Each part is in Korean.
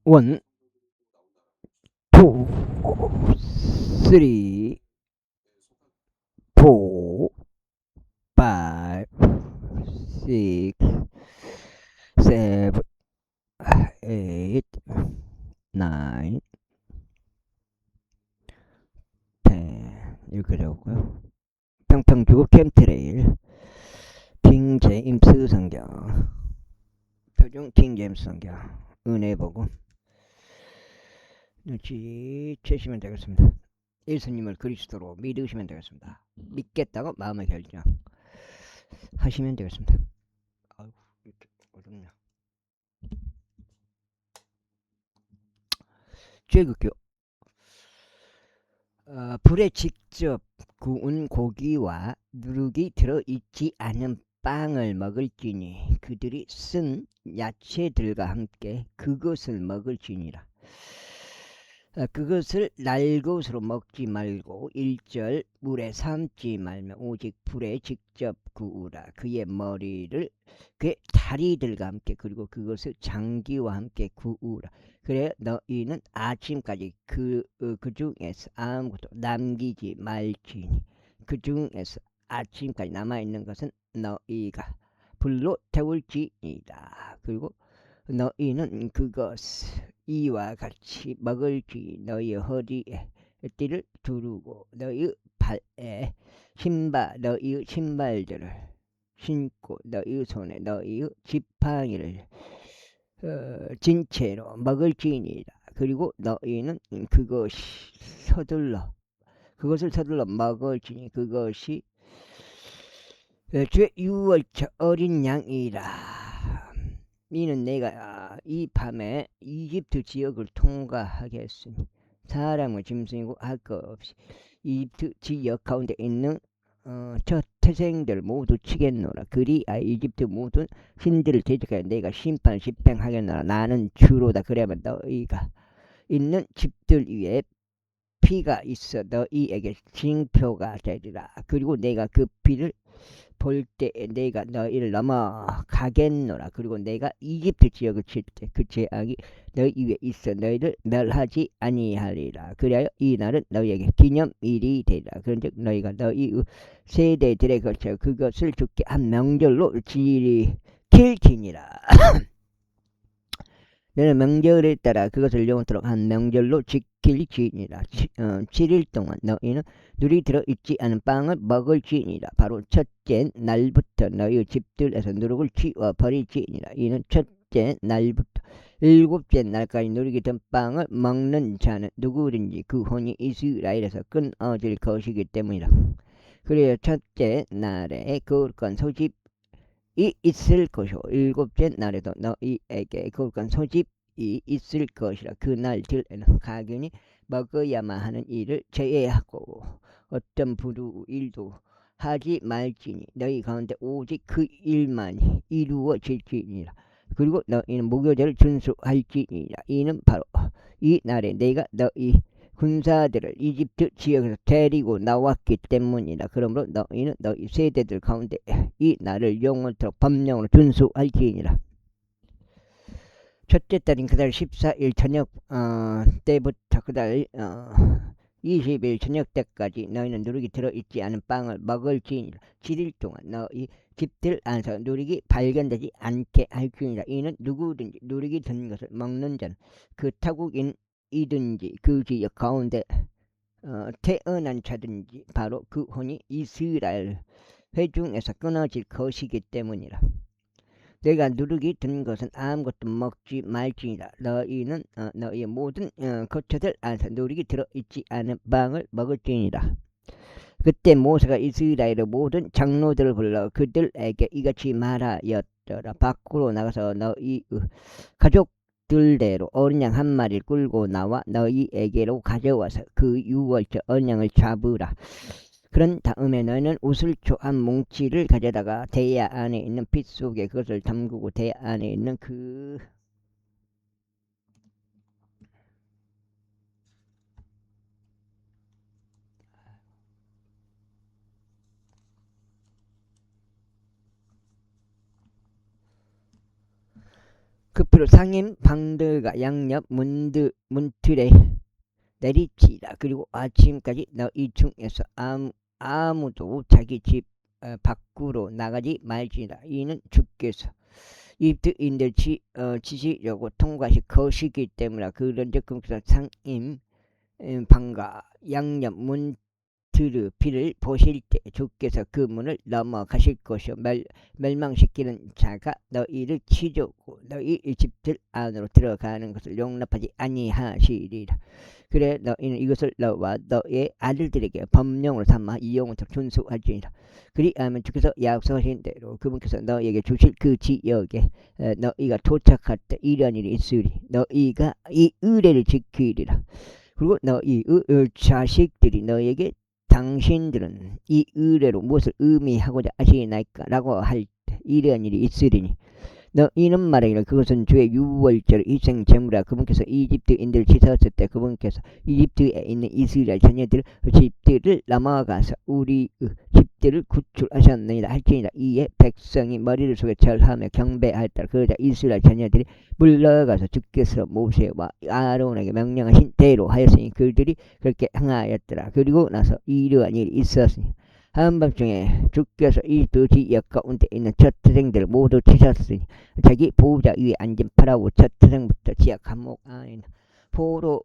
원, 투, 쓰리, 포, 파이브, 식스, 세븐, 에잇, 나인, 텐 이렇게 되었고요. 평평주 캠트레일, 킹 제임스 성경, 표준 킹 제임스 성경, 은혜복음 눈치채시면 되겠습니다. 예수님을 그리스도로 믿으시면 되겠습니다. 믿겠다고 마음의 결정 하시면 되겠습니다. 아이고, 이렇게 어렵냐. 제국교 불에 직접 구운 고기와 누룩이 들어있지 않은 빵을 먹을지니 그들이 쓴 야채들과 함께 그것을 먹을지니라. 그것을 날것으로 먹지 말고 1절 물에 삶지 말며 오직 불에 직접 구우라. 그의 머리를 그의 다리들과 함께 그리고 그것을 장기와 함께 구우라. 그래 너희는 아침까지 그 중에서 아무것도 남기지 말지니 그 중에서 아침까지 남아있는 것은 너희가 불로 태울지니라. 그리고 너희는 그것을 이와 같이 먹을지 너희 허리에 띠를 두르고 너희 발에 너희 신발들을 신고 너희 손에 너희 지팡이를 진 채로 먹을지니라. 그리고 너희는 그것을 서둘러 먹을지니 그것이 주의 유월절 어린 양이라. 이는 내가 이 밤에 이집트 지역을 통과하게 했으니 사람을 짐승이고 할 것 없이 이집트 지역 가운데 있는 저 태생들 모두 치겠노라. 그리하여 이집트 모든 신들을 대적하여 내가 심판을 집행하겠노라. 나는 주로다. 그래야만 너희가 있는 집들 위에 피가 있어 너희에게 징표가 되리라. 그리고 내가 그 피를 볼 때 내가 너희를 넘어가겠노라. 그리고 내가 이집트 지역을 칠 때 그 재앙이 너희 위에 있어 너희를 멸하지 아니하리라. 그리하여 이 날은 너희에게 기념일이 되리라. 그런즉 너희가 너희 세대들에 걸쳐 그것을 주께 한 명절로 지킬지니라. 너는 명절에 따라 그것을 영원토록 한 명절로 지킬지니라. 7일 동안 너희는 누리 들어있지 않은 빵을 먹을지니라. 바로 첫째 날부터 너희 집들에서 누룩을 치워버릴지니라. 이는 첫째 날부터 7째 날까지 누룩이 든 빵을 먹는 자는 누구든지 그 혼이 이스라엘에서 끊어질 것이기 때문이라. 그래야 첫째 날에 거룩한 소집 이 있을 것이요 7째 날에도 너희에게 거룩한 소집이 있을 것이라. 그날들에는 가균이 먹어야만 하는 일을 제외하고 어떤 부두 일도 하지 말지니 너희 가운데 오직 그 일만이 이루어질지니라. 그리고 너희는 무교제를 준수할지니라. 이는 바로 이 날에 내가 너희 군사들을 이집트 지역에서 데리고 나왔기 때문이다. 그러므로 너희는 너희 세대들 가운데 이 날을 영원토록 법령으로 준수할지니라. 첫째 달인 그달 14일 저녁 때부터 그달 20일 저녁 때까지 너희는 누룩이 들어있지 않은 빵을 먹을지니라. 7일 동안 너희 집들 안에서 누룩이 발견되지 않게 할지니라. 이는 누구든지 누룩이 든 것을 먹는 자는 그 타국인이든지 그 지역 가운데 태어난 자든지 바로 그 혼이 이스라엘 회중에서 끊어질 것이기 때문이라. 내가 누룩이 든 것은 아무것도 먹지 말지니라. 너희는 너희의 모든 거처들 안에서 누룩이 들어있지 않은 빵을 먹을지니라. 그때 모세가 이스라엘의 모든 장로들을 불러 그들에게 이같이 말하였더라. 밖으로 나가서 너희 가족들대로 어린 양 한 마리를 끌고 나와 너희에게로 가져와서 그 유월절 어린 양을 잡으라. 그런 다음에 너희는 우슬초 한 뭉치를 가져다가 대야 안에 있는 핏 속에 그것을 담그고 대야 안에 있는 그프로 상임 방들과 양옆 문틀에 내리치라. 그리고 아침까지 너희 중에서 아무도 자기 집 밖으로 나가지 말지라. 이는 주께서 이집트인들 치시려고 통과시 것이기 때문이라. 그런즉 그께서 상임 방과 양옆 문틀의 비를 보실 때 주께서 그 문을 넘어가실 것이요 멸망시키는 자가 너희를 치려고 너희 집들 안으로 들어가는 것을 용납하지 아니하시리라. 그래 너희는 이것을 너와 너의 아들들에게 법령으로 삼아 이영원토록 준수할지니라. 그리하면 주께서 약속하신 대로 그분께서 너희에게 주실 그 지역에 너희가 도착할 때 이런 일이 있으리. 너희가 이 의례를 지키리라. 그리고 너희의 자식들이 너희에게 당신들은 이 의례로 무엇을 의미하고자 하시나이까 라고 할 때 이런 일이 있으리니 너희는 말하기를 그것은 주의 유월절 희생제물이라. 그분께서 이집트인들을 치셨을 때 그분께서 이집트에 있는 이스라엘 자녀들 집들을 넘어가서 우리 집들을 구출하셨느니라 할지니라. 이에 백성이 머리를 속에 절하며 경배하였더라. 그러자 이스라엘 자녀들이 물러가서 주께서 모세와 아론에게 명령하신 대로 하였으니 그들이 그렇게 행하였더라. 그리고 나서 이러한 일이 있었으니 한밤중에 주께서 이집트 지역 가운데 있는 첫 태생들을 모두 치셨으니 자기 보호자 위에 앉은 파라오 첫 태생부터 지역 감옥 안에 있는 포로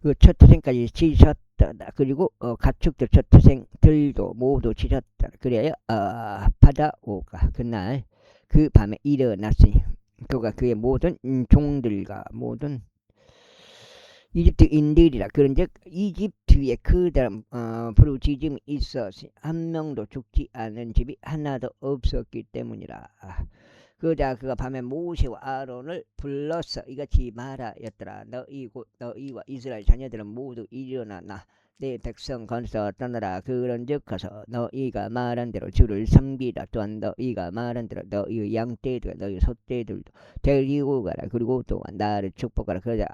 그 첫 태생까지 치셨다. 그리고 가축들 첫 태생들도 모두 치셨다. 그래야 파라오가 그날 그 밤에 일어났으니 그가 그의 모든 종들과 모든 이집트인들이라. 그런즉 이집트에 그다음 부르짖음이 있었으니 한 명도 죽지 않은 집이 하나도 없었기 때문이라. 그러자 그가 밤에 모세와 아론을 불러서 이같이 말하였더라. 너희와 이스라엘 자녀들은 모두 일어나 내 백성 건서 떠나라. 그런즉 가서 너희가 말한 대로 주를 섬기라. 또한 너희가 말한 대로 너희의 양떼들과 너희 소떼들도 데리고 가라. 그리고 또한 나를 축복하라. 그러자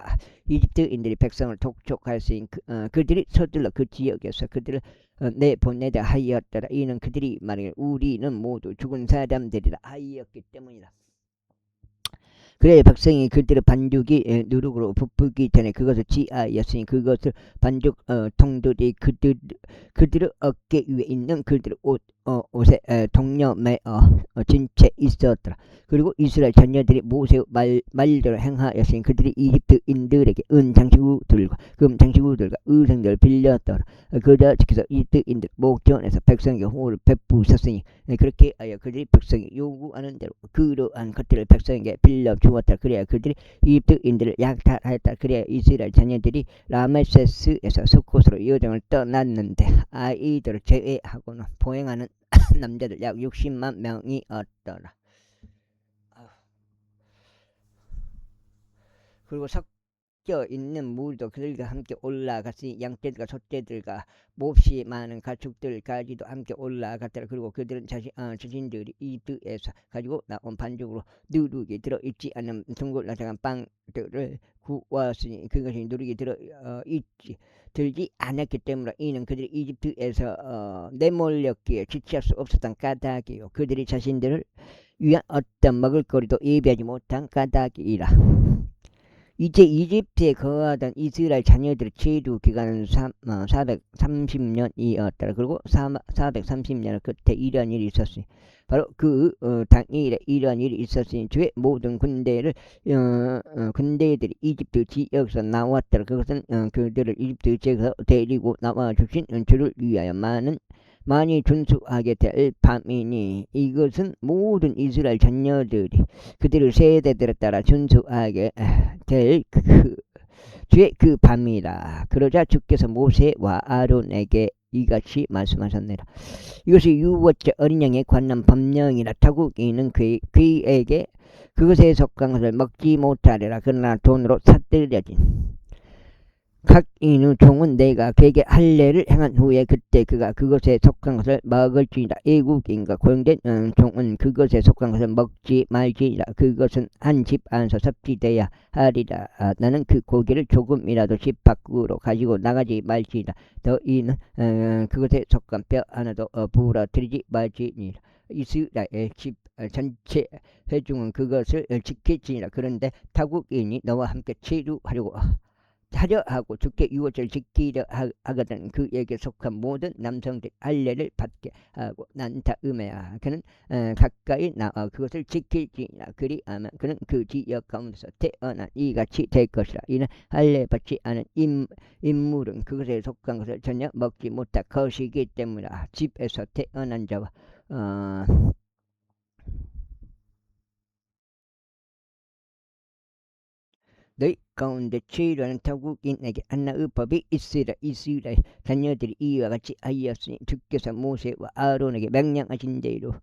이집트인들이 백성을 독촉하였으니 그들이 서둘러 그 지역에서 그들을 내보내다 하였더라. 이는 그들이 말하기를 우리는 모두 죽은 사람들이라 하였기 때문이다. 그래 백성이 그들의 반죽이 누룩으로 부풀기 전에 그것을 지하였으니 그것을 반죽 통들이 그들의 어깨 위에 있는 그들의 옷에 동려 매어 진채 있었더라. 그리고 이스라엘 자녀들이 모세의 말대로 행하였으니 그들이 이집트인들에게 장시구들과 금 장시구들과 의상들을 빌렸더라. 그러자 주께서 이집트인들 목전에서 백성에게 호를 베푸셨으니 그렇게 하여 그들이 백성이 요구하는 대로 그러한 것들을 백성에게 빌려 주었다. 그래야 그들이 이집트인들을 약탈하였다. 그래야 이스라엘 자녀들이 라메세스에서 수콧으로 여정을 떠났는데 아이들을 제외하고는 보행하는 남자들 약 60만 명이었더라. 그리고 섞여 있는 물도 그들과 함께 올라갔으니 양떼들과 소떼들과 몹시 많은 가축들까지도 함께 올라갔더라. 그리고 그들은 자신들이 이집트에서 가지고 나온 반죽으로 누룩이 들어있지 않은 둥글나장한 빵들을 구웠으니 그것이 누룩이 들지 않았기 때문에 이는 그들이 이집트에서 내몰렸기에 지체할 수 없었던 까닭이요 그들이 자신들을 위한 어떤 먹을거리도 예비하지 못한 까닭이라. 이제 이집트에 거하던 이스라엘 자녀들의 체류 기간은 430년이었더라. 그리고 430년 끝에 이러한 일이 있었으니 바로 그 당일에 이러한 일이 있었으니 주의 모든 군대들이 이집트 지역에서 나왔더라. 그것은 그들을 이집트 지역에서 데리고 나와 주신 주를 위하여 많이 준수하게 될 밤이니 이것은 모든 이스라엘 자녀들이 그들의 세대들에 따라 준수하게 될 주의 그 밤이라. 그러자 주께서 모세와 아론에게 이같이 말씀하셨느니라. 이것이 유월절 어린 양에 관한 법령이라. 타국인은 그에게 그것에 속한 것을 먹지 못하리라. 그러나 돈으로 사들여진 각 인의 종은 내가 그에게 할례를 행한 후에 그때 그가 그것에 속한 것을 먹을지니라. 애국인과 고용된 종은 그것에 속한 것을 먹지 말지니라. 그것은 한 집 안에서 섭취돼야 하리라. 나는 그 고기를 조금이라도 집 밖으로 가지고 나가지 말지니라. 너희는 그것에 속한 뼈 하나도 부러뜨리지 말지니라. 이스라엘 집 전체 회중은 그것을 지킬지니라. 그런데 타국인이 너와 함께 치루하려고 하려 하고 주께 유월절 지키려 하거든 그에게 속한 모든 남성들 할례를 받게 하고 난다 음해야. 그는 가까이 나와 그것을 지킬지니라. 그리하면 그는 그 지역 가운데서 태어난 이같이 될 것이라. 이는 할례 받지 않은 인물은 그것에 속한 것을 전혀 먹지 못할 것이기 때문이라. 집에서 태어난 자와 너희 가운데 치유하는 타국인에게 하나의 법이 있으라. 이스라엘 자녀들이 이와 같이 하였으니 주께서 모세와 아론에게 명령하신 대로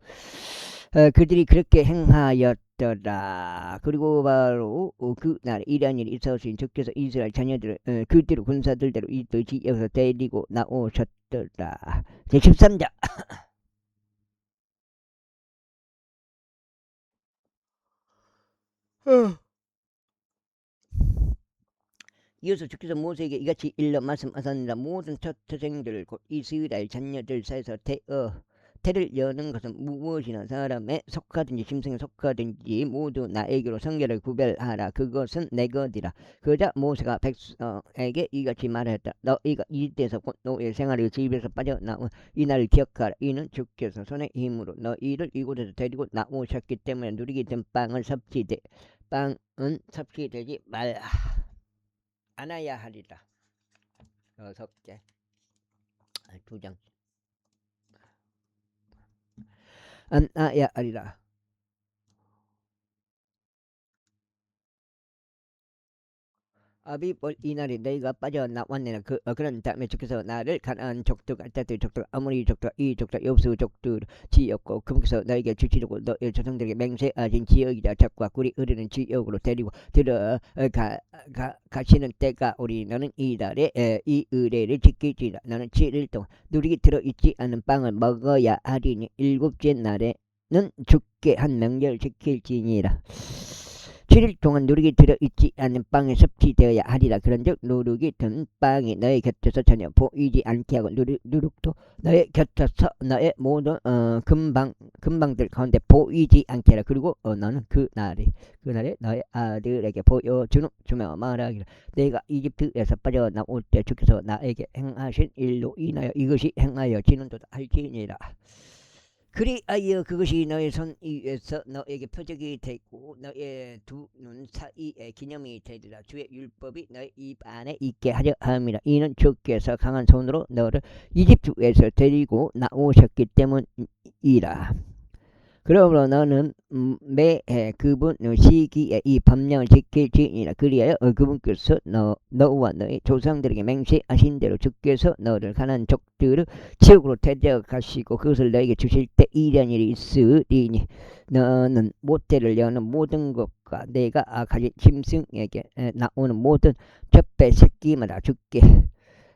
그들이 그렇게 행하였더라. 그리고 바로 그날 이러한 일이 있었으니 주께서 이스라엘 자녀들을 그대로 군사들대로 이 지역에서 데리고 나오셨더라. 제13장 이어서 주께서 모세에게 이같이 일러 말씀하셨느니라. 모든 첫 태생들 곧 이스라엘 자녀들 사이에서 태를 여는 것은 무엇이나 사람에 속하든지 짐승에 속하든지 모두 나에게로 성결을 구별하라. 그것은 내 것이라. 그러자 모세가 백성에게 이같이 말하였다. 너희가 이집트에서 곧 노예 생활의 집에서 빠져나온 이날을 기억하라. 이는 주께서 손의 힘으로 너희를 이곳에서 데리고 나오셨기 때문에 누리게 된 빵은 섭취되지 말라. 안아야 하리라. 6개 2장 안아야 하리라. 아비볼 이날에 너희가 빠져나왔느냐. 그런 다음에 주께서 나를 가나안 족들 갈대들 족들 아모리 족들 이 족들 여부수 족들 지었고 그분께서 너에게 주시려고 너희 조상들에게 맹세하신 지역이자 적과 꿀이 흐르는 지역으로 데리고 가시는 때가 오리. 너는 이달에 이 의례를 지킬지라. 너는 7일 동안 누리기 들어있지 않은 빵을 먹어야 하리니 7째 날에는 주께 한 명절 지킬지니라. 7일 동안 누룩이 들어있지 않은 빵에 섭취되어야 하리라. 그런즉 누룩이 든 빵이 너의 곁에서 전혀 보이지 않게 하고 누룩도 너의 곁에서 너의 모든 금방들 가운데 보이지 않게 하라. 그리고 너는 그날에 너의 아들에게 보여주며 말하기를 내가 이집트에서 빠져나올 때 주께서 나에게 행하신 일로 인하여 이것이 행하여지는도다 할지니라. 그리하여 그것이 너의 손 위에서 너에게 표적이 되고 너의 두 눈 사이에 기념이 되리라. 주의 율법이 너의 입 안에 있게 하려 함이라. 이는 주께서 강한 손으로 너를 이집트에서 데리고 나오셨기 때문이라. 그러므로 너는 매해 그분 시기에 이 법령을 지킬지니라. 그리하여 그분께서 너와 너의 조상들에게 맹세하신 대로 주께서 너를 가난 족들을 지옥으로 데려가시고 그것을 너에게 주실 때 이런 일이 있으리니 너는 모태를 여는 모든 것과 내가 가진 짐승에게 나오는 모든 젖배 새끼마다 주께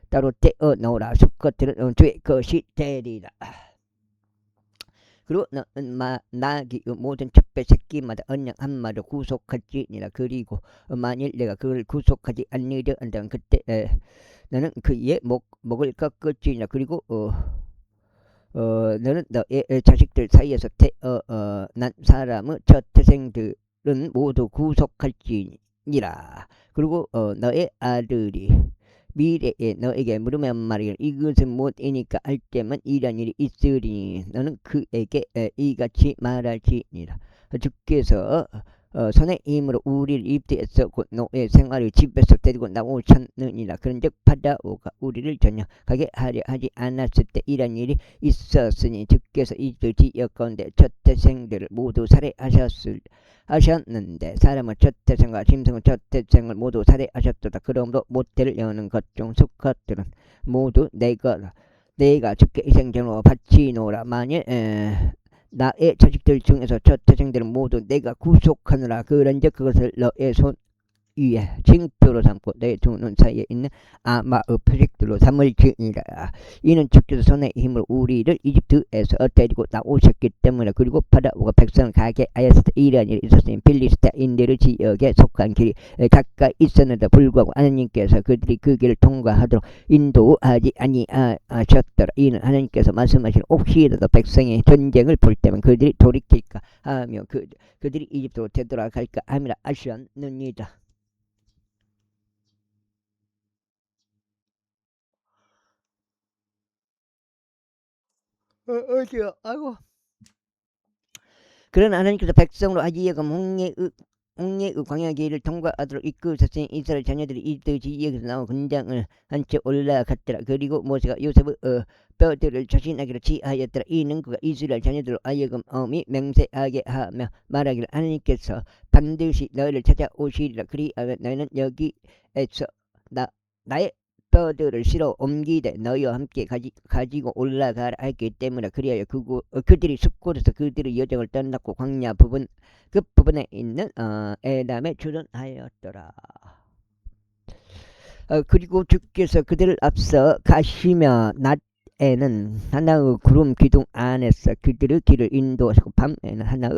따로 떼어 놓으라. 수컷들은 주의 것이 되리라. 그리고 나귀 모든 첩배 새끼마다 언양 한 마리 구속할지니라. 그리고 만일 내가 그걸 구속하지 않으려 한다면 그때 너는 그의 목을 꺾을지니라. 그리고 너는 너의 자식들 사이에서 태어난 사람의 첫 태생들은 모두 구속할지니라. 그리고 너의 아들이 미래에 너에게 물으면 말이야 이것은 무엇이니까 할 때만 이런 일이 있으리니 너는 그에게 이같이 말할지니라. 주께서 손의 힘으로 우리를 이집트에서 곧 노예 생활을 집에서 데리고 나오셨느니라. 그런즉 파라오가 우리를 전역하게 하려 하지 않았을 때 이런 일이 있었으니 주께서 이집트 지역 가운데 첫 태생들을 모두 살해하셨는데 사람은 첫 태생과 짐승은 첫 태생을 모두 살해하셨도다. 그러므로 모태를 여는 것 중 수컷들은 모두 내가 주께 희생제물로 바치노라. 만일 나의 자식들 중에서 첫 태생들은 모두 내가 구속하느라. 그런즉 그것을 너의 손 위에 징표로 삼고 내 두 눈 사이에 있는 아마의 표식들로 삼을지니라. 이는 주께서 손의 힘으로 우리를 이집트에서 데리고 나오셨기 때문에 그리고 파라오가 백성을 가게 하였을 때 이러한 일이 있었으니 필리스타인들의 지역에 속한 길이 가까이 있었는데 불구하고 하나님께서 그들이 그 길을 통과하도록 인도하지 아니하셨더라. 이는 하나님께서 말씀하신 혹시라도 백성의 전쟁을 볼 때면 그들이 돌이킬까 하며 그들이 이집트로 되돌아갈까 함이라 하셨느니라. 어디요? 아이고. 그러나 하나님께서 백성으로 하여금 홍해의 광야 길을 통과하도록 이끄셨으니 이스라엘 자녀들이 이집트 지역에서 나와 군장을 한 채 올라갔더라. 그리고 모세가 요셉의 뼈들을 조신하기로 지하였더라. 이는 그가 이스라엘 자녀들로 하여금 엄히 맹세하게 하며 말하기를 하나님께서 반드시 너희를 찾아오시리라. 그리하면 너희는 여기에서 나의 뼈들을 실어 옮기되 너희와 함께 가지고 올라가라 했기 때문에 그리하여 그들이 숲곳에서 그들의 여정을 떠났고 광야 그 부분에 있는 에담에 주둔하였더라. 그리고 주께서 그들을 앞서 가시며 낮에는 하나의 구름 기둥 안에서 그들의 길을 인도하시고 밤에는 하나의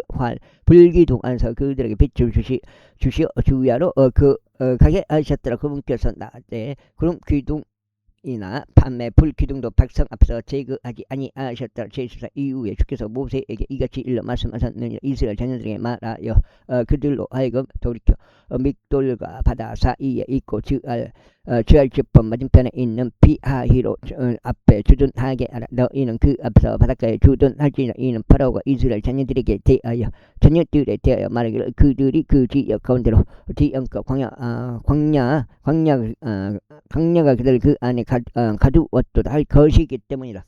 불기둥 안에서 그들에게 빛을 주시어 주야로 가게 하셨더라. 그분께서 낮에 구름 기둥이나 밤에 불기둥도 백성 앞서 제거하지 아니하셨더라. 제14 이후에 주께서 모세에게 이같이 일러 말씀하셨느니라. 이스라엘 자녀들에게 말하여 그들로 하여금 돌이켜 믹돌과 바다 사이에 있고 주할 지법 맞은편에 있는 비하히로 앞에 주둔하게 하라. 너희는 그 앞서 바닷가에 주둔할지니라. 이는 파라오가 이스라엘 자녀들에게 대하여 말하기를 그들이 그 지역 가운데로 지연껏 광야가 그들 그 안에 가두었도다 할 것이기 때문이라.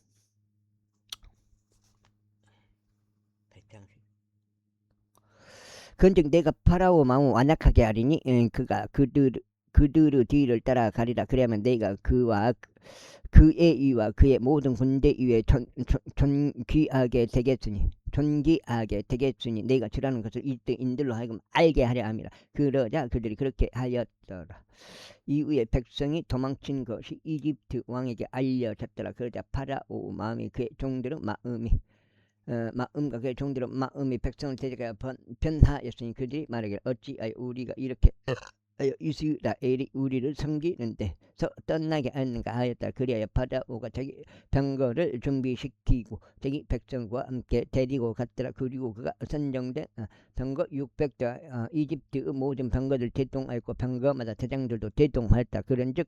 근즉 내가 파라오 마음을 완악하게 하리니 그가 그들의 뒤를 따라가리라. 그러면 내가 그의 위와 그의 모든 군대 위에 존귀하게 되겠으니 내가 주라는 것을 이집트인들로 하여금 알게 하려 함이라. 그러자 그들이 그렇게 하였더라. 이후에 백성이 도망친 것이 이집트 왕에게 알려졌더라. 그러자 파라오 마음이 그의 종들의 마음과 그의 종들의 마음이 백성을 대적하여 변하였으니 그들이 말하기를 어찌하여 우리가 이렇게 이스라엘이 우리를 섬기는데 떠나게 하는가 하였다. 그리하여 파라오가 자기 병거를 준비시키고 자기 백성과 함께 데리고 갔더라. 그리고 그가 선정된 병거 600대 이집트의 모든 병거들 대동하였고 병거마다 대장들도 대동하였다. 그런즉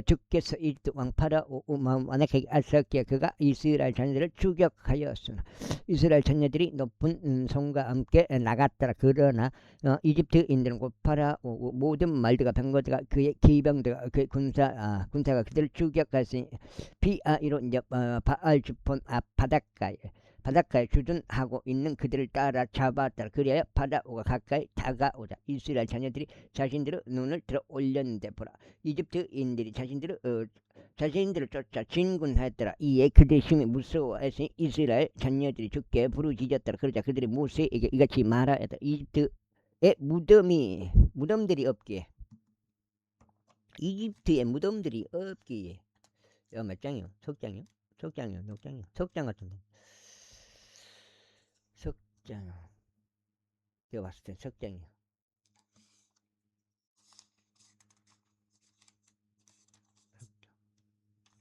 주께서 이집트 왕 파라오 마음 완악하게 하셨기에 그가 이스라엘 자녀들을 추격하였으나 이스라엘 자녀들이 높은 성과 함께 나갔더라. 그러나 이집트인들은 곧 파라오 모든 말들과 병거들과 그의 기병들과 그의 군사가 그들을 추격하시니 비하히로 바알주폰 앞 바닷가에 주둔하고 있는 그들을 따라잡았더라. 그리하여 파라오가 가까이 다가오자 이스라엘 자녀들이 자신들의 눈을 들어 올렸는데 보라 이집트인들이 자신들을 쫓아 진군하였더라. 이에 그들의 힘이 무서워했으니 이스라엘 자녀들이 주께 부르짖었더라. 그러자 그들이 모세에게 이같이 말하였다. 이집트에 무덤들이 없기에 이집트에 무덤들이 없기에 몇 장이요? 석장이요? 석장 같은데 석장 제가 봤을 때 석장이요.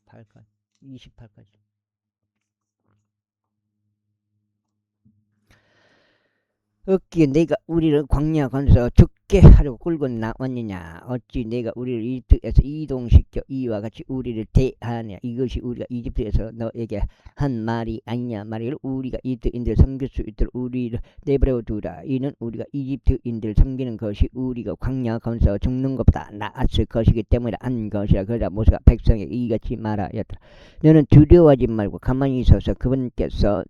8까지 28까지 없기에 내가 우리를 광야 가운데서 죽게 하려고 끌고 나왔느냐. 어찌 내가 우리를 이집트에서 이동시켜 이와 같이 우리를 대하냐. 이것이 우리가 이집트에서 너에게 한 말이 아니냐. 말이를 우리가 이집트인들을 섬길 수 있도록 우리를 내버려 두라. 이는 우리가 이집트인들을 섬기는 것이 우리가 광야 가운데서 죽는 것보다 나았을 것이기 때문에 한 것이라. 그러자 모세가 백성에게 이같이 말하였더라. 너는 두려워하지 말고 가만히 있어서 그분께서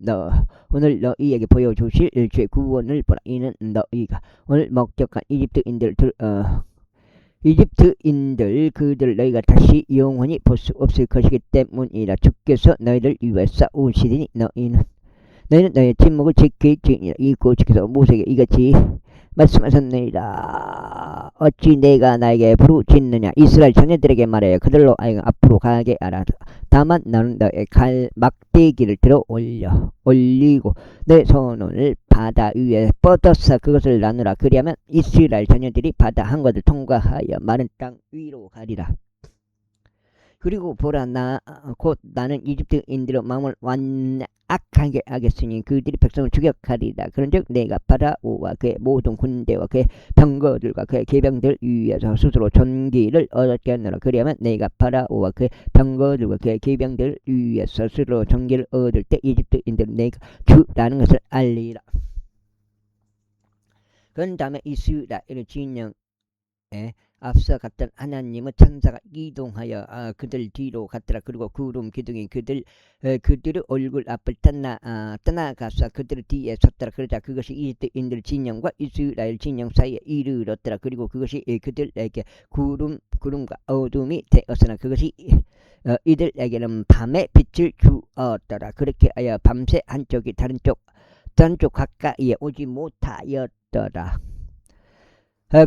오늘 너희에게 보여주실 죄 구원을 보라. 이는 너희가 오늘 목격한 이집트인들 그들 너희가 다시 영원히 볼 수 없을 것이기 때문이라. 주께서 너희를 위해 싸우시리니 너희는 너희의 침묵을 지킬지니라. 이고 주께서 모세에게 이같이 말씀하셨느니라. 어찌 내가 나에게 부르짖느냐. 이스라엘 자녀들에게 말하여 그들로 하여금 앞으로 가게 하라. 다만 너는 너의 막대기를 들어 올리고 내 손을 바다 위에 뻗어서 그것을 나누라. 그리하면 이스라엘 자녀들이 바다 한가운데 통과하여 마른 땅 위로 가리라. 그리고 보라, 곧 나는 이집트인들의 마음을 완악하게 하겠으니 그들이 백성을 추격하리라. 그런즉 내가 파라오와 그의 모든 군대와 그의 병거들과 그의 계병들 위에서 스스로 전기를 얻게 하노라. 그리하면 내가 파라오와 그의 병거들과 그의 계병들 위에서 스스로 전기를 얻을 때 이집트인들은 내가 주라는 것을 알리라. 그 다음에 이스라엘의 진영에 앞서 갔던 하나님의 천사가 이동하여 그들 뒤로 갔더라. 그리고 구름 기둥이 그들의 얼굴 앞을 떠나가서 그들 뒤에 섰더라. 그러자 그것이 이집트인들 진영과 이스라엘 진영 사이에 이르렀더라. 그리고 그것이 그들에게 구름과 어둠이 되었으나 그것이 이들에게는 밤에 빛을 주었더라. 그렇게 하여 밤새 한쪽이 다른 쪽 가까이에 오지 못하였더라.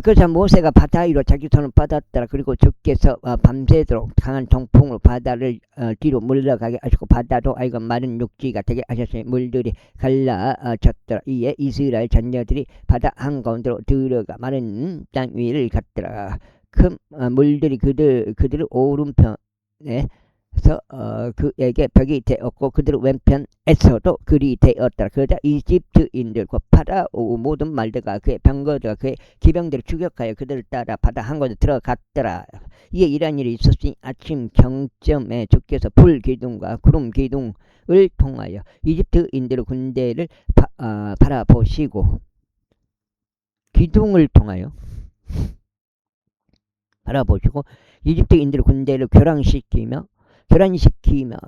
그래서 모세가 바다 위로 자기 손을 뻗었더라. 그리고 주께서 밤새도록 강한 동풍으로 바다를 뒤로 물러가게 하시고 바다도 하여금 마른 육지가 되게 하셨으니 물들이 갈라졌더라. 이에 이스라엘 자녀들이 바다 한가운데로 들어가 마른 땅 위를 갔더라. 큰 물들이 그들의 오른편에 그에게 벽이 되었고 그들 왼편에서도 글이 되었더라. 그러자 이집트인들과 파라오 모든 말들과 그의 병거들과 그의 기병들을 추격하여 그들을 따라 바다 한가운데 들어갔더라. 이에 이러한 일이 있었으니 아침 경점에 주께서 불 기둥과 구름 기둥을 통하여 이집트인들의 군대를 바라보시고 기둥을 통하여 바라보시고 이집트인들의 군대를 교란시키며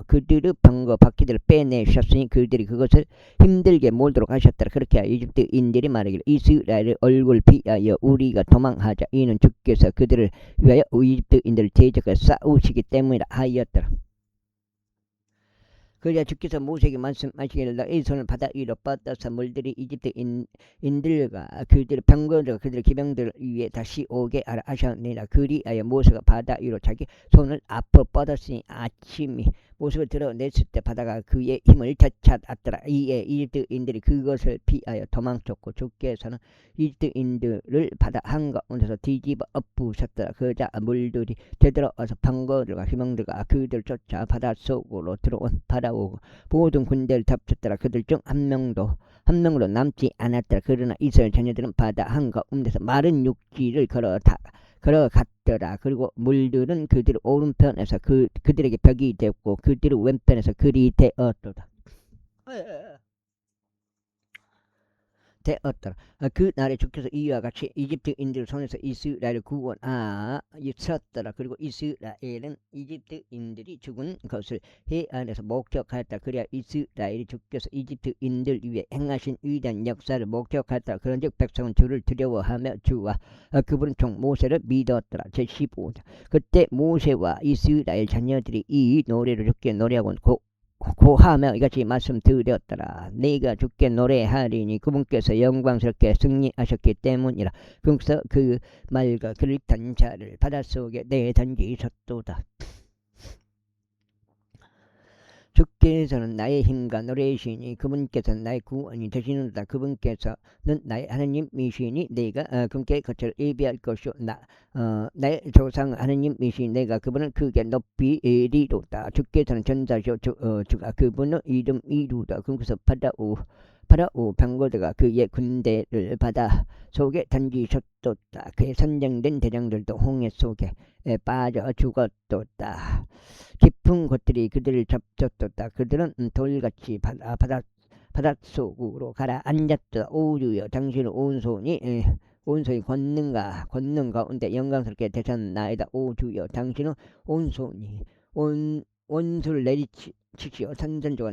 그들의 병거 바퀴들을 빼내셨으니 그들이 그것을 힘들게 몰도록 하셨더라. 그렇게 이집트인들이 말하기를 이스라엘의 얼굴 피하여 우리가 도망하자. 이는 주께서 그들을 위하여 이집트인들을 대적하여 싸우시기 때문이라 하였더라. 그러자 주께서 모세에게 말씀하시기를 너의 손을 바다 위로 뻗어서 물들이 이집트인들과 그들의 병거들과 그들의 기병들 위에 다시 오게 하라 하셨느니라. 그리하여 모세가 바다 위로 자기 손을 앞으로 뻗었으니 아침이 모습을 드러냈을 때 바다가 그의 힘을 되찾았더라. 이에 이집트인들이 그것을 피하여 도망쳤고 주께서는 이집트인들을 바다 한가운데서 뒤집어 엎으셨더라. 그러자 물들이 되돌아와서 병거들과 기병들과 그들 쫓아 바닷속으로 들어온 파라오 모든 군대를 덮쳤더라. 그들 중 한 명도 남지 않았더라. 그러나 이스라엘 자녀들은 바다 한가운데서 마른 육지를 걸어갔더라. 그리고 물들은 그들의 오른편에서 그들에게 벽이 되었고 그들의 왼편에서 글이 되었더라. 그 날에 주께서 이와 같이 이집트인들 손에서 이스라엘을 구원하셨더라. 그리고 이스라엘은 이집트인들이 죽은 것을 해안에서 목격하였다. 그래야 이스라엘이 주께서 이집트인들 위에 행하신 위대한 역사를 목격하였다. 그런즉 백성은 주를 두려워하며 주와 그분 종 모세를 믿었더라. 제15절. 그때 모세와 이스라엘 자녀들이 이 노래를 주께 노래하고 고하며 이같이 말씀드렸더라. 네가 주께 노래하리니 그분께서 영광스럽게 승리하셨기 때문이라. 그래서 그 말과 그를 탄 자를 바닷속에 내던지셨도다. 주께서는 나의 힘과 노래이시니 그분께서는 나의 구원이 되시는도다. 그분께서는 나의 하나님이시니 내가 그분께 거처를 예비할 것이요 나의 조상 하나님이시니 내가 그분을 크게 높이 이리로다. 주께서는 전사시오 주가 그분의 이름이루다. 그분께서 파라오 병거들과 그의 군대를 바다 속에 던지셨도다. 그의 선정된 대장들도 홍해 속에 빠져 죽었도다. 깊은 곳들이 그들을 접촉도다. 그들은 돌같이 바닷속으로 가라앉았도다. 오주여 당신의 온손이 걷는 가운데 영광스럽게 되셨나이다. 오주여 당신은 온손이 온수를 내리치시오. 산산조가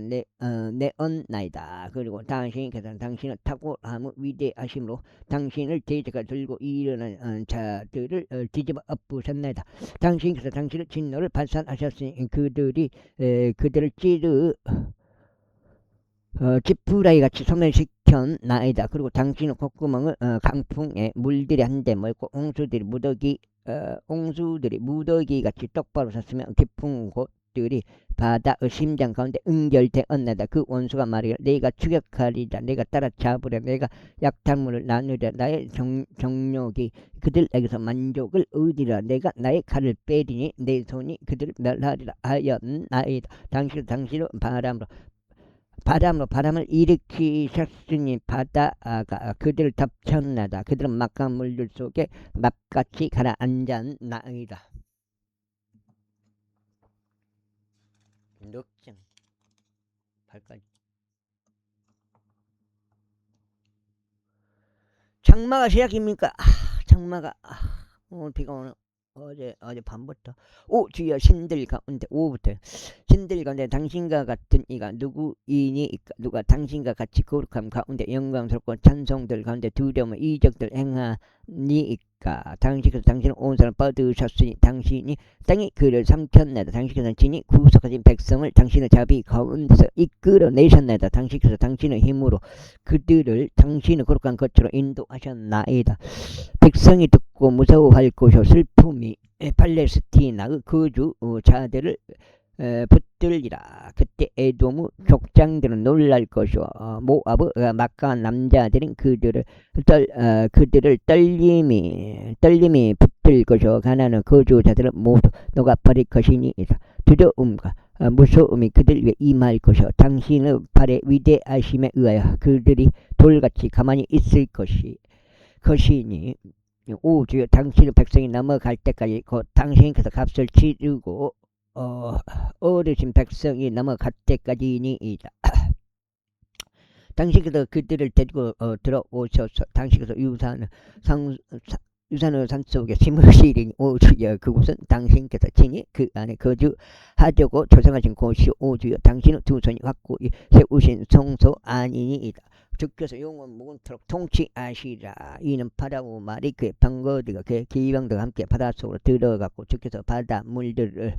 내언나이다. 그리고 당신께서는 당신의 탁월함의 위대하심으로 당신을 대적하 들고 일어난 자들을 뒤집어 엎으셨나이다. 당신께서 당신의 진노를 발산하셨으니 그들을 지푸라기 같이 소멸시켜 나이다. 그리고 당신의 콧구멍을 강풍에 물들이 한데 멀고 옹수들이 무더기 같이 똑바로 섰으며 깊은 곳들이 바다의 심장 가운데 응결되었나다. 그 원수가 말이야 내가 추격하리라. 내가 따라잡으려. 내가 약탈물을 나누려. 나의 정욕이 그들에게서 만족을 얻으리라. 내가 나의 칼을 빼리니 내 손이 그들을 멸하리라 하였나이다. 당신은 바람을 일으키셨으니 바다가 그들을 덮쳤나다. 그들은 막강한 물들 속에 납같이 가라앉았나이다. 넉장 8까지. 장마가 시작입니까? 장마가 오늘 비가 오는 어제 밤부터 주여 신들 가운데 오후부터 신들 가운데 당신과 같은 이가 누구이니이까? 누가 당신과 같이 거룩함 가운데 영광스럽고 찬송들 가운데 두려움의 이적들 행하니이까? 당신은 온 사람 뻗으셨으니 당신이 땅이 그를 삼켰나이다. 당신께서 친히 구속하신 백성을 당신의 자비 가운데서 이끌어내셨나이다. 당신께서 당신의 힘으로 그들을 당신의 거룩한 것으로 인도하셨나이다. 백성이 듣고 무서워할 것이요 슬픔이 팔레스티나의 거주자들을 붙들리라. 그때 에돔의 족장들은 놀랄 것이요 모압의 막강한 남자들은 그들을 떨림이 붙들 것이요 가나안의 거주자들은 모두 녹아버릴 것이니이다. 두려움과 무서움이 그들 위에 임할 것이요 당신의 발의 위대하심에 의하여 그들이 돌같이 가만히 있을 것이니 주여 당신의 백성이 넘어갈 때까지 곧 당신께서 값을 치르고 어르신 백성이 넘어갈 때까지니이다. 당신께서 그들을 데리고 들어오셔서 당신께서 유산의 산속에 심으시리니 주여 그곳은 당신께서 친히 그 안에 거주하려고 조성하신 곳이요 주여 당신의 두 손이 확고히 세우신 성소 아니니이다. 주께서 영원 무궁토록 통치하시라. 이는 파라오 말이 그의 병거들과 그의 기병들과 함께 바닷속으로 들어갔고 주께서 바다 물들을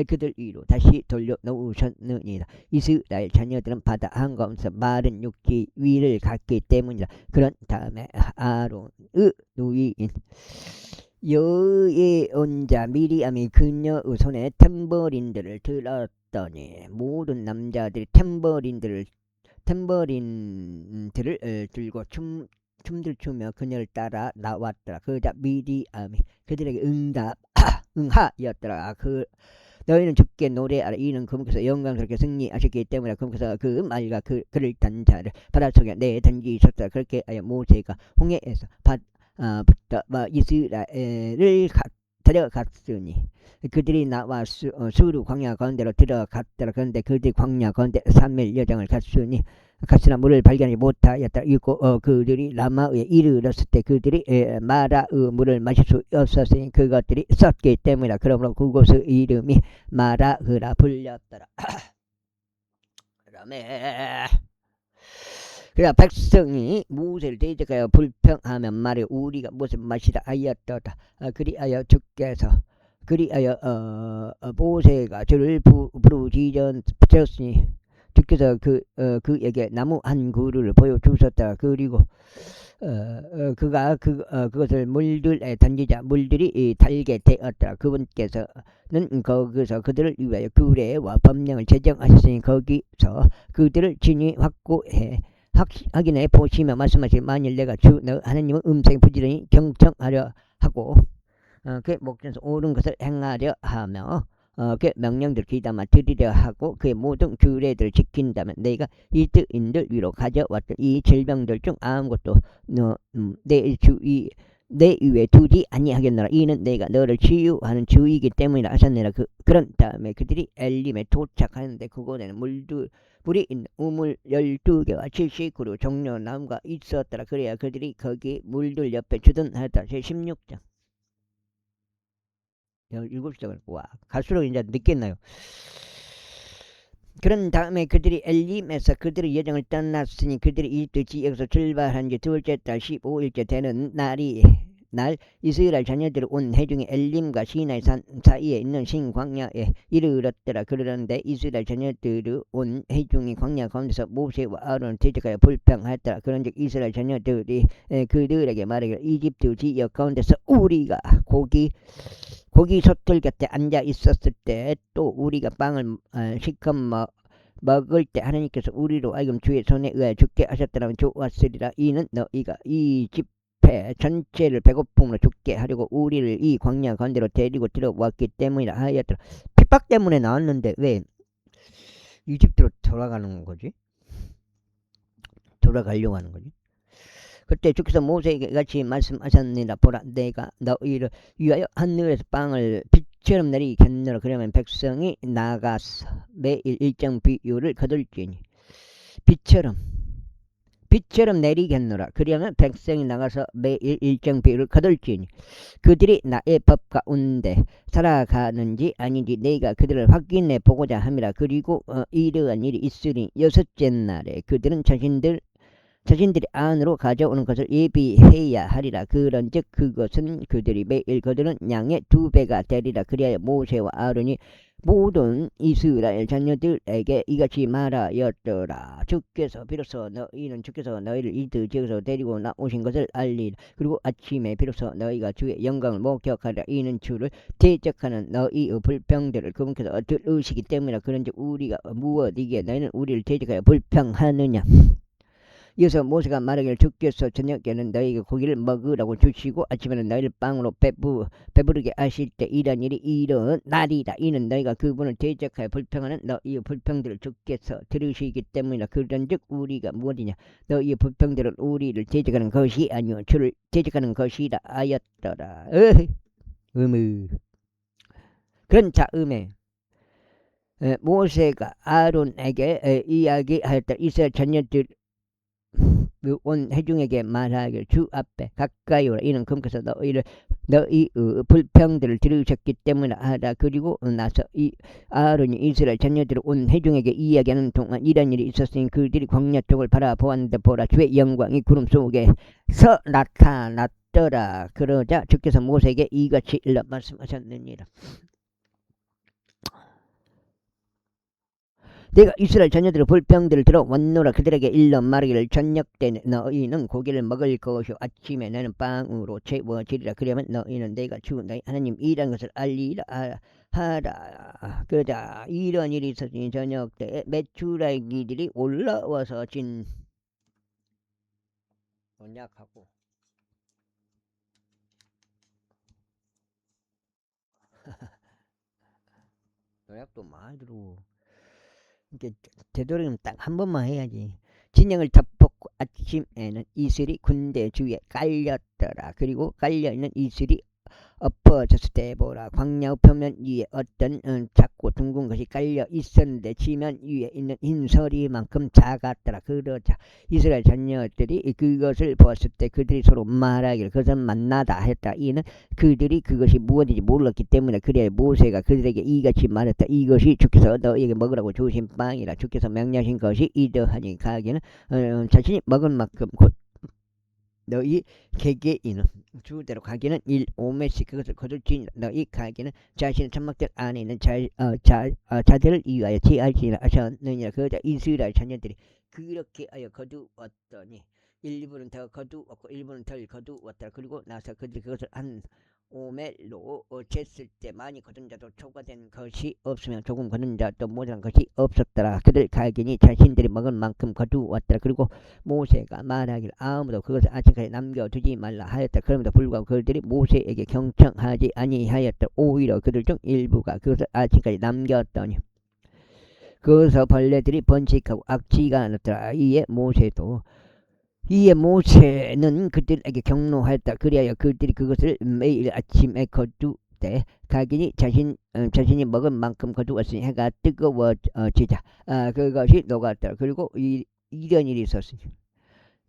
그들 위로 다시 돌려놓으셨느니라. 이스라엘 자녀들은 바다 한가운데서 마른 육지 위를 갔기 때문이라. 그런 다음에 아론의 누이인 여예언자 미리암이 그녀의 손에 탬버린들을 들었더니 모든 남자들이 탬버린들을 들고 춤들 추며 그녀를 따라 나왔더라. 그러자 미리암이 그들에게 응하였더라. 너희는 주께 노래하라. 이는 그분께서 영광스럽게 승리하셨기 때문에 그분께서 그 말과 그를 단 자를 바닷속에 내던지셨더라. 그렇게 하여 모세가 홍해에서 부터 이스라엘을 데려갔으니 그들이 나와 수르 광야 가운데로 들어갔더라. 그런데 그들이 광야 가운데 3일 여정을 갔으나 물을 발견하지 못하였더라. 그들이 라마에 이르렀을 때 그들이 마라의 물을 마실 수 없었으니 그것들이 썩기 때문이라. 그러므로 그곳의 이름이 마라흐라 불렸더라. 그러나 백성이 모세를 대적하여 불평하면 말해 우리가 무슨 맛이라 하였도다. 그리하여 모세가 저를 부르짖었으니 주께서 그에게 나무 한 그루를 보여주셨다. 그리고 그가 그것을 물들에 던지자 물들이 달게 되었더라. 그분께서는 거기서 그들을 위하여 규례와 법령을 제정하셨으니 거기서 그들을 친히 확인해 보시며 말씀하시길 만일 내가 주 너 하나님의 음성에 부지런히 경청하려 하고 그의 목전에서 옳은 것을 행하려 하며 그의 명령들을 귀담아 들으려 하고 그의 모든 규례들을 지킨다면 내가 이스라엘인들 위로 가져왔던 이 질병들 중 아무것도 내 위에 두지 아니하겠노라. 이는 내가 너를 치유하는 주이기 때문이라 하셨느니라. 그런 다음에 그들이 엘림에 도착하는데 그곳에는 물이 있는 우물 12개와 70그루 종려나무가 있었더라. 그래야 그들이 거기 물들 옆에 주둔하였다. 제16장 17장을 갈수록 이제 늦겠나요? 그런 다음에 그들이 엘림에서 그들의 여정을 떠났으니 그들이 이집트 지역에서 출발한 지 둘째 달 15일째 되는 날이 날 이스라엘 자녀들이 온 해중에 엘림과 시나이 산 사이에 있는 신 광야에 이르렀더라. 그러는데 이스라엘 자녀들이 온 해중이 광야 가운데서 모세와 아론을 대적하여 불평하였더라. 그런즉 이스라엘 자녀들이 그들에게 말하기를 이집트 지역 가운데서 우리가 고기 솥들 곁에 앉아 있었을 때 또 우리가 빵을 시컷 먹을 때 하나님께서 우리로 하여금 주의 손에 의하여 죽게 하셨더라면 좋았으리라. 이는 너희가 이 집회 전체를 배고픔으로 죽게 하려고 우리를 이 광야 가운데로 데리고 들어왔기 때문이라 하였더라. 핍박 때문에 나왔는데 왜 이집트로 돌아가는 거지? 돌아가려고 하는 거지? 그때 주께서 모세에게 같이 말씀하셨느니라. 보라, 내가 너희를 위하여 하늘에서 빵을 빛처럼 내리겠노라. 그러면 백성이 나가서 매일 일정 비율을 거둘지니 빛처럼 내리겠노라. 그러면 백성이 나가서 매일 일정 비율을 거둘지니 그들이 나의 법 가운데 살아가는지 아닌지 내가 그들을 확인해 보고자 함이라. 그리고 이러한 일이 있으니 여섯째 날에 그들은 자신들이 안으로 가져오는 것을 예비해야 하리라. 그런즉 그것은 그들이 매일 거두는 양의 2배가 되리라. 그리하여 모세와 아론이 모든 이스라엘 자녀들에게 이같이 말하였더라. 주께서 너희를 이집트 지역에서 데리고 나오신 것을 알리라. 그리고 아침에 비로소 너희가 주의 영광을 목격하리라. 이는 주를 대적하는 너희의 불평들을 그분께서 들으시기 때문이라. 그런즉 우리가 무엇이기에 너희는 우리를 대적하여 불평하느냐. 이어서 모세가 말하기를 주께서 저녁에는 너희에게 고기를 먹으라고 주시고 아침에는 너희를 빵으로 배부르게 하실 때 이런 일이 일어나리라. 이는 너희가 그분을 대적하여 불평하는 너희의 불평들을 주께서 들으시기 때문이라. 그런즉 우리가 무엇이냐. 너희의 불평들은 우리를 대적하는 것이 아니요 주를 대적하는 것이라 하였더라. 그런 자음에 모세가 아론에게 이야기하였다. 이스라엘 자녀들 온 회중에게 말하기를 주 앞에 가까이 오라. 이는 그분께서 너희 불평들을 들으셨기 때문에 하라. 그리고 나서 아론이 이스라엘 자녀들을 온 회중에게 이야기하는 동안 이런 일이 있었으니 그들이 광야 쪽을 바라보았는데 보라, 주의 영광이 구름 속에서 나타났더라. 그러자 주께서 모세에게 이같이 일러 말씀하셨느니라. 내가 이스라엘 자녀들의 불평들을 들어 왔노라. 그들에게 일러 말하기를 저녁 때 너희는 고기를 먹을 것이요 아침에 너는 빵으로 채워지리라. 그러면 너희는 내가 주 너희 하나님이라는 것을 알리라 하라. 그러자 이런 일이 있었으니 저녁 때에 메추라기들이 올라와서 언약하고 노약도 많이 들어. 되도록이면 딱 한 번만 해야지. 진영을 덮었고 아침에는 이슬이 군대 주위에 깔렸더라. 그리고 깔려있는 이슬이 엎어졌을 때 보라, 광야 표면 위에 어떤 작고 둥근 것이 깔려 있었는데 지면 위에 있는 흰서리만큼 작았더라. 그러자 이스라엘 자녀들이 그것을 보았을 때 그들이 서로 말하기를 그것은 만나다 했다. 이는 그들이 그것이 무엇인지 몰랐기 때문에. 그래야 모세가 그들에게 이같이 말했다. 이것이 주께서 너희에게 먹으라고 주신 빵이라. 주께서 명령하신 것이 이러하니 가기는 자신이 먹은 만큼 곧 너희 개개인은 주대로 가기는 1오매씩 그것을 거둘지니 너희 가기는 자신의 천막들 안에 있는 자들을 위하여 제할지니라 하셨느니라. 그러자 이스라엘 자녀들이 그렇게 하여 거두었더니 일부는 더 거두었고 일부는 덜 거두었더라. 그리고 나서 그들이 그것을 한 오멜로 쟀을 때 많이 거둔 자도 초과된 것이 없으며 조금 거둔 자도 모자란 것이 없었더라. 그들 가기니 자신들이 먹은 만큼 거두었더라. 그리고 모세가 말하기를 아무도 그것을 아직까지 남겨두지 말라 하였다. 그럼에도 불구하고 그들이 모세에게 경청하지 아니하였다. 오히려 그들 중 일부가 그것을 아직까지 남겼더니 그것을 벌레들이 번식하고 악취가 났더라. 이에 모세는 그들에게 경로하였다. 그리하여 그들이 그것을 매일 아침에 거두되 가기니 자신이 먹은 만큼 거두었으니 해가 뜨거워지자 그것이 녹았더라. 그리고 이런 일이 있었으니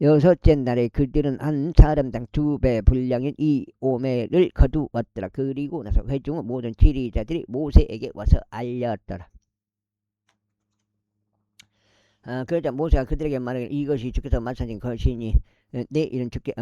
여섯째 날에 그들은 한 사람당 2배 분량인 이 오매를 거두었더라. 그리고 나서 회중은 모든 지리자들이 모세에게 와서 알렸더라. 그러자 모세가 그들에게 말하기를 이것이 주께서 말씀하신 것이니 내일은 주께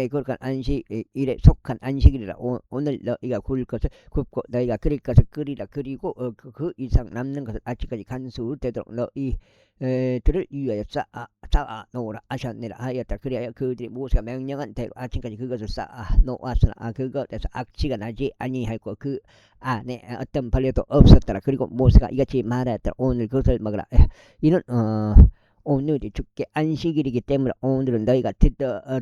거룩한 안식일에 속한 안식일이라. 오늘 너희가 구울 것을 굽고 너희가 끓일 것을 끓이라. 그리고 그 이상 남는 것을 아침까지 간수되도록 너희들을 위하여 쌓아 놓으라 하셨느라 하였다. 그리하여 그들이 모세가 명령한 대로 아침까지 그것을 쌓아 놓았으나 그것에서 악취가 나지 아니하였고 그 안에 어떤 벌레도 없었더라. 그리고 모세가 이같이 말하였더라. 오늘 그것을 먹으라. 이는 오늘이 주께 안식일이기 때문에 오늘은 너희가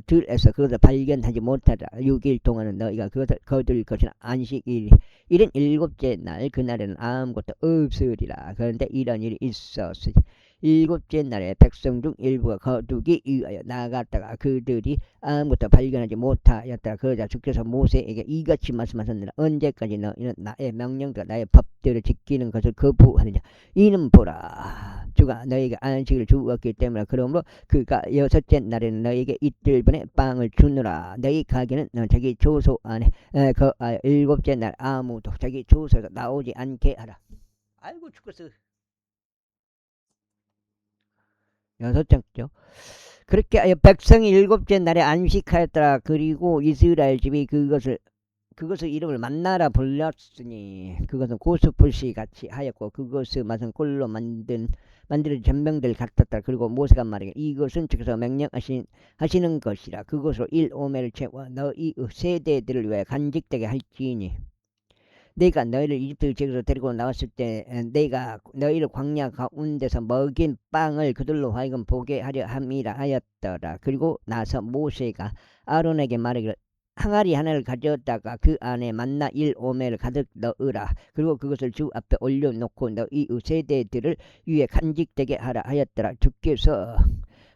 들에서 그것을 발견하지 못하라. 6일 동안은 너희가 그것을 거둘 것이나 안식일 이는 일곱째 날 그날에는 아무것도 없으리라. 그런데 이런 일이 있었으니 일곱째 날에 백성 중 일부가 거두기 위하여 나갔다가 그들이 아무것도 발견하지 못하였더라. 그러자 주께서 모세에게 이같이 말씀하셨느라. 언제까지 너희는 나의 명령과 나의 법들을 지키는 것을 거부하느냐. 이는 보라, 주가 너희에게 안식을 주었기 때문에. 그러므로 그가 여섯째 날에는 너희에게 이틀분의 빵을 주느라. 너희 가게는 자기 조소 안에 거하여 일곱째 날 아무도 자기 조소에서 나오지 않게 하라. 아이고 죽겠어. 여섯 장죠. 그렇게 하여 백성이 일곱째 날에 안식하였더라. 그리고 이스라엘 집이 그것을 이름을 만나라 불렀으니 그것은 고수불씨 같이 하였고 그것의 맛은 꿀로 만든 전병들 같았다. 그리고 모세가 말하기를 이것은 주께서 명령하시는 것이라. 그것으로 1오멜을 채워 너희 세대들을 위하여 간직되게 할지니 내가 너희를 이집트 지역에서 데리고 나왔을 때 내가 너희를 광야 가운데서 먹인 빵을 그들로 하여금 보게 하려 함이라 하였더라. 그리고 나서 모세가 아론에게 말하기를 항아리 하나를 가져다가 그 안에 만나 1오멜을 가득 넣으라. 그리고 그것을 주 앞에 올려놓고 너희 세대들을 위해 간직되게 하라 하였더라. 주께서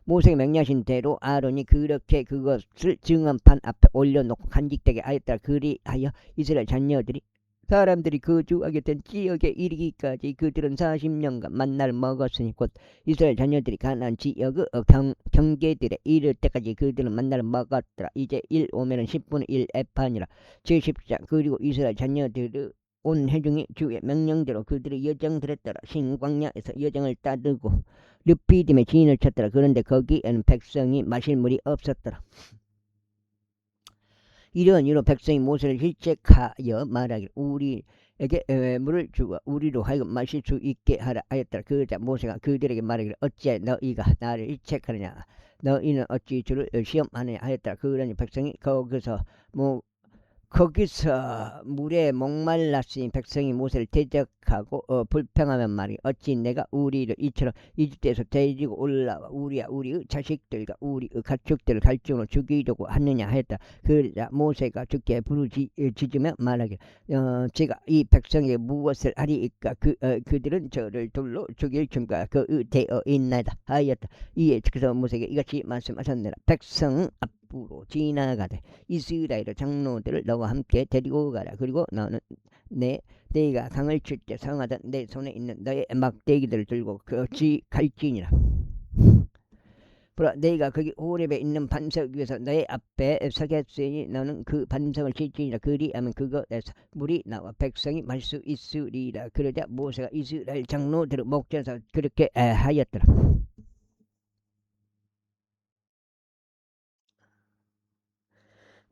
모세가 명령하신 대로 아론이 그렇게 그것을 증언판 앞에 올려놓고 간직되게 하였더라. 그리하여 이스라엘 자녀들이 사람들이 거주하게 된 지역에 이르기까지 그들은 40년간 만나를 먹었으니 곧 이스라엘 자녀들이 가나안 지역의 경계들에 이를 때까지 그들은 만나를 먹었더라. 이제 1오멜은 10분의 1 에판이라. 제10장. 그리고 이스라엘 자녀들의 온 회중이 주의 명령대로 그들의 여정들에 따라 신광야에서 여정을 따르고 르피딤에 진을 쳤더라. 그런데 거기에는 백성이 마실 물이 없었더라. 이런 이로 백성이 모세를 질책하여 말하기를 우리에게 물을 주어 우리로 하여금 마실 수 있게 하라 하였더라. 그러자 모세가 그들에게 말하기를 어찌하여 너희가 나를 질책하느냐. 너희는 어찌 주를 시험하느냐 하였더라. 그러니 백성이 거기서 물에 목말랐으니 백성이 모세를 대적하고 불평하면 말이 어찌 내가 우리를 이처럼 이집트에서 데리고 올라와 우리의 자식들과 우리의 가축들을 갈증으로 죽이려고 하느냐 하였다. 그러자 모세가 주께 부르짖으며 말하기를 제가 이 백성에게 무엇을 하리이까. 그들은 저를 돌로 죽일 준비가 되어 있나이다 하였다. 이에 주께서 모세에게 이같이 말씀하셨느라. 백성 앞으로 지나가되 이스라엘 장로들을 너와 함께 데리고 가라. 그리고 너는 내가 강을 칠 때 사용하던 내 손에 있는 너의 막대기들을 들고 갈지니라. 보라, 내가 거기 호렙에 있는 반석 위에서 너의 앞에 서겠으니 너는 그 반석을 칠지니라. 그리하면 그것에서 물이 나와 백성이 마실 수 있으리라. 그러자 모세가 이스라엘 장로들의 목전에서 그렇게 하였더라.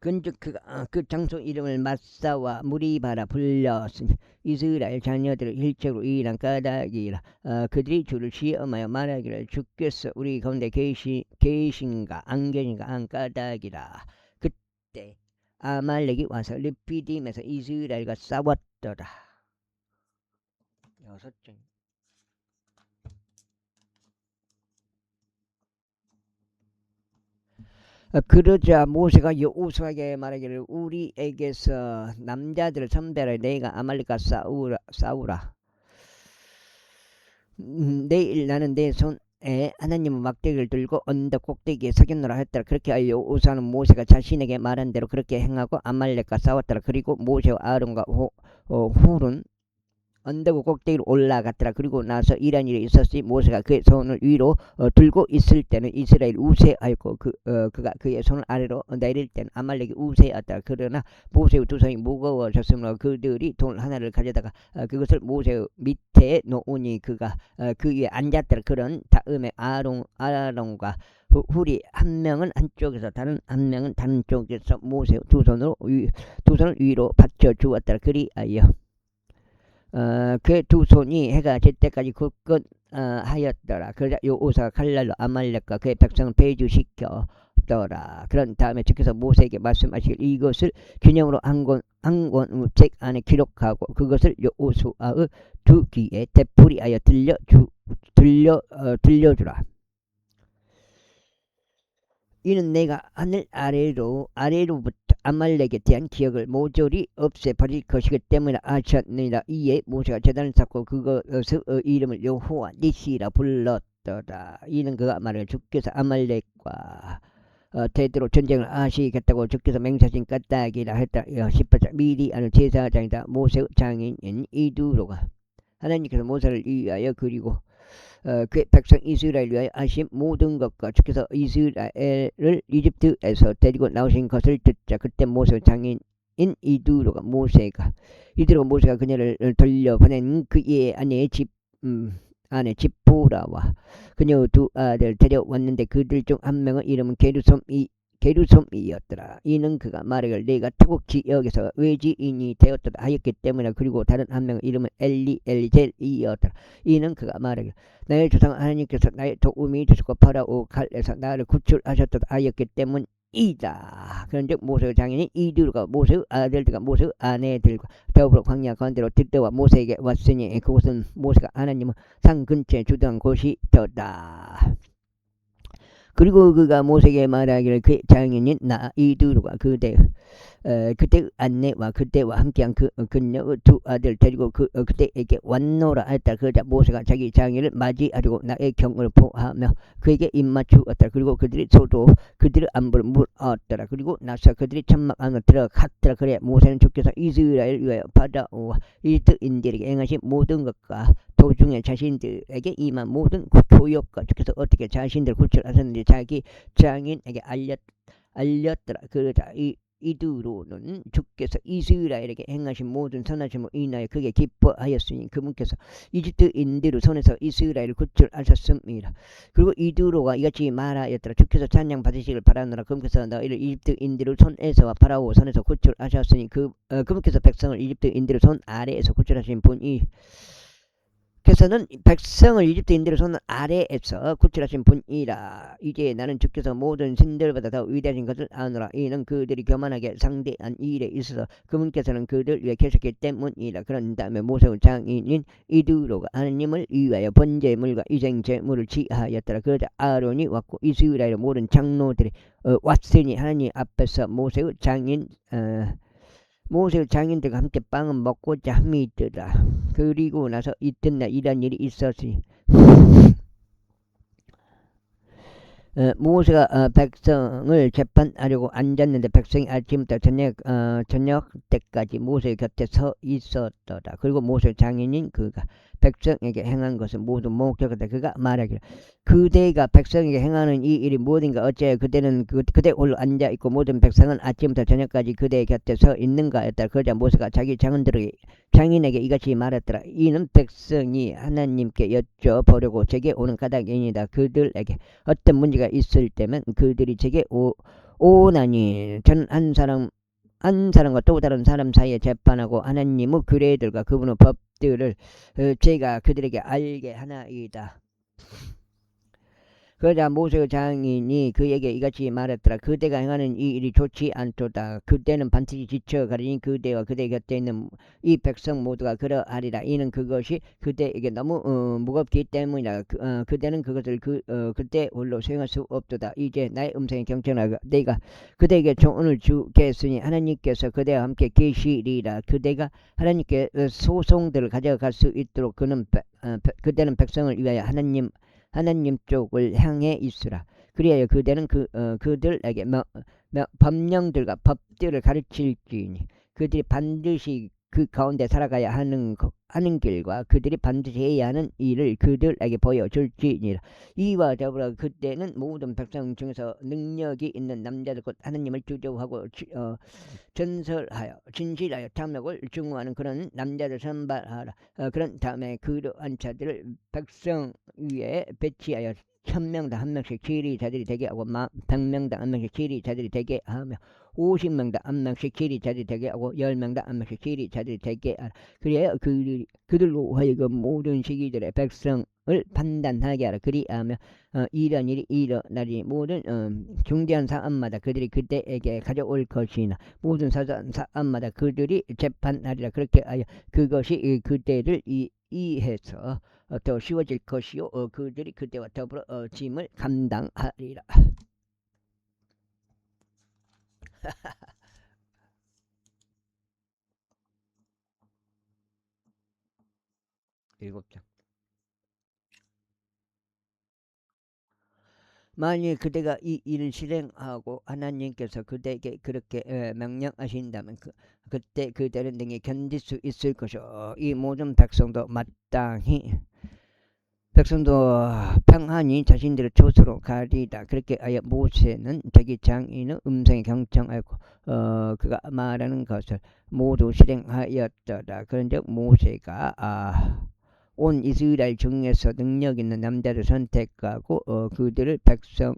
근즉 그 장소 이름을 마사와 무리바라 불렀으니 이스라엘 자녀들을 일적으로 일한 까닭이라. 그들이 주를 시험하여 말하기를 주께서 우리 가운데 계신가 안 계신가 한 까닭이라. 그때 아말렉이 와서 르피딤에서 이스라엘과 싸웠더라. 6장. 그러자 모세가 여호수아에게 말하기를 우리에게서 남자들을 선별하여 내가 아말렉과 싸우라. 내일 나는 내 손에 하나님의 막대기를 들고 언덕 꼭대기에 서겠노라 했더라. 그렇게 하여 여호수아는 모세가 자신에게 말한 대로 그렇게 행하고 아말렉과 싸웠더라. 그리고 모세와 아론과 훌은 언덕 꼭대기로 올라갔더라. 그리고 나서 이런 일이 있었으니 모세가 그의 손을 위로 들고 있을 때는 이스라엘 우세하였고 그가 그의 손을 아래로 내릴 때는 아말렉이 우세하였더라. 그러나 모세의 두 손이 무거워졌으므로 그들이 돌 하나를 가져다가 그것을 모세 밑에 놓으니 그가 그 위에 앉았더라. 그런 다음에 아론과 훌이 한 명은 한쪽에서 다른 한 명은 다른 쪽에서 모세 두 손을 위로 받쳐 주었더라. 그리하여 그 두 손이 해가 질 때까지 굳건 하였더라. 그러자 여호수아가 칼날로 아말렉과 그의 백성을 배주시켰더라. 그런 다음에 주께서 모세에게 말씀하시길 이것을 균형으로 항권우책 안에 기록하고 그것을 여호수아의 두 귀에 되풀이하여 들려주라. 이는 내가 하늘 아래로부터 아말렉에 대한 기억을 모조리 없애버릴 것이기 때문에 하셨느니라. 이에 모세가 제단을 쌓고 그것의 이름을 여호와 니시라 불렀더라. 이는 그가 말하길 주께서 아말렉과 대대로 전쟁을 하시겠다고 주께서 맹세하신 까닭이라 했다. 18절 미디아는 제사장이다. 모세의 장인인 이두로가 하나님께서 모세를 위하여 그리고 그 백성 이스라엘 위하여 하신 모든 것과 주께서 이스라엘을 이집트에서 데리고 나오신 것을 듣자. 그때 모세 장인인 이두로가 모세가 그녀를 돌려보낸 그의 아내 집보라와 그녀의 두 아들 데려왔는데 그들 중 한 명의 이름은 게르솜이었더라. 이는 그가 말하길 내가 태국 지역에서 외지인이 되었다 하였기 때문에. 그리고 다른 한 명의 이름은 엘리젤이었더라. 이는 그가 말하길 나의 조상 하나님께서 나의 도움이 되시고 파라오 칼에서 나를 구출하셨다 하였기 때문이다. 그런즉 모세의 장인인 이두루가 모세의 아들들과 모세의 아내들과 더불어 광야 가운데로 들떠와 모세에게 왔으니 그곳은 모세가 하나님의 산 근처에 주던 곳이더라. 그리고 그가 모세에게 말하기를 그 장인인 나 이두루가 그때 안내와 그때와 함께한 그녀의 두 아들 데리고 그때에게 왔노라 했다. 그러자 모세가 자기 장인을 맞이하려고 나의 경을 포하며 그에게 입맞추었다. 그리고 그들이 서로 그들의 안부를 물었더라. 그리고 나서 그들이 천막 안으로 들어갔더라. 그래 모세는 주께서 이스라엘을 위하여 파라오와 이집트인들에게 행하신 모든 것과 도중에 자신들에게 임한 모든 교역과 주께서 어떻게 자신들을 구출하셨는지 자기 장인에게 알렸더라. 그러자 이두로는 주께서 이스라엘에게 행하신 모든 선하심을 인하여 그게 기뻐하였으니 그분께서 이집트인들의 손에서 이스라엘을 구출하셨습니다. 그리고 이두로가 이같이 말하였더라. 주께서 찬양 받으시길 바라노라. 그분께서 너희를 이집트인들의 손에서와 파라오 손에서 구출하셨으니 그분께서 백성을 이집트인들의 손 아래에서 구출하신 분이 께서는 백성을 이집트인들의 손 아래에서 구출하신 분이라. 이제 나는 주께서 모든 신들보다 더 위대하신 것을 아노라. 이는 그들이 교만하게 상대한 일에 있어서 그분께서는 그들 위해 계셨기 때문이라. 그런 다음에 모세의 장인인 이두로가 하나님을 위하여 번제물과 이생제물을 취하였더라. 그러자 아론이 왔고 이스라엘의 모든 장로들이 왔으니 하나님 앞에서 모세의 장인들과 함께 빵을 먹고자 함이더라. 그리고 나서 이튿날 이런 일이 있었으니 모세가 백성을 재판하려고 앉았는데 백성이 아침부터 저녁 때까지 모세 곁에 서 있었더라. 그리고 모세 장인인 그가 백성에게 행한 것은 모두 목격하다. 그가 말하기를 그대가 백성에게 행하는 이 일이 무엇인가 어째 그대는 그대 홀로 앉아있고 모든 백성은 아침부터 저녁까지 그대 곁에 서 있는가 했다. 그러자 모세가 자기 장인에게 이같이 말했더라. 이는 백성이 하나님께 여쭤보려고 제게 오는 까닭이니다. 그들에게 어떤 문제가 있을 때면 그들이 제게 오나니 저는 한 사람과 또 다른 사람 사이에 재판하고 하나님의 규례들과 그분의 법들을 제가 그들에게 알게 하나이다. 그러자 모세의 장인이 그에게 이같이 말했더라. 그대가 행하는 이 일이 좋지 않도다. 그대는 반드시 지쳐가리니 그대와 그대 곁에 있는 이 백성 모두가 그러하리라. 이는 그것이 그대에게 너무 무겁기 때문이라. 그대는 그것을 그대 홀로 수행할 수 없도다. 이제 나의 음성이 경청하고 내가 그대에게 조언을 주겠으니 하나님께서 그대와 함께 계시리라. 그대가 하나님께 소송들을 가져갈 수 있도록 그대는 백성을 위하여 하나님 쪽을 향해 있으라. 그리하여 그대는 그들에게 법령들과 법들을 가르칠지니 그들이 반드시 그 가운데 살아가야 하는 길과 그들이 반드시 해야 하는 일을 그들에게 보여줄지니라. 이와 더불어 그때는 모든 백성 중에서 능력이 있는 남자들 곧 하나님을 두려워하고 전설하여 진실하여 탐욕을 증오하는 그런 남자들 선발하라. 그런 다음에 그러한 자들을 백성 위에 배치하여 1000명당 한 명씩 지리자들이 되게 하고 100명당 한 명씩 지리자들이 되게 하며 50명당 한 명씩 지리자들이 되게 하고 10명당 한 명씩 지리자들이 되게 하라. 그래야 그들로 하여금 모든 시기들의 백성을 판단하게 하라. 그리하며 이런 일이 일어나리. 모든 중대한 사안마다 그들이 그때에게 가져올 것이나 모든 사안마다 그들이 재판하리라. 그렇게 하여 그것이 그때를 이해해서 더 쉬워질 것이요 그들이 그때와 더불어 짐을 감당하리라. 일곱 장. 만일 그대가 이 일을 실행하고 하나님께서 그대에게 그렇게 명령하신다면 그때 그대는 능히 견딜 수 있을 것이요 이 모든 백성도 마땅히 평안히 자신들의 처소로 가리다. 그렇게 하여 모세는 자기 장인의 음성에 경청하고 그가 말하는 것을 모두 실행하였더라. 그런즉 모세가 온 이스라엘 중에서 능력 있는 남자를 선택하고 그들을 백성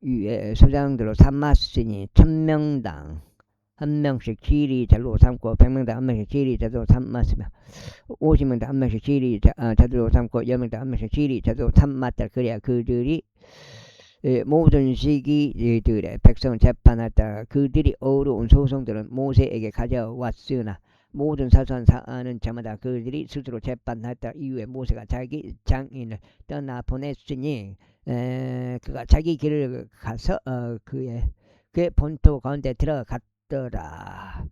위에 수장들로 삼았으니 1000명당 한 명씩 지리자로 삼고 100명당 한 명씩 지리자로 삼았으며 50명당 한 명씩 지리자로 삼고 10명당 한 명씩 지리자로 삼았다. 그래야 그들이 모든 시기들의 백성을 재판하다가 그들이 어려운 소송들은 모세에게 가져왔으나 모든 사소한 사안은 저마다 그들이 스스로 재판하다 이후에 모세가 자기 장인을 떠나 보냈으니 그가 자기 길을 가서 그의 본토 가운데 들어갔더라.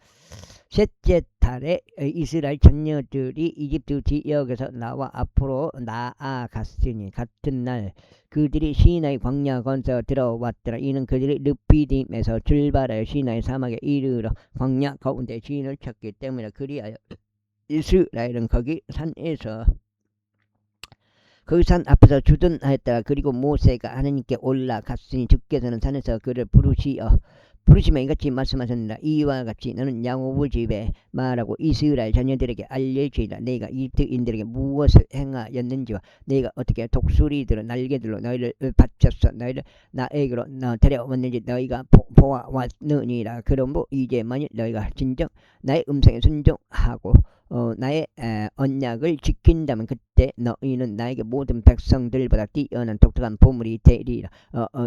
셋째 달에 이스라엘 전녀들이 이집트 지역에서 나와 앞으로 나아갔으니 같은 날 그들이 시나이 광야 건서 들어왔더라. 이는 그들이 르피딤에서 출발하여 시나이 사막에 이르러 광야 가운데 지인을 찾기 때문에 그리하여 이스라엘은 거기 산에서 그 산 앞에서 주둔하였다가 그리고 모세가 하나님께 올라갔으니 주께서는 산에서 그를 부르시며 이같이 말씀하셨느니라. 이와 같이 너는 야고보 집에 말하고 이스라엘 자녀들에게 알려주리라. 내가 이집트인들에게 무엇을 행하였는지와 내가 어떻게 독수리들로 날개들로 너희를 바쳤어 너희를 나에게로 데려왔는지 너희가 보아왔느니라. 그러므로 이제 만일 너희가 진정 나의 음성에 순종하고 나의 언약을 지킨다면 그때 너희는 나에게 모든 백성들보다 뛰어난 독특한 보물이 되리라.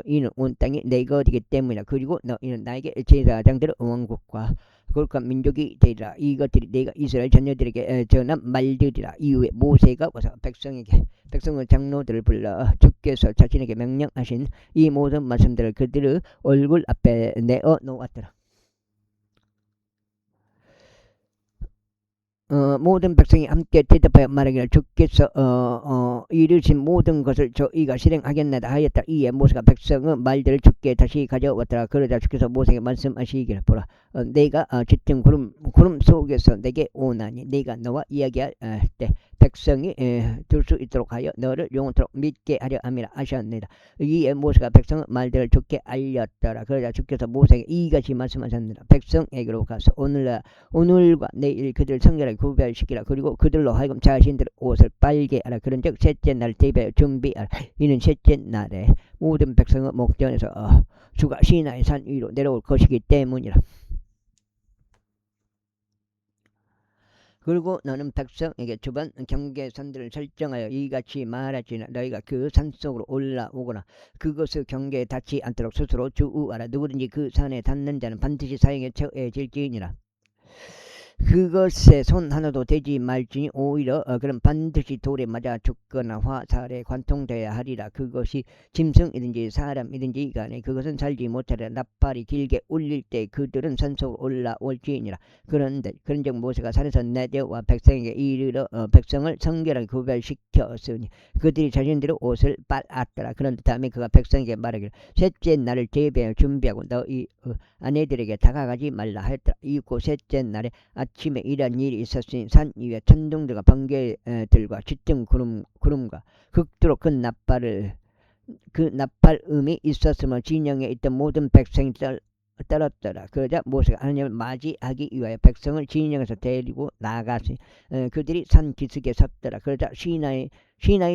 이는 온 땅이 내 것이기 때문이라. 그리고 너희는 나에게 제사장들의 왕국과 거룩한 민족이 되리라. 이것들이 내가 이스라엘 자녀들에게 전한 말들이라. 이후에 모세가 와서 백성의 장로들을 불러 주께서 자신에게 명령하신 이 모든 말씀들을 그들의 얼굴 앞에 내어 놓았더라. 모든 백성이 함께 대답하여 말하기를 주께서 이르신 모든 것을 저희가 실행하겠나이다 하였다. 이에 모세가 백성의 말들을 주께 다시 가져왔더라. 그러자 주께서 모세에게 말씀하시기를 보라 내가 짙은 구름 속에서 내게 오나니 내가 너와 이야기할 때 백성이 들 수 있도록 하여 너를 영원토록 믿게 하려 함이라 하셨느니라. 이에 모세가 백성의 말들을 주께 알렸더라. 그러자 주께서 모세에게 이같이 말씀하셨느니라. 백성에게로 가서 오늘과 내일 그들 성결하게 구별시키라. 그리고 그들로 하여금 자신들의 옷을 빨게 하라. 그런즉 셋째 날 대비하여 준비하라. 이는 셋째 날에 모든 백성의 목전에서 주가 시나이 산 위로 내려올 것이기 때문이라. 그리고 너는 백성에게 주변 경계선들을 설정하여 이같이 말하지나 너희가 그 산속으로 올라오거나 그것의 경계에 닿지 않도록 스스로 주의하라. 누구든지 그 산에 닿는 자는 반드시 사형에 처해질지니라. 그것에 손 하나도 대지 말지니 오히려 그럼 반드시 돌에 맞아 죽거나 화살에 관통되어야 하리라. 그것이 짐승이든지 사람이든지 간에 그것은 살지 못하리라. 나팔이 길게 울릴 때 그들은 산속으로 올라올지니라. 그런즉 모세가 산에서 내려와 백성에게 이르러 백성을 성결하게 구별시켰으니 그들이 자신들의 옷을 빨았더라. 그런 다음에 그가 백성에게 말하기를 셋째 날을 대비하여 준비하고 너희 아내들에게 다가가지 말라 하였더라. 이후 셋째 날에 아침에 이러한 일이 있었으니 산 위에 천둥들과 번개들과 짙은 구름과 극도로 큰 나팔음이 있었으며 진영에 있던 모든 백성이 떨었더라. 그러자 모세가 하나님을 맞이하기 위하여 백성을 진영에서 데리고 나갔으니 그들이 산 기슭에 섰더라. 그러자 시나이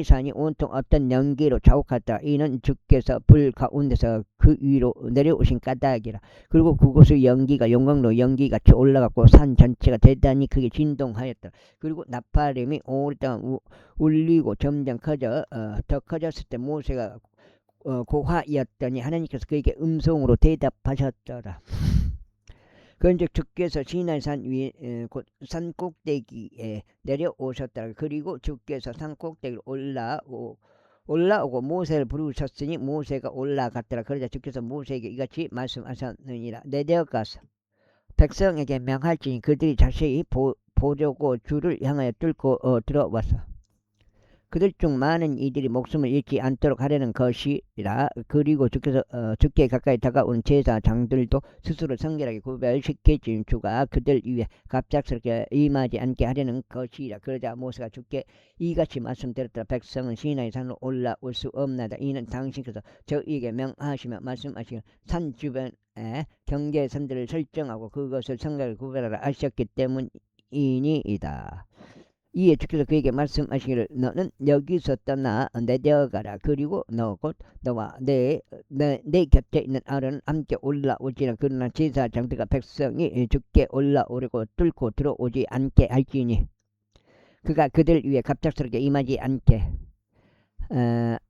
산이 온통 어떤 연기로 자욱하더라. 이는 주께서 불 가운데서 그 위로 내려오신 까닭이라. 그리고 그곳의 연기가 용광로 연기같이 올라갔고 산 전체가 대단히 크게 진동하였더라. 그리고 나팔음이 오랫동안 울리고 점점 더 커졌을 때 모세가 고화이었더니 하나님께서 그에게 음성으로 대답하셨더라. 그런즉 주께서 시나이산 위에 곧 산 꼭대기에 내려오셨더라. 그리고 주께서 산 꼭대기로 올라오고 모세를 부르셨으니 모세가 올라갔더라. 그러자 주께서 모세에게 이같이 말씀하셨느니라. 내려가서 백성에게 명할지니 그들이 자세히 보려고 주를 향하여 뚫고 들어와서 그들 중 많은 이들이 목숨을 잃지 않도록 하려는 것이라. 그리고 주께서 주께 가까이 다가온 제사장들도 스스로 성결하게 구별시켜진 주가 그들 위에 갑작스럽게 임하지 않게 하려는 것이라. 그러자 모세가 주께 이같이 말씀드렸더라. 백성은 시나이 산으로 올라올 수 없나이다. 이는 당신께서 저희에게 명하시며 말씀하시기를 산 주변에 경계선들을 설정하고 그것을 성결하게 구별하라 하셨기 때문이니이다. 이에 주께서 그에게 말씀하시기를 너는 여기서 떠나 내려가라. 그리고 너와 내 곁에 있는 아론은 함께 올라오지라. 그러나 제사장들과 백성이 주께 올라오려고 뚫고 들어오지 않게 할지니 그가 그들 위에 갑작스럽게 임하지 않게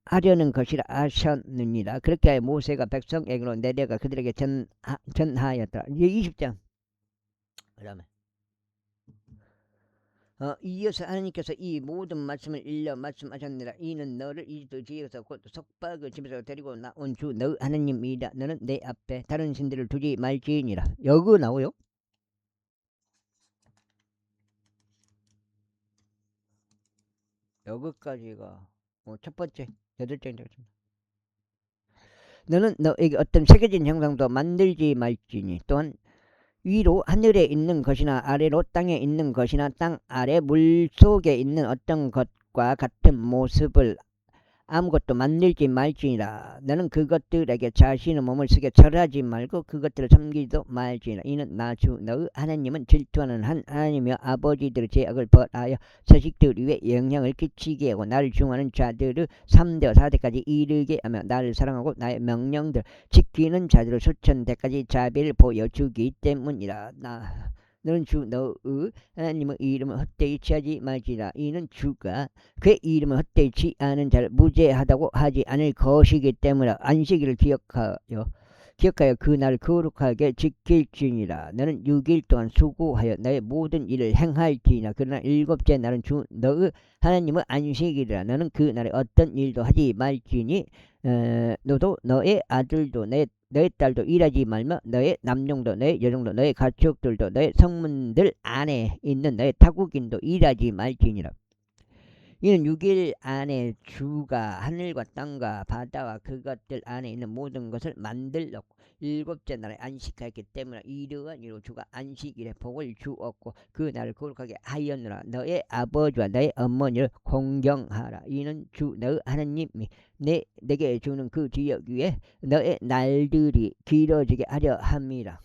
하려는 것이라 하셨느니라. 그렇게 하여 모세가 백성에게로 내려가 그들에게 전하였더라. 이제 20장 그 다음에 이어서 하나님께서 이 모든 말씀을 일러 말씀하셨느니라. 이는 너를 이집트 지역에서 곧 속박의 집에서 데리고 나온 주 너 하나님이다. 너는 내 앞에 다른 신들을 두지 말지니라. 여기 나오요. 여기까지가 첫 번째 8장이다. 너는 너에게 어떤 새겨진 형상도 만들지 말지니 또한 위로 하늘에 있는 것이나 아래로 땅에 있는 것이나 땅 아래 물속에 있는 어떤 것과 같은 모습을 아무것도 만들지 말지니라. 너는 그것들에게 자신의 몸을 쓰게 절하지 말고 그것들을 섬기지도 말지니라. 이는 나 주 너의 하나님은 질투하는 한 하나님이여 아버지들의 죄악을 벌하여 자식들 위에 영향을 끼치게 하고 나를 중하는 자들을 3대와 4대까지 이르게 하며 나를 사랑하고 나의 명령들 지키는 자들을 수천대까지 자비를 보여주기 때문이라. 너는 주 너의 하나님의 이름을 헛되이 취하지 말지라. 이는 주가 그의 이름을 헛되이 취하는 자를 무죄하다고 하지 않을 것이기 때문에 안식일을 기억하여 그 날을 거룩하게 지킬지니라. 너는 6일 동안 수고하여 너의 모든 일을 행할지니라. 그러나 7째 날은 주 너의 하나님의 안식일이라. 너는 그 날에 어떤 일도 하지 말지니 너도 너의 아들도 너의 딸도 일하지 말며 너의 남종도 너의 여종도 너의 가축들도 너의 성문들 안에 있는 너의 타국인도 일하지 말지니라. 이는 6일 안에 주가 하늘과 땅과 바다와 그것들 안에 있는 모든 것을 만들었고 7째 날에 안식하였기 때문에 이러한 이로 주가 안식일에 복을 주었고 그 날을 거룩하게 하였느라. 너의 아버지와 너의 어머니를 공경하라. 이는 주 너의 하나님이 내게 주는 그 지역 위에 너의 날들이 길어지게 하려 함이라.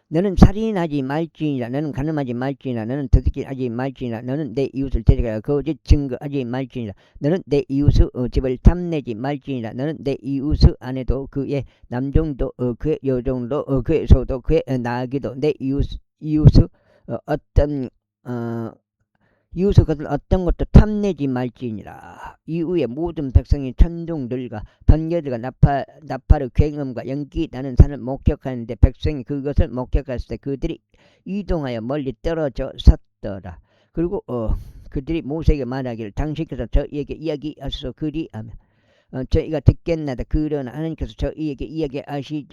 너는 살인하지 말지니라. 너는 간음하지 말지니라. 너는 도둑질하지 말지니라. 너는 내 이웃을 대적하여 거짓 증거하지 말지니라. 너는 내 이웃의 집을 탐내지 말지니라. 너는 내 이웃의 아내도 그의 남종도 그의 여종도 그의 소도 그의 나귀도 내 이웃의 것을 어떤 것도 탐내지 말지니라. 이후에 모든 백성이 천둥들과 번개들과 나팔의 굉음과 연기 나는 산을 목격하는데 백성이 그것을 목격했을 때 그들이 이동하여 멀리 떨어져 섰더라. 그리고 그들이 모세에게 말하기를 당신께서 저희에게 이야기하소서 그리하며 저희가 듣겠나이다. 그러나 하나님께서 저희에게 이야기하시지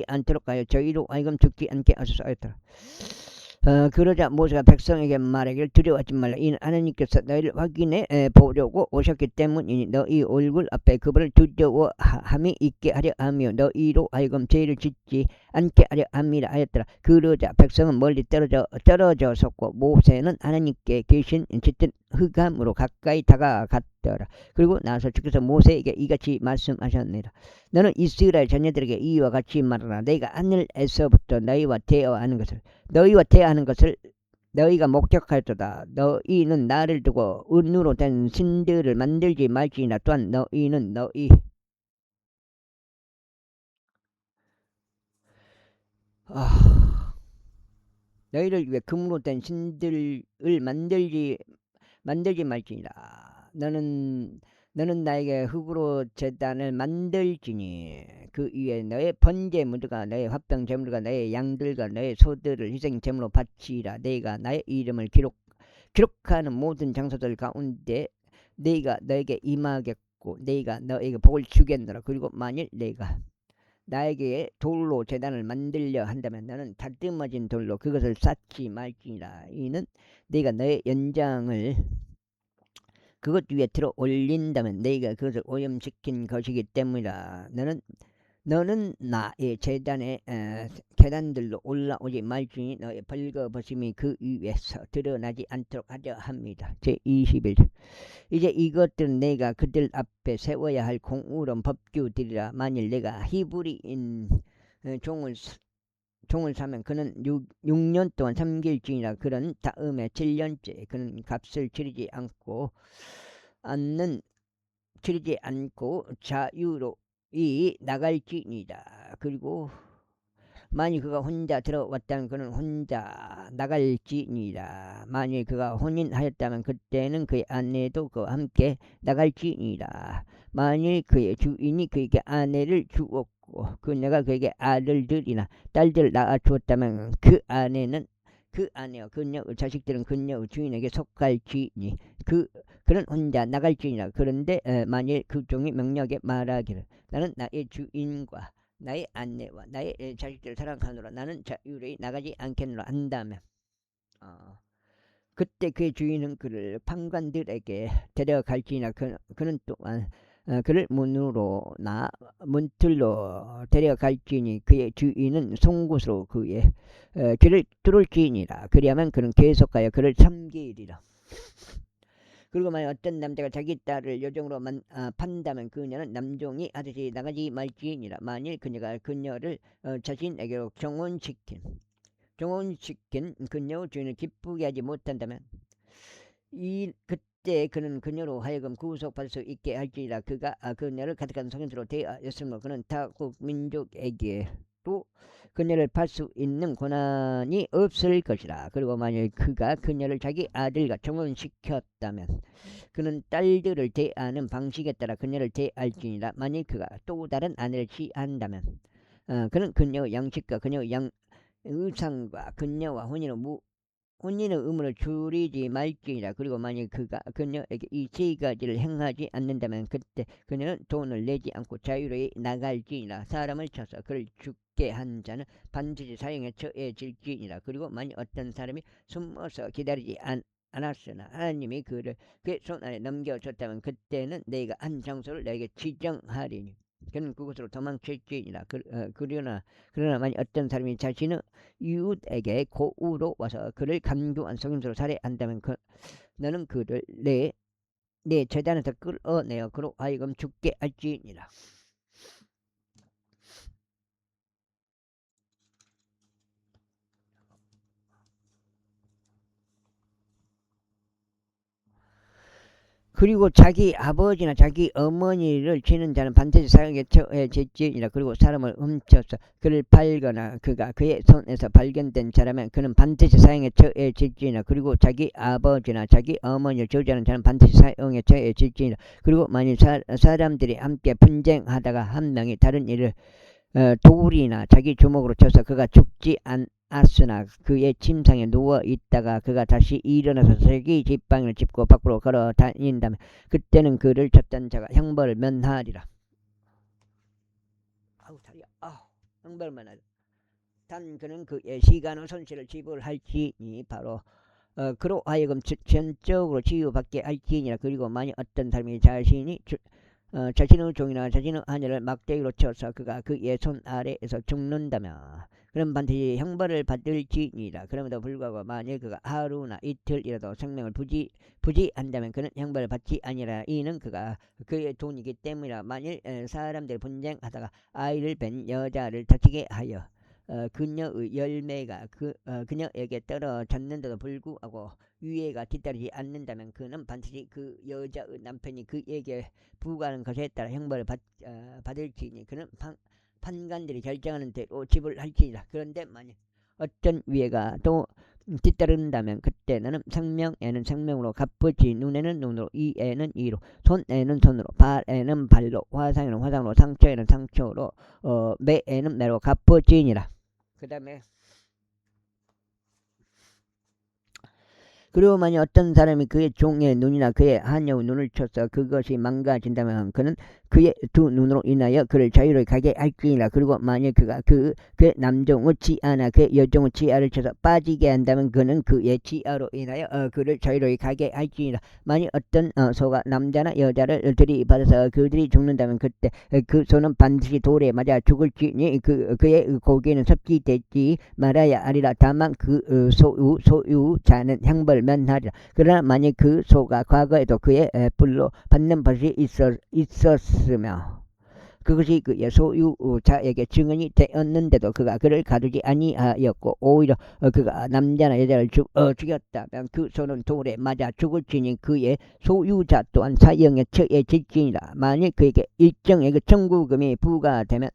않도록 하여 저희로 하여금 죽지 않게 하소서 하였더라. 그러자 모세가 백성에게 말하기를 두려워하지 말라. 이는 하나님께서 너희를 확인해 보려고 오셨기 때문이니 너희 얼굴 앞에 그분을 두려워함이 있게 하려 하며 너희로 하여금 죄를 짓지 않게 하려 함이라 하였더라. 그러자 백성은 멀리 떨어져 섰고 모세는 하나님께 계신 짙은 흑암으로 가까이 다가갔더라. 그리고 나서 주께서 모세에게 이같이 말씀하셨느니라. 너는 이스라엘 자녀들에게 이와 같이 말하라. 내가 하늘에서부터 너희와 대화하는 것을 너희가 목격하였도다. 너희는 나를 두고 은으로 된 신들을 만들지 말지니라. 또한 너희는 너희를 위해 금으로 된 신들을 만들지 말지니라. 너는 나에게 흙으로 제단을 만들지니 그 위에 너의 번제물과 너의 화병제물과 너의 양들과 너의 소들을 희생제물로 바치라. 내가 나의 이름을 기록하는 모든 장소들 가운데 내가 너에게 임하겠고 내가 너에게 복을 주겠노라. 그리고 만일 내가 나에게 돌로 제단을 만들려 한다면 너는 다듬어진 돌로 그것을 쌓지 말지니라. 이는 내가 너의 연장을 그것 위에 들어 올린다면 내가 그것을 오염시킨 것이기 때문이라. 너는 나의 제단의 계단들로 올라오지 말지니 너의 벌거벗음이 그 위에서 드러나지 않도록 하려 합니다. 제21절. 이제 이것들은 내가 그들 앞에 세워야 할 공의로운 법규들이라. 만일 내가 히브리인 종을 사면 그는 6년 동안 삼길지니라. 그런 다음에 7년째 그는 값을 치르지 않고 자유로이 나갈지니라. 그리고 만일 그가 혼자 들어왔다면 그는 혼자 나갈지니라. 만일 그가 혼인하였다면 그때는 그의 아내도 그와 함께 나갈지니라. 만일 그의 주인이 그에게 아내를 주었고 그녀가 그에게 아들들이나 딸들을 낳아 주었다면 그 아내와 그녀의 자식들은 그녀의 주인에게 속할지니 그는 혼자 나갈지니라. 그런데 만일 그 종이 명령하게 말하기를 나는 나의 주인과 나의 아내와 나의 자식들을 사랑하노라. 나는 자유로이 나가지 않겠노라 한다면 그때 그의 주인은 그를 판관들에게 데려갈지니라. 그는 또한 그를 문틀로 데려갈지니 그의 주인은 송곳으로 그의 귀를 뚫을지니라. 그리하면 그는 계속하여 그를 섬기리라. 그리고 만약 어떤 남자가 자기 딸을 여종으로 판다면 그녀는 남종이 하듯이 나가지 말지니라. 만일 그녀가 그녀를 자신에게로 정혼시킨 그녀의 주인을 기쁘게 하지 못한다면 그때 그는 그녀로 하여금 구속받을 수 있게 할지라. 그가 그녀를 가득한 성인으로 대하였으므로 그는 타국 민족에게로 그녀를 팔 수 있는 권한이 없을 것이라. 그리고 만일 그가 그녀를 자기 아들과 정혼시켰다면 그는 딸들을 대하는 방식에 따라 그녀를 대할지니라. 만일 그가 또 다른 아내를 취한다면 그는 그녀의 양식과 그녀의 의상과 그녀와 혼인의 의무를 줄이지 말지니라. 그리고 만일 그가 그녀에게 이 세 가지를 행하지 않는다면 그때 그녀는 돈을 내지 않고 자유로이 나갈지니라. 사람을 쳐서 그를 죽게 한 자는 반드시 사형에 처해질지니라. 그리고 만일 어떤 사람이 숨어서 기다리지 않았으나 하나님이 그를 그의 손 안에 넘겨줬다면 그때는 내가 한 장소를 내게 지정하리니 그는 그곳으로 도망칠지니라. 그러나 만일 어떤 사람이 자신의 이웃에게 고우로 와서 그를 강도한 속임수로 살해한다면 너는 그를 내 제단에서 끌어내어 그로 하여금 죽게 할지니라. 그리고 자기 아버지나 자기 어머니를 치는 자는 반드시 사형에 처해질지니라. 그리고 사람을 훔쳐서 그를 팔거나 그가 그의 손에서 발견된 자라면 그는 반드시 사형에 처해질지니라. 그리고 자기 아버지나 자기 어머니를 저주하는 자는 반드시 사형에 처해질지니라. 그리고 만일 사람들이 함께 분쟁하다가 한 명이 다른 이를 돌이나 자기 주먹으로 쳐서 그가 죽지 않았으나 그의 침상에 누워 있다가 그가 다시 일어나서 자기 지팡이를 짚고 밖으로 걸어 다닌다면 그때는 그를 쳤던 자가 형벌을 면하리라. 아우 다리야. 형벌을 면하리라. 단 그는 그의 시간의 손실을 지불할지니 바로 그로 하여금 전적으로 치유받게 할지니라. 그리고 만약 어떤 사람이 자신의 종이나 자신의 하늘을 막대기로 쳐서 그가 그의 손 아래에서 죽는다면 그럼 반드시 형벌을 받을지니라. 그럼에도 불구하고 만일 그가 하루나 이틀이라도 생명을 부지한다면 그는 형벌을 받지 아니라. 이는 그가 그의 돈이기 때문이라. 만일 사람들이 분쟁하다가 아이를 뵌 여자를 다치게 하여 그녀의 열매가 그녀에게 떨어졌는데도 불구하고 유해가 뒤따르지 않는다면 그는 반드시 그 여자의 남편이 그에게 부과하는 것에 따라 형벌을 받을지니 그는 판관들이 결정하는 대로 지불할지니라. 그런데 만약 어떤 유해가 또 뒤따른다면 그때 너는 생명에는 생명으로 갚을지, 눈에는 눈으로, 이에는 이로, 손에는 손으로, 발에는 발로, 화상에는 화상으로, 상처에는 상처로, 매에는 매로 갚을지니라. 그 다음에 그리고 만약 어떤 사람이 그의 종의 눈이나 그의 하녀의 눈을 쳐서 그것이 망가진다면 그는 그의 두 눈으로 인하여 그를 자유롭게 가게 할지니라. 그리고 만약 그가 그 남종의 치아나 그 여종의 치아를 쳐서 빠지게 한다면 그는 그의 치아로 인하여 그를 자유롭게 가게 할지니라. 만약 어떤 소가 남자나 여자를 들이받아서 그들이 죽는다면 그때 그 소는 반드시 돌에 맞아 죽을지니 그의 고기는 섭취되지 말아야 하리라. 다만 그 소유자는 형벌 면하리라. 그러나 만약 그 소가 과거에도 그의 불로 받는 버릇이 있었으며 그것이 그의 소유자에게 증언이 되었는데도 그가 그를 가두지 아니하였고 오히려 그가 남자나 여자를 죽였다면 그 소는 돌에 맞아 죽을지니 그의 소유자 또한 사형에 처해질지니라. 만약 그에게 일정의 그 청구금이 부과되면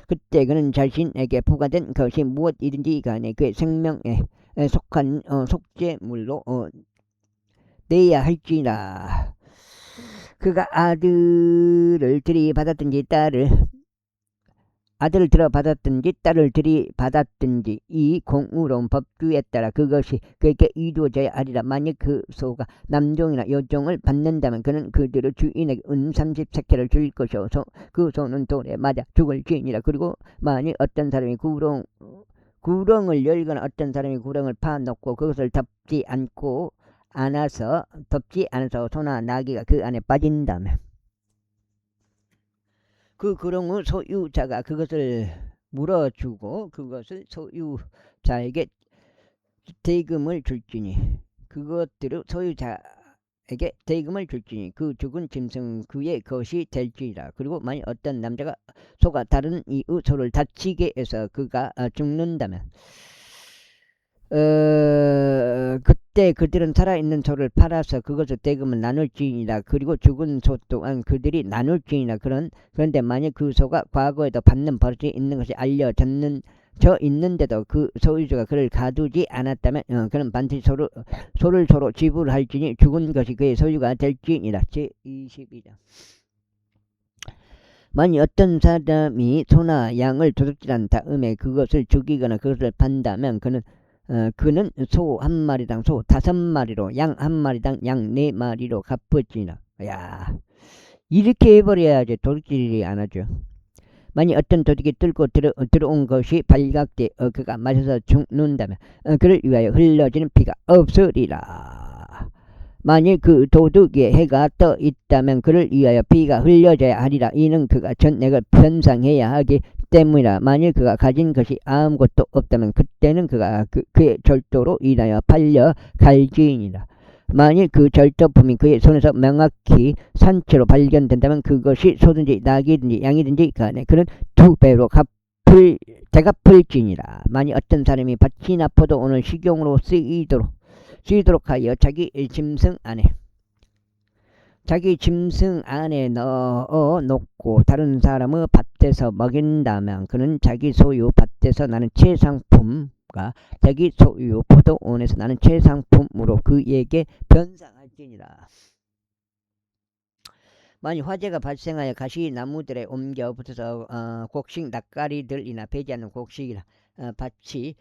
그때 그는 자신에게 부과된 것이 무엇이든지 간에 그의 생명에 속한 속죄물로 내야 할지라. 그가 아들을 들이받았든지 아들을 들어받았든지 딸을 들이받았든지 이 공의로운 법규에 따라 그것이 그에게 이루어져야 하리라. 만약 그 소가 남종이나 여종을 받는다면 그는 그들의 주인에게 은 30세켈을 줄 것이요 그 소는 돌에 맞아 죽을지니라. 그리고 만약 어떤 사람이 구렁을 열거나 어떤 사람이 구렁을 파놓고 그것을 덮지 않아서 소나 나귀가 그 안에 빠진다면 그 구렁의 소유자가 그것을 물어주고 그것을 소유자에게 대금을 줄지니 그것들을 소유자에게 대금을 줄지니 그 죽은 짐승 그의 것이 될지라. 그리고 만약 어떤 남자가 소가 다른 이의 소를 다치게 해서 그가 죽는다면 그때 그들은 살아있는 소를 팔아서 그것을 대금을 나눌지니라. 그리고 죽은 소 또한 그들이 나눌지니라. 그런데 만약 그 소가 과거에도 받는 버릇이 있는 것이 알려져 있는데도 그 소유주가 그를 가두지 않았다면 그는 반드시 소를 서로 지불할지니 죽은 것이 그의 소유가 될지니라. 제22장. 만약 어떤 사람이 소나 양을 도둑질한 다음에 그것을 죽이거나 그것을 판다면 그는 소 한 마리당 소 5마리로 양 한 마리당 양 4마리로 갚을지니라. 야, 이렇게 해버려야지 도둑질이 안 하죠. 만약 어떤 도둑이 뚫고 들어온 것이 발각돼 그가 맞아서 죽는다면 그를 위하여 흘러지는 피가 없으리라. 만일 그 도둑의 해가 떠 있다면 그를 위하여 피가 흘려져야 하리라. 이는 그가 전액을 변상해야 하기 때문이라. 만일 그가 가진 것이 아무것도 없다면 그때는 그가 그의 절도로 인하여 팔려갈지니라. 만일 그 절도품이 그의 손에서 명확히 산채로 발견된다면 그것이 소든지 낙이든지 양이든지 간에 그는 2배로 대갚을지니라. 만일 어떤 사람이 밭이나 포도원을 식용으로 쓰이도록 하여 자기 짐승 안에 넣어 놓고 다른 사람의 밭에서 먹인다면 그는 자기 소유 밭에서 나는 최상품과 자기 소유 포도원에서 나는 최상품으로 그에게 변상할지니라. 만일 화재가 발생하여 가시나무들에 옮겨 붙어서 곡식 낯가리들이나 배지 않는 곡식이나 밭이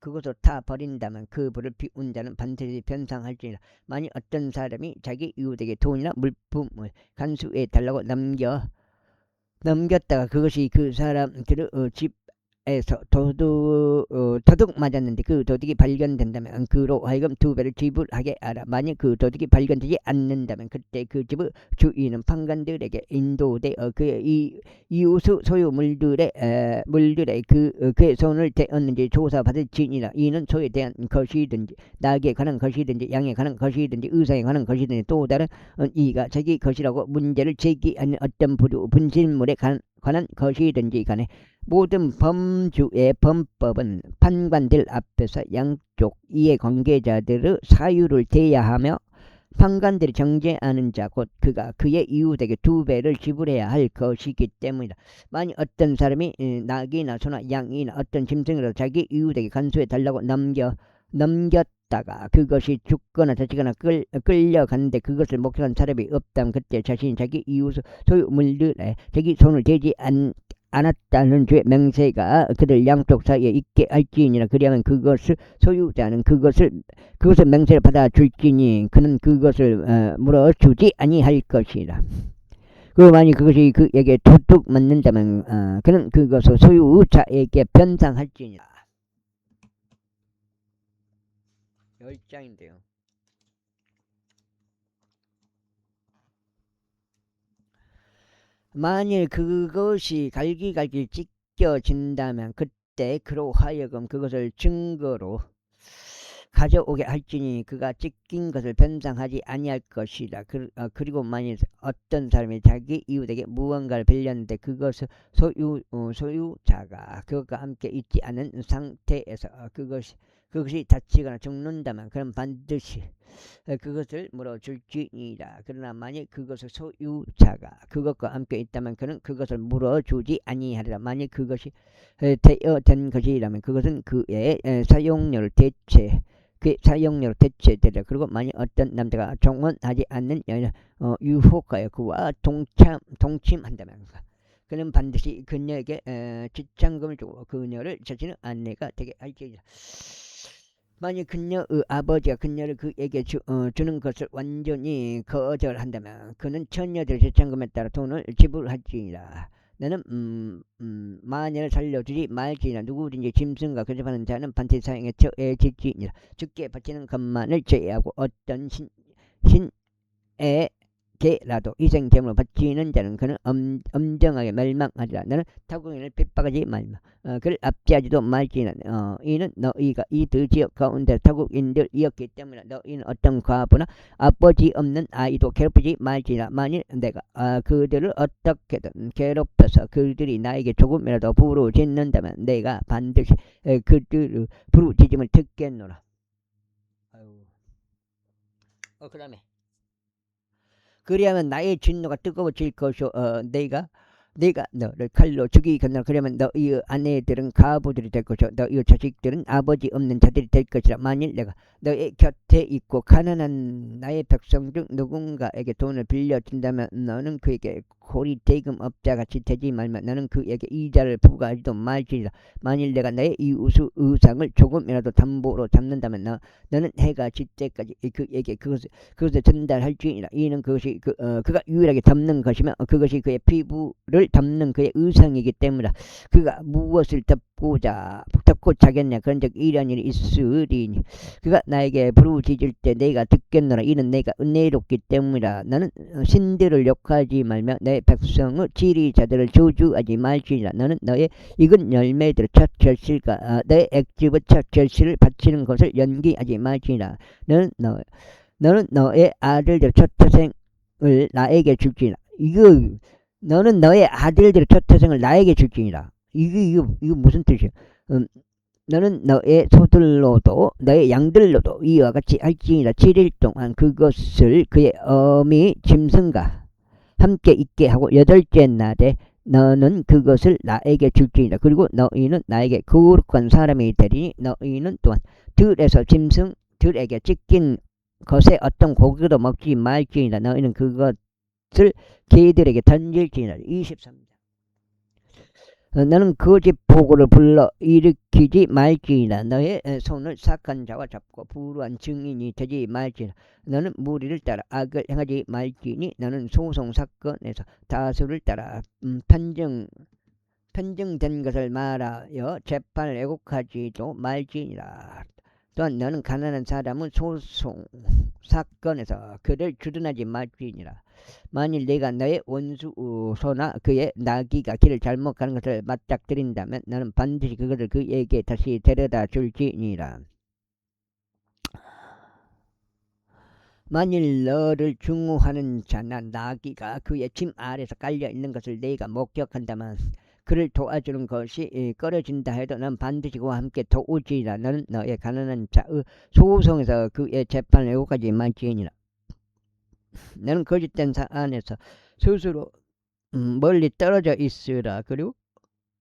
그것으로 타 버린다면 그 불을 피운 자는 반드시 변상할지니라. 만일 어떤 사람이 자기 이웃에게 돈이나 물품을 간수해 달라고 넘겼다가 그것이 그 사람들의 집 에서 도둑 맞았는데 그 도둑이 발견된다면 그로 하여금 2배를 지불하게 하라. 만약 그 도둑이 발견되지 않는다면 그때 그 집의 주인은 판관들에게 인도되어 그의 이웃의 소유 물들의 그의 손을 대었는지 조사받을 지니라. 이는 소에 대한 것이든지 낙에 관한 것이든지 양에 관한 것이든지 의사에 관한 것이든지 또 다른 이가 자기 것이라고 문제를 제기하는 어떤 부류 분실물에 관한 것이든지 간에 모든 범주의 범법은 판관들 앞에서 양쪽 이해관계자들의 사유를 대야하며 판관들이 정죄하는 자 곧 그가 그의 이웃에게 2배를 지불해야 할 것이기 때문이다. 만약 어떤 사람이 낙이나 소나 양이나 어떤 짐승이라도 자기 이웃에게 간수해 달라고 넘겼다가 그것이 죽거나 다치거나 끌려갔는데 그것을 목격한 사람이 없다면 그때 자신이 자기 이웃의 소유물들에 자기 손을 대지 않았다는 죄 맹세가 그들 양쪽 사이에 있게 할지니라. 그리하면 그것을 소유자는 그것을 맹세를 받아 줄지니 그는 그것을 물어주지 아니할 것이라. 만약 그것이 그에게 도둑 맞는다면 그는 그것을 소유자에게 변상할지니라. 10장인데요. 만일 그것이 갈기갈기 찢겨진다면 그때 그로 하여금 그것을 증거로 가져오게 할지니 그가 찢긴 것을 변상하지 아니할 것이다. 그리고 만일 어떤 사람이 자기 이웃에게 무언가를 빌렸는데 그것을 소유자가 그것과 함께 있지 않은 상태에서 그것이 다치거나 죽는다면 그럼 반드시 그것을 물어줄지니라. 그러나 만약 그것을 소유자가 그것과 함께 있다면 그는 그것을 물어주지 아니하리라. 만약 그것이 대여된 것이라면 그것은 그의 사용료로 대체되리라. 그리고 만약 어떤 남자가 종원하지 않는 여인을 유혹하여 그와 동침한다면 그는 반드시 그녀에게 지참금을 주고 그녀를 자신의 아내가 되게 할지니라. 만약 그녀의 아버지가 그녀를 그에게 주는 것을 완전히 거절한다면 그는 처녀들의 지참금에 따라 돈을 지불할지니라. 너는 마녀를 살려주지 말지니라. 누구든지 짐승과 거접하는 자는 반드시 사형에 처해질지니라. 죽게 바치는 것만을 제외하고 어떤 신의 개라도 희생제물로 바치는 자는 그는 엄정하게 멸망하리라. 너는 타국인을 핍박하지 말마. 그를 압제하지도 말지니라. 이는 너희가 이 두 지역 가운데 타국인들이었기 때문에 너희는 어떤 과부나 아버지 없는 아이도 괴롭히지 말지니라. 만일 내가 그들을 어떻게든 괴롭혀서 그들이 나에게 조금이라도 부르짖는다면 내가 반드시 그들의 부르짖음을 듣겠노라. 그 다음에 그리하면 나의 진노가 뜨거워질 것이요 내가 너를 칼로 죽이겠노라. 그러면 너희의 아내들은 가부들이 될 것이요 너희의 자식들은 아버지 없는 자들이 될 것이라. 만일 내가 너의 곁에 있고 가난한 나의 백성 중 누군가에게 돈을 빌려준다면 너는 그에게 고리 대금업자같이 되지 말며 너는 그에게 이자를 부과하지도 말지니라. 만일 내가 나의 이웃의 의상을 조금이라도 담보로 잡는다면 너는 해가 질 때까지 그에게 그것을 전달할지니라. 이는 그것이 그가 유일하게 담는 것이며 그것이 그의 피부를 담는 그의 의상이기 때문이라. 그가 무엇을 덮고 자겠냐. 그런즉 이런 일이 있으리니 그가 나에게 부르짖을 때 내가 듣겠노라. 이는 내가 은혜롭기 때문이라. 나는 신들을 욕하지 말며 내 백성의 지리자들을 저주하지 말지니라. 너는 너의 익은 열매들의 첫 결실과 너의 액즙의 첫 결실을 바치는 것을 연기하지 말지니라. 너는 너의 아들들의 첫 태생을 나에게 줄지니라. 너는 너의 아들들의 첫 태생을 나에게 줄지니라. 이거 무슨 뜻이야? 너는 너의 소들로도 너의 양들로도 이와 같이 할지니라. 7일 동안 그것을 그의 어미 짐승과 함께 있게 하고 8째 날에 너는 그것을 나에게 줄지니라. 그리고 너희는 나에게 거룩한 사람이 되리니 너희는 또한 들에서 짐승들에게 찢긴 것에 어떤 고기도 먹지 말지니라. 너희는 그것을 개들에게 던질지니라. 23장 너는 거짓 보고를 불러 일으키지 말지니라. 너의 손을 사악한 자와 잡고 불우한 증인이 되지 말지니라. 너는 무리를 따라 악을 행하지 말지니 너는 소송 사건에서 다수를 따라 편증된 것을 말하여 재판을 왜곡하지도 말지니라. 또한 너는 가난한 사람은 소송 사건에서 그를 주둔하지 말지니라. 만일 네가 너의 원수소나 그의 나귀가 길을 잘못 가는 것을 맞닥뜨린다면 너는 반드시 그것을 그에게 다시 데려다 줄지니라. 만일 너를 중후하는 자나 나귀가 그의 짐 아래서 깔려 있는 것을 네가 목격한다면 그를 도와주는 것이 꺼려진다 해도 넌 반드시 그와 함께 도우지라. 너는 너의 가난한 자의 소송에서 그의 재판을 왜곡하지 말지니라. 너는 거짓된 사 안에서 스스로 멀리 떨어져 있으라.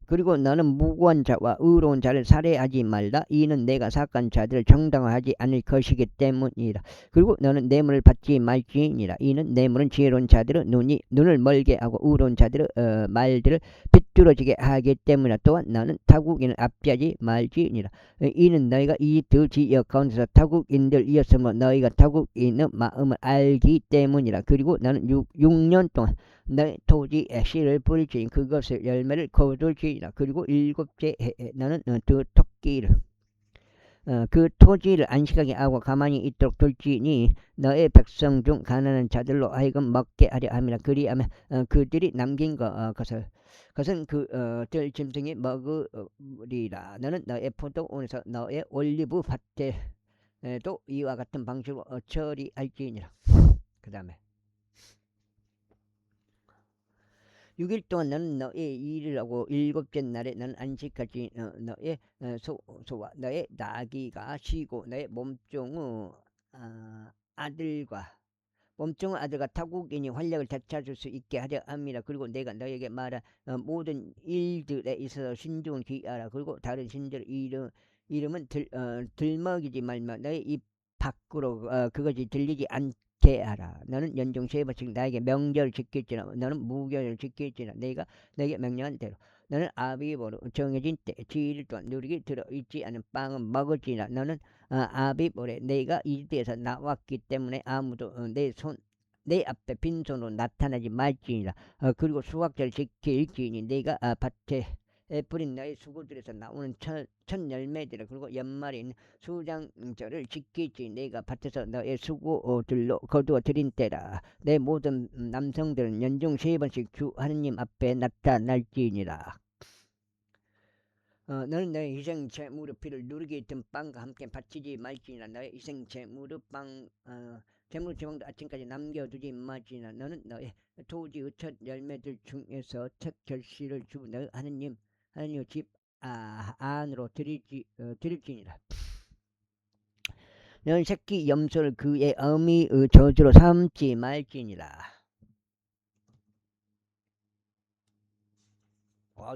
그리고 너는 무고한 자와 의로운 자를 살해하지 말라. 이는 내가 사악한 자들을 정당화하지 않을 것이기 때문이라. 그리고 너는 뇌물을 받지 말지니라. 이는 뇌물은 지혜로운 자들의 눈을 멀게 하고 의로운 자들의 말들을 비뚤어지게 하기 때문이라. 또한 너는 타국인을 압제하지 말지니라. 이는 너희가 이집트 지역 가운데서 타국인들이었으므로 너희가 타국인의 마음을 알기 때문이라. 그리고 너는 6년 동안 너의 토지에 씨를 뿌릴지니 그것을 열매를 거둘지니라. 그리고 7째 해에 너는 그 토끼를 그 토지를 안식하게 하고 가만히 있도록 둘지니 너의 백성 중 가난한 자들로 하여금 먹게 하려 함이라. 그리하면 그들이 남긴 것은 그들 짐승이 먹으리라. 너는 너의 포도원에서 너의 올리브 밭에도 이와 같은 방식으로 처리할지니라. 그 다음에 6일 동안 너는 너의 일을 하고 7째 날에 너는 안식하지. 너의 소와 너의 나귀가 쉬고 너의 몸종의 아들과 타국인이 활력을 되찾을 수 있게 하려 함이라. 그리고 내가 너에게 말한 모든 일들에 있어서 신중을 기하라. 그리고 다른 신들의 이름은 들먹이지 말며 너의 입 밖으로 그것이 들리지 않게 하라. 너는 연중 3번씩 나에게 명절을 지킬지나 너는 무교를 지킬지나 내가 너에게 명령한 대로 너는 아비보로 정해진 때 7일 동안 누리기 들어있지 않은 빵은 먹을지나 너는 아비보에 내가 이집트에서 나왔기 때문에 아무도 내 앞에 빈손으로 나타나지 말지니라. 그리고 수확절을 지킬지니 내가 밭에 뿌린 너의 수구들에서 나오는 첫 열매들을 그리고 연말인 수장절을 지킬지. 내가 밭에서 너의 수구들로 거두어 드린 때라. 내 모든 남성들은 연중 3번씩 주 하느님 앞에 나타날지니라. 너는 너의 희생 제물의 피를 누르게 든 빵과 함께 바치지 말지니라. 너의 희생 제물의 제물 제방도 아침까지 남겨두지 말지니라. 너는 너의 토지의 첫 열매들 중에서 첫 결실을 주 너의 하느님 집 안으로 드릴지니라. 너는 새끼 염소를 그의 어미의 저주로 삼지 말지니라.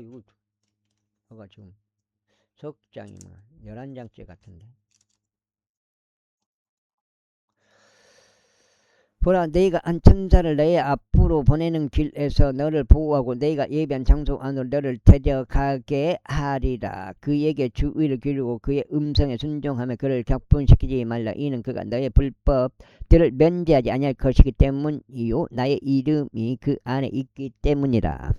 이거 지금 석장이면 11장째 같은데. 보라, 네가 한 천사를 너의 앞으로 보내는 길에서 너를 보호하고 네가 예비한 장소 안으로 너를 데려가게 하리라. 그에게 주의를 기울이고 그의 음성에 순종하며 그를 격분시키지 말라. 이는 그가 너의 불법들을 면제하지 아니할 것이기 때문이요 나의 이름이 그 안에 있기 때문이라.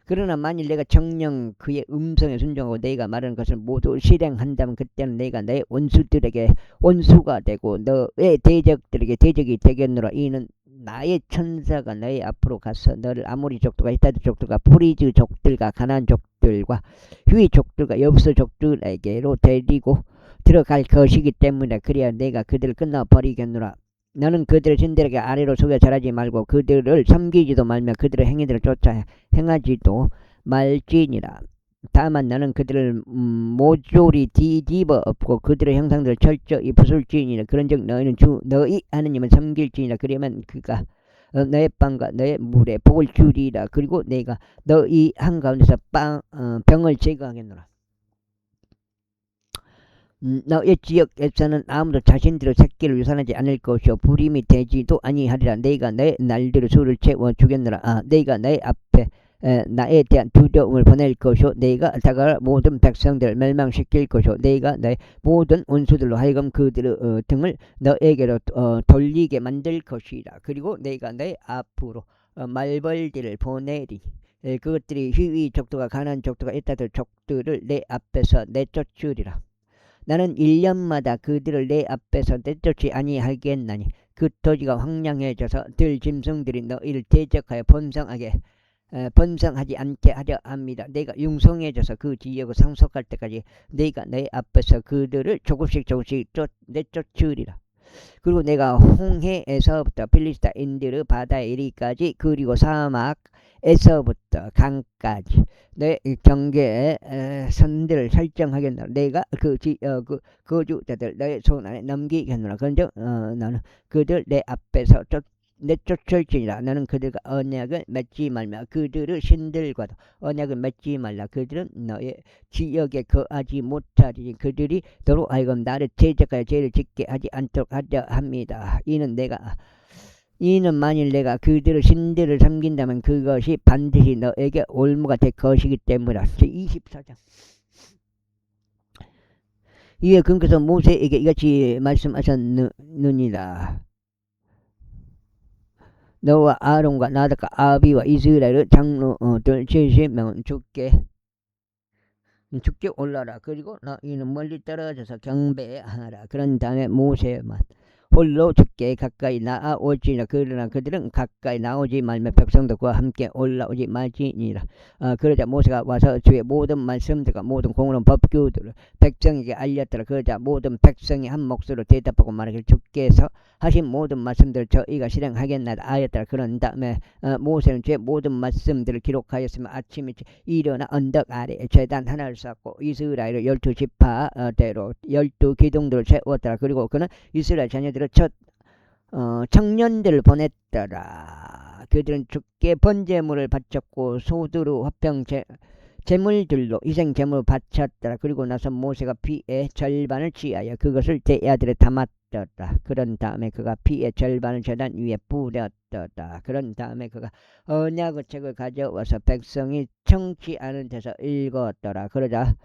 그러나 만일 내가 정녕 그의 음성에 순종하고 내가 말하는 것을 모두 실행한다면 그때는 내가 너의 원수들에게 원수가 되고 너의 대적들에게 대적이 되겠노라. 이는 나의 천사가 너의 앞으로 가서 너를 아모리 족들과 히타드 족들과 프리즈 족들과 가나안 족들과 휘 족들과 여부스 족들에게로 데리고 들어갈 것이기 때문에 그래야 내가 그들을 끝나버리겠노라. 너는 그들의 신들에게 아래로 속여 절하지 말고 그들을 섬기지도 말며 그들의 행위들을 쫓아 행하지도 말지니라. 다만 너는 그들을 모조리 뒤집어 엎고 그들의 형상들을 철저히 부술지니라. 그런즉 너희는 너희 하느님을 섬길지니라. 그러면 그가 너의 빵과 너의 물에 복을 주리라. 그리고 내가 너희 한가운데서 병을 제거하겠노라. 너의 지역에서는 아무도 자신들의 새끼를 유산하지 않을 것이요 불임이 되지도 아니하리라. 내가 너의 날들의 수를 채워 주겠노라. 내가 너의 앞에 나에 대한 두려움을 보낼 것이요 내가 다가갈 모든 백성들을 멸망시킬 것이요 내가 너의 모든 원수들로 하여금 그들의 등을 너에게로 돌리게 만들 것이라. 그리고 내가 너의 앞으로 말벌들을 보내리. 그것들이 희위 족도가 가난 족도가 있다들 족들을 내 앞에서 내쫓으리라. 나는 1년마다 그들을 내 앞에서 내쫓지 아니하겠나니 그 토지가 황량해져서 들 짐승들이 너희를 대적하여 번성하지 않게 하려 합니다. 내가 융성해져서 그 지역을 상속할 때까지 내가 내 앞에서 그들을 조금씩 내쫓으리라. 그리고 내가 홍해에서부터 필리스타인들의 바다에 이르기까지 그리고 사막에서부터 강까지 내 경계의 선들을 설정하겠노라. 내가 그 거주자들 너의 손 안에 넘기겠노라. 그런즉 나는 그들 내 앞에서 내쫓을지니라. 나는 그들과 언약을 맺지 말며 그들의 신들과도 언약을 맺지 말라. 그들은 너의 지역에 거하지 못하리니 그들이 너로 하여금 나를 대적하여 죄를 짓게 하지 않도록 하려 합니다. 이는 만일 내가 그들의 신들을 섬긴다면 그것이 반드시 너에게 올무가 될 것이기 때문이라. 제24장. 이에 그께서 모세에게 이같이 말씀하셨느니라. 너와 아론과 나답과 아비와 이스라엘의 장로들 70명은 죽게 올라라. 그리고 너희는 멀리 떨어져서 경배하라. 그런 다음에 모세만 홀로 죽게 가까이 나아올지니라. 그러나 그들은 가까이 나오지 말며 백성도 그와 함께 올라오지 말지니라. 그러자 모세가 와서 주의 모든 말씀들과 모든 공의로운 법규들을 백성에게 알렸더라. 그러자 모든 백성이 한 목소리로 대답하고 말하기를 주께서 하신 모든 말씀들을 저희가 실행하겠나이다 하였더라. 그런 다음에 모세는 주의 모든 말씀들을 기록하였으며 아침 일찍 일어나 언덕 아래에 제단 하나를 쌓고 이스라엘의 12지파대로 12기둥들을 세웠더라. 그리고 그는 이스라엘 자녀들의 첫 청년들을 보냈더라. 그들은 주께 번제물을 바쳤고 소두루 화평 제물들로 희생 제물을 바쳤더라. 그리고 나서 모세가 피의 절반을 취하여 그것을 대야들에 담았더라. 그런 다음에 그가 피의 절반을 제단 위에 뿌렸더라. 그런 다음에 그가 언약의 책을 가져와서 백성이 청취하는 데서 읽었더라. 그러자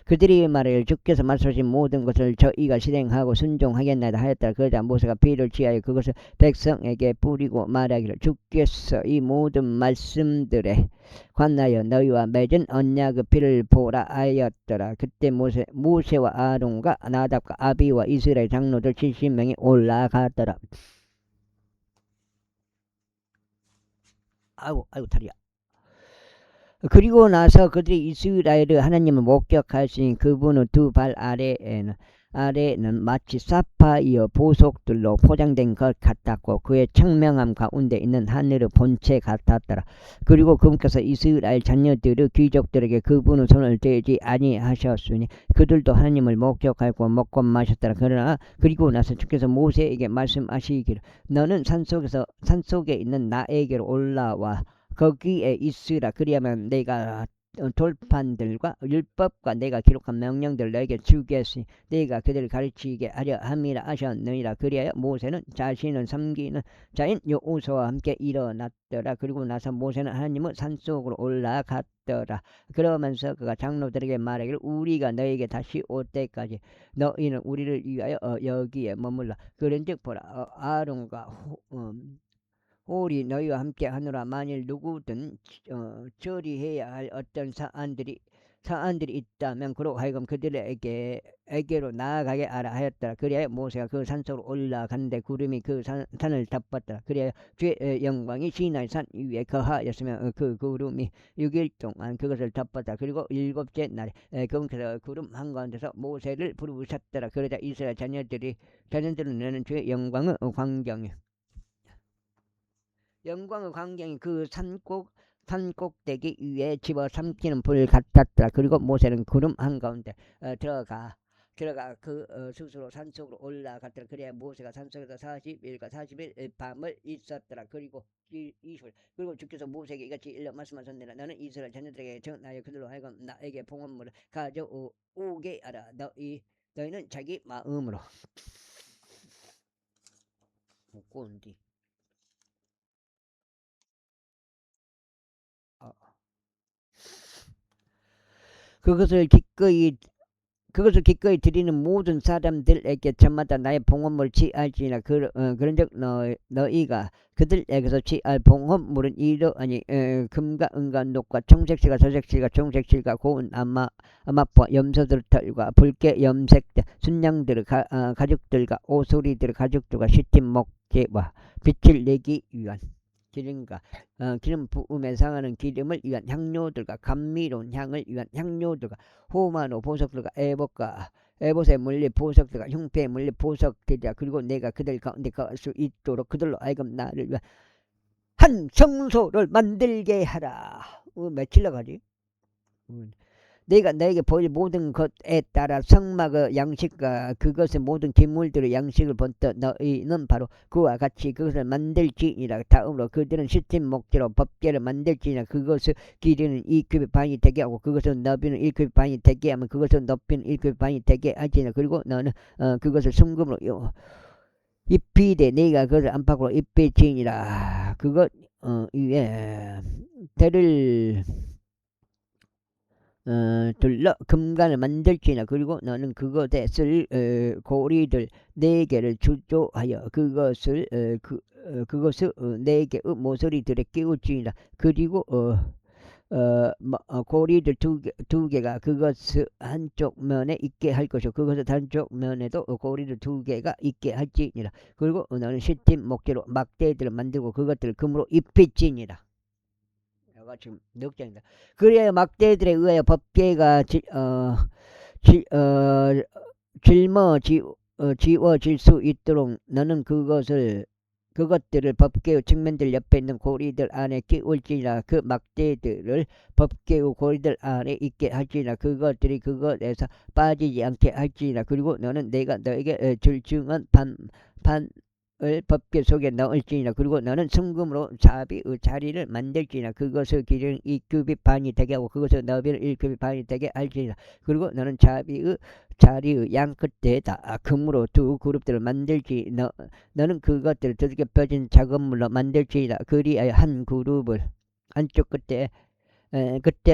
그들이 말하기를 주께서 말씀하신 모든 것을 저희가 실행하고 순종하겠나이다 하였더라. 그러자 모세가 피를 취하여 그것을 백성에게 뿌리고 말하기를 주께서 이 모든 말씀들에 관하여 너희와 맺은 언약의 피를 보라 하였더라. 그때 모세와 아론과 나답과 아비와 이스라엘 장로들 70명이 올라가더라. 아이고 다리야. 그리고 나서 그들이 이스라엘의 하나님을 목격하시니 그분의 두 발 아래는 마치 사파이어 보석들로 포장된 것 같았고 그의 청명함 가운데 있는 하늘의 본체 같았더라. 그리고 그분께서 이스라엘 자녀들의 귀족들에게 그분의 손을 대지 아니하셨으니 그들도 하나님을 목격하고 먹고 마셨더라. 그리고 나서 주께서 모세에게 말씀하시기를 너는 산속에 있는 나에게로 올라와 거기에 있으라. 그리하면 내가 돌판들과 율법과 내가 기록한 명령들을 너에게 주겠으니 내가 그들을 가르치게 하려 함이라 하셨느니라. 그리하여 모세는 자신을 섬기는 자인 여호수아와 함께 일어났더라. 그리고 나서 모세는 하나님의 산속으로 올라갔더라. 그러면서 그가 장로들에게 말하기를 우리가 너에게 다시 올 때까지 너희는 우리를 위하여 여기에 머물라. 그런즉 보라 아론과 홀이 너희와 함께 하노라. 만일 누구든 처리해야 할 어떤 사안들이 있다면 그로 하여금 그들에게로 나아가게 하라 하였더라. 그리하여 모세가 그 산속으로 올라간데 구름이 그 산을 덮었더라. 그리하여 주의 영광이 시나이 산 위에 거하였으며 그 구름이 6일 동안 그것을 덮었다. 그리고 7째 날에 그분께서 구름 한가운데서 모세를 부르셨더라. 그러자 이스라엘 자녀들은 너는 주의 영광의 광경이 그 산꼭대기 위에 집어삼키는 불 같았더라. 그리고 모세는 구름 한가운데 들어가 그 스스로 산속으로 올라갔더라. 그래야 모세가 산속에서 40일과 40일 밤을 있었더라. 그리고 20일 그리고 주께서 모세에게 이같이 일러 말씀하셨느니라. 너는 이스라엘 자녀들에게 전하여 그들로 하여금 나에게 봉헌물을 가져오게 하라. 너희는 자기 마음으로 꼰디 그것을 기꺼이 그것을 기꺼이 드리는 모든 사람들에게 저마다 나의 봉헌물을 취할지니라. 그런즉 너희가 그들에게서 취할 봉헌물은 이러하니 금과 은과 녹과 청색실과 저색실과 청색실과 고운 암압과 염소들 털과 붉게 염색된 순양들의 가죽들과 오소리들의 가죽들과 시팀 목재와 빛을 내기 위한 기름과 기름 부음에 상하는 기름을 위한 향료들과 감미로운 향을 위한 향료들과 호마노 보석들과 에봇에 물린 보석들과 흉패에 물린 보석들이라. 그리고 내가 그들 가운데 갈 수 있도록 그들로 하여금 나를 위한 한 성소를 만들게 하라. 며칠 나가지? 내가 너에게 보일 모든 것에 따라 성막의 양식과 그것의 모든 기물들의 양식을 본떠 너희는 바로 그와 같이 그것을 만들지니라. 다음으로 그들은 시팀 목재로 법궤를 만들지니라. 그것을 길이는 2규빗 반이 되게 하고 그것을 너비는 1규빗 반이 되게 하면 그것을 높이는 1규빗 반이 되게 하지니라. 그리고 너는 그것을 순금으로 입히되 네가 그것을 안팎으로 입히지니라. 그것 위에 대를 둘러 금관을 만들지나. 그리고 너는 그것에 쓸 고리들 4개를 주조하여 그것을 4개의 모서리들에 끼울지니라. 그리고 고리들 두 개가 그것을 한쪽 면에 있게 할 것이고 그것을 한쪽 면에도 고리들 2개가 있게 할지니라. 그리고 너는 시팀 목재로 막대들을 만들고 그것들을 금으로 입힐지니라. 지금 넉장이다. 그래야 막대들에 의하여 법궤가 지워질 수 있도록 너는 그것들을 법궤의 측면들 옆에 있는 고리들 안에 끼울지니라. 그 막대들을 법궤의 고리들 안에 있게 할지니라. 그것들이 그것에서 빠지지 않게 할지니라. 그리고 너는 내가 너에게 줄증한 판을 법궤 속에 넣을지니라. 그리고 너는 순금으로 자비의 자리를 만들지니라. 그것의 길이는 2규빗 반이 되게 하고 그것의 너비는 1규빗 반이 되게 할지니라. 그리고 너는 자비의 자리의 양 끝에다 금으로 2 그룹들을 만들지. 너는 그것들을 두들겨 펴진 작업물로 만들지니라. 그리하여 한 그룹을 한쪽 끝에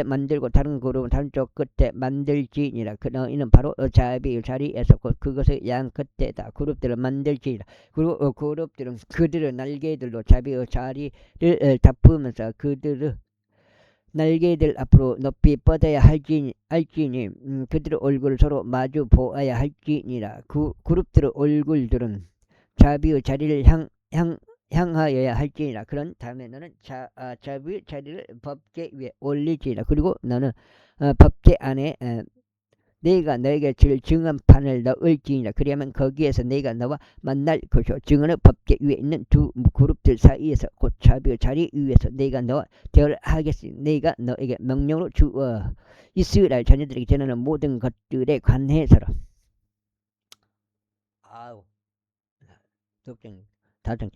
만들고 다른 그룹은 한쪽 끝에 만들지니라. 너희는 바로 자비의 자리에서 그것의 양 끝에다 그룹들을 만들지니라. 그리고 그룹들은 그들의 날개들로 자비의 자리를 덮으면서 그들의 날개들 앞으로 높이 뻗어야 할지니 그들의 얼굴을 서로 마주 보아야 할지니라. 그룹들의 얼굴들은 자비의 자리를 향하여야 할지니라. 그런 다음에 너는 자비의 자리를 법궤 위에 올리지니라. 그리고 너는 법궤 안에 내가 너에게 줄 증언판을 넣을지니라. 그리하면 거기에서 내가 너와 만날 것이요 증언의 법궤 위에 있는 2 그룹들 사이에서 곧 자비의 자리 위에서 내가 너와 대화를 하겠으니 내가 너에게 명령으로 주어 이스라엘 자녀들에게 전하는 모든 것들에 관해서라. 아우 다정.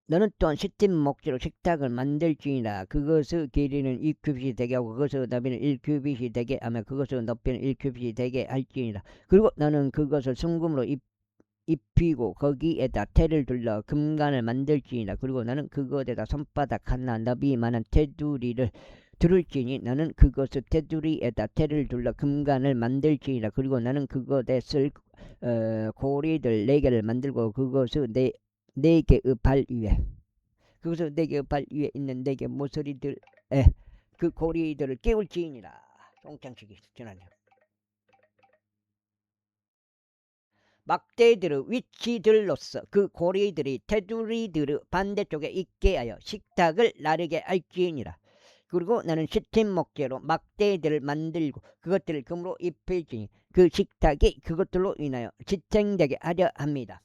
너는 또한 시팀 목재로 식탁을 만들지니라. 그것의 길이는 2규빗이 되게 하고 그것의 너비는 1규빗이 되게 하며 그것의 높이는 1규빗이 되게 할지니라. 그리고 너는 그것을 순금으로 입히고 거기에다 테를 둘러 금관을 만들지니라. 그리고 너는 그것에다 손바닥 하나 너비만한 테두리를 두를지니 너는 그것의 테두리에다 테를 둘러 금관을 만들지니라. 그리고 너는 그것에 쓸 고리들 4개를 만들고 그것의 4개의 발 위에 그것의 4개의 발 위에 있는 4개 모서리들에 그 고리들을 끼울지니라. 똥창치기 전하냐. 막대들의 위치들로서 그 고리들이 테두리들의 반대쪽에 있게 하여 식탁을 나르게 할지니라. 그리고 나는 시팀 목재로 막대들을 만들고 그것들을 금으로 입힐지니 그 식탁이 그것들로 인하여 지탱되게 하려 합니다.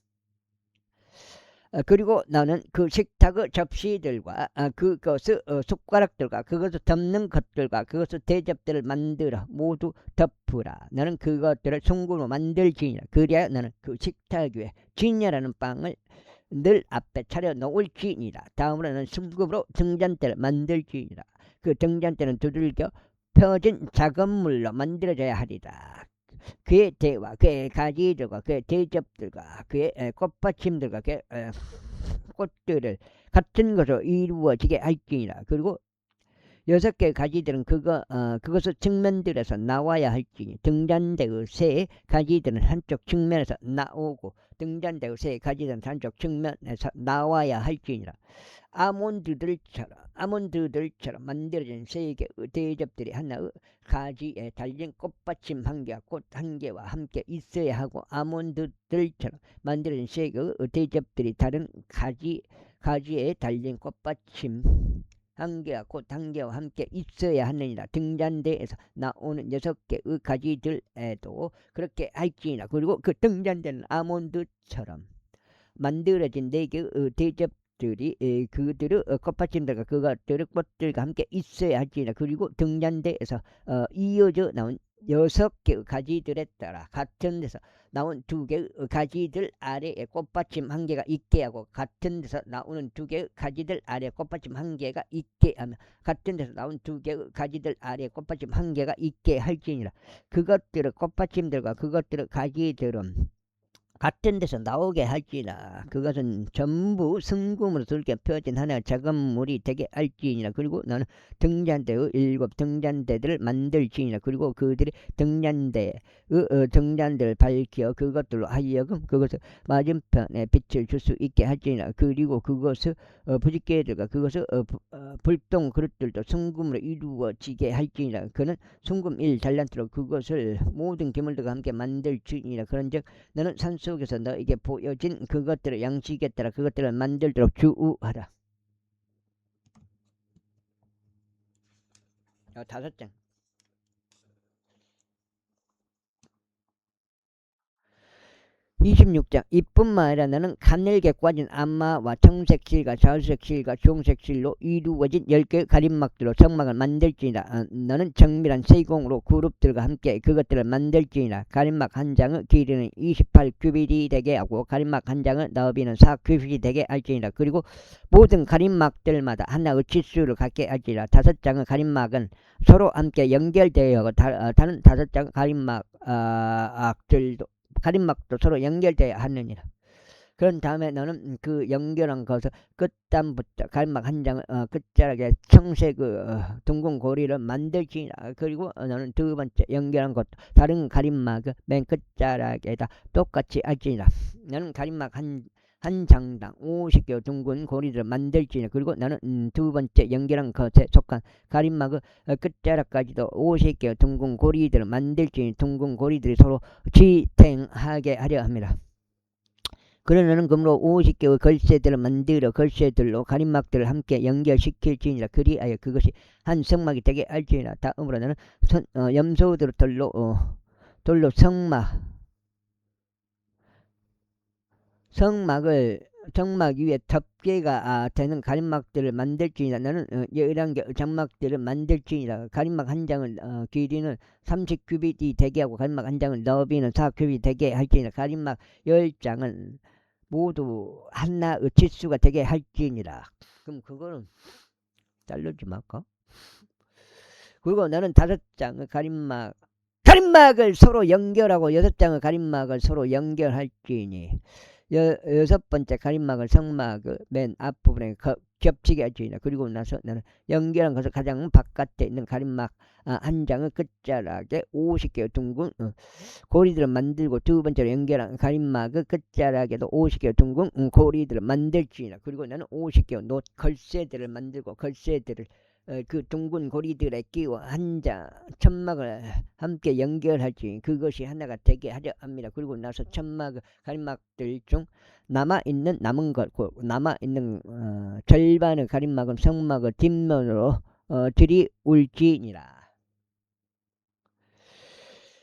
그리고 나는 그 식탁의 접시들과 그것의 숟가락들과 그것을 덮는 것들과 그것의 대접들을 만들어 모두 덮으라. 나는 그것들을 순금으로 만들지니라. 그래야 나는 그 식탁 위에 진야라는 빵을 늘 앞에 차려 놓을지니라. 다음으로 나는 순금으로 등잔대를 만들지니라. 그 등잔대는 두들겨 펴진 작업물로 만들어져야 하리라. 그의 대와 그의 가지들과 그의 대접들과 그의 꽃받침들과 그의 꽃들을 같은 것으로 이루어지게 할지니라. 그리고 6개의 가지들은 그것의 측면들에서 나와야 할지니 등잔대의 세 가지들은 한쪽 측면에서 나오고 등잔대의 세 가지들은 한쪽 측면에서 나와야 할지니라. 아몬드들처럼 만들어진 3개의 대접들이 하나의 가지에 달린 꽃받침 한 개와 꽃 한 개와 함께 있어야 하고 아몬드들처럼 만들어진 3개의 대접들이 다른 가지에 달린 꽃받침 한 개와 꽃 한 개와 함께 있어야 하느니라. 등잔대에서 나오는 6개의 가지들에도 그렇게 할지니라. 그리고 그 등잔대는 아몬드처럼 만들어진 4개의 대접들이 그들의 꽃받침들과 그것들의 꽃들과 함께 있어야 할지니라. 그리고 등잔대에서 이어져 나온 6개의 가지들에 따라 같은 데서 나온 2개의 가지들 아래에 꽃받침 한 개가 있게 하고 같은 데서 나오는 2개의 가지들 아래에 꽃받침 한 개가 있게 하며 같은 데서 나온 2개의 가지들 아래에 꽃받침 한 개가 있게 할지니라. 그것들의 꽃받침들과 그것들의 가지들은 같은 데서 나오게 할지라. 그것은 전부 승금으로 붉게 펴진 하나의 작업물이 되게 할지니라. 그리고 너는 등잔대의 7 등잔대들을 만들지니라. 그리고 그들이 등잔대의 등잔대를 밝혀 그것들로 하여금 그것을 맞은편에 빛을 줄 수 있게 할지니라. 그리고 그것의 부직개들과 그것의 불똥 그릇들도 승금으로 이루어지게 할지니라. 그는 승금 1달란트로 그것을 모든 기물들과 함께 만들지니라. 그런즉 너는 산 속에서 너에게 보여진 그것들을 양식에 따라 그것들을 만들도록 주우하라. 5장. 26장. 이뿐만 아니라 너는 가늘게 꽈진 암마와 청색 실과 자색 실과 주홍색 실로 이루어진 10개의 가림막들로 성막을 만들지니라. 너는 정밀한 세공으로 그룹들과 함께 그것들을 만들지니라. 가림막 한 장의 길이는 28규빗이 되게 하고 가림막 한 장의 너비는 4규빗이 되게 할지니라. 그리고 모든 가림막들마다 하나의 치수를 갖게 할지니라. 5장의 가림막은 서로 함께 연결되어 하고 다른 5장의 가림막도 서로 연결되어야 하느니라. 그런 다음에 너는 그 연결한 것을 끝단부터 가림막 한 장을 끝자락에 청색 둥근 고리를 만들지니라. 그리고 너는 2번째 연결한 것도 다른 가림막을 맨 끝자락에다 똑같이 할지니라. 너는 가림막 한 장당 50개의 둥근 고리들을 만들지니라. 그리고 너는 2번째 연결한 것에 속한 가림막의 끝자락까지도 50개의 둥근 고리들을 만들지니 둥근 고리들이 서로 지탱하게 하려 합니다. 그러는 그러므로 50개의 걸쇠들을 만들어 걸쇠들로 가림막들을 함께 연결시킬지니라. 그리하여 그것이 한 성막이 되게 할지니라. 다음으로 너는 염소들 돌로 성막 위에 덮개가 되는 가림막들을 만들지니라. 너는 11개의 장막들을 만들지니라. 가림막 한 장을 길이는 30규빗이 되게 하고 가림막 한 장을 너비는 4규빗이 되게 할지니라. 가림막 10장은 모두 하나의 치수가 되게 할지니라. 그럼 그거는 자르지 말까? 그리고 너는 5장의 가림막을 서로 연결하고 6장의 가림막을 서로 연결할지니 6번째 가림막을 성막의 맨 앞부분에 겹치게 할지니라. 그리고 나서 너는 연결한 것을 가장 바깥에 있는 가림막 한 장의 끝자락에 50개의 둥근 고리들을 만들고 2번째로 연결한 가림막의 끝자락에도 50개의 둥근 고리들을 만들지니라. 그리고 너는 50개의 걸쇠들을 만들고 걸쇠들을 그 둥근 고리들에 끼워 한 장 천막을 함께 연결할지 그것이 하나가 되게 하려 합니다. 그리고 나서 천막 가림막들 중 남아있는 절반의 가림막은 성막의 뒷면으로 들이울지니라.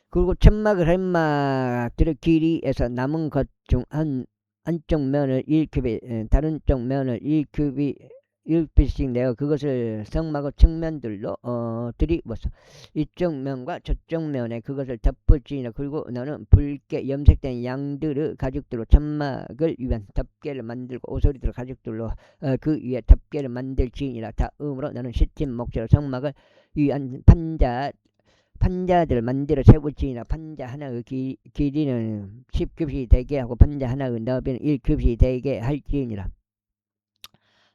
그리고 천막의 가림막들의 길이에서 남은 것 중 한쪽 면을 1규빗 다른 쪽 면을 1규빗씩 내어 그것을 성막의 측면들로 들이워서 이쪽 면과 저쪽 면에 그것을 덮을지니라. 그리고 너는 붉게 염색된 양들의 가죽들로 천막을 위한 덮개를 만들고 오소리들 가죽들로 그 위에 덮개를 만들지니라. 다음으로 너는 시침 목재로 성막을 위한 판자들을 만들어 세울지니라. 판자 하나의 길이는 10규빗이 되게 하고 판자 하나의 너비는 1규빗이 되게 할지니라.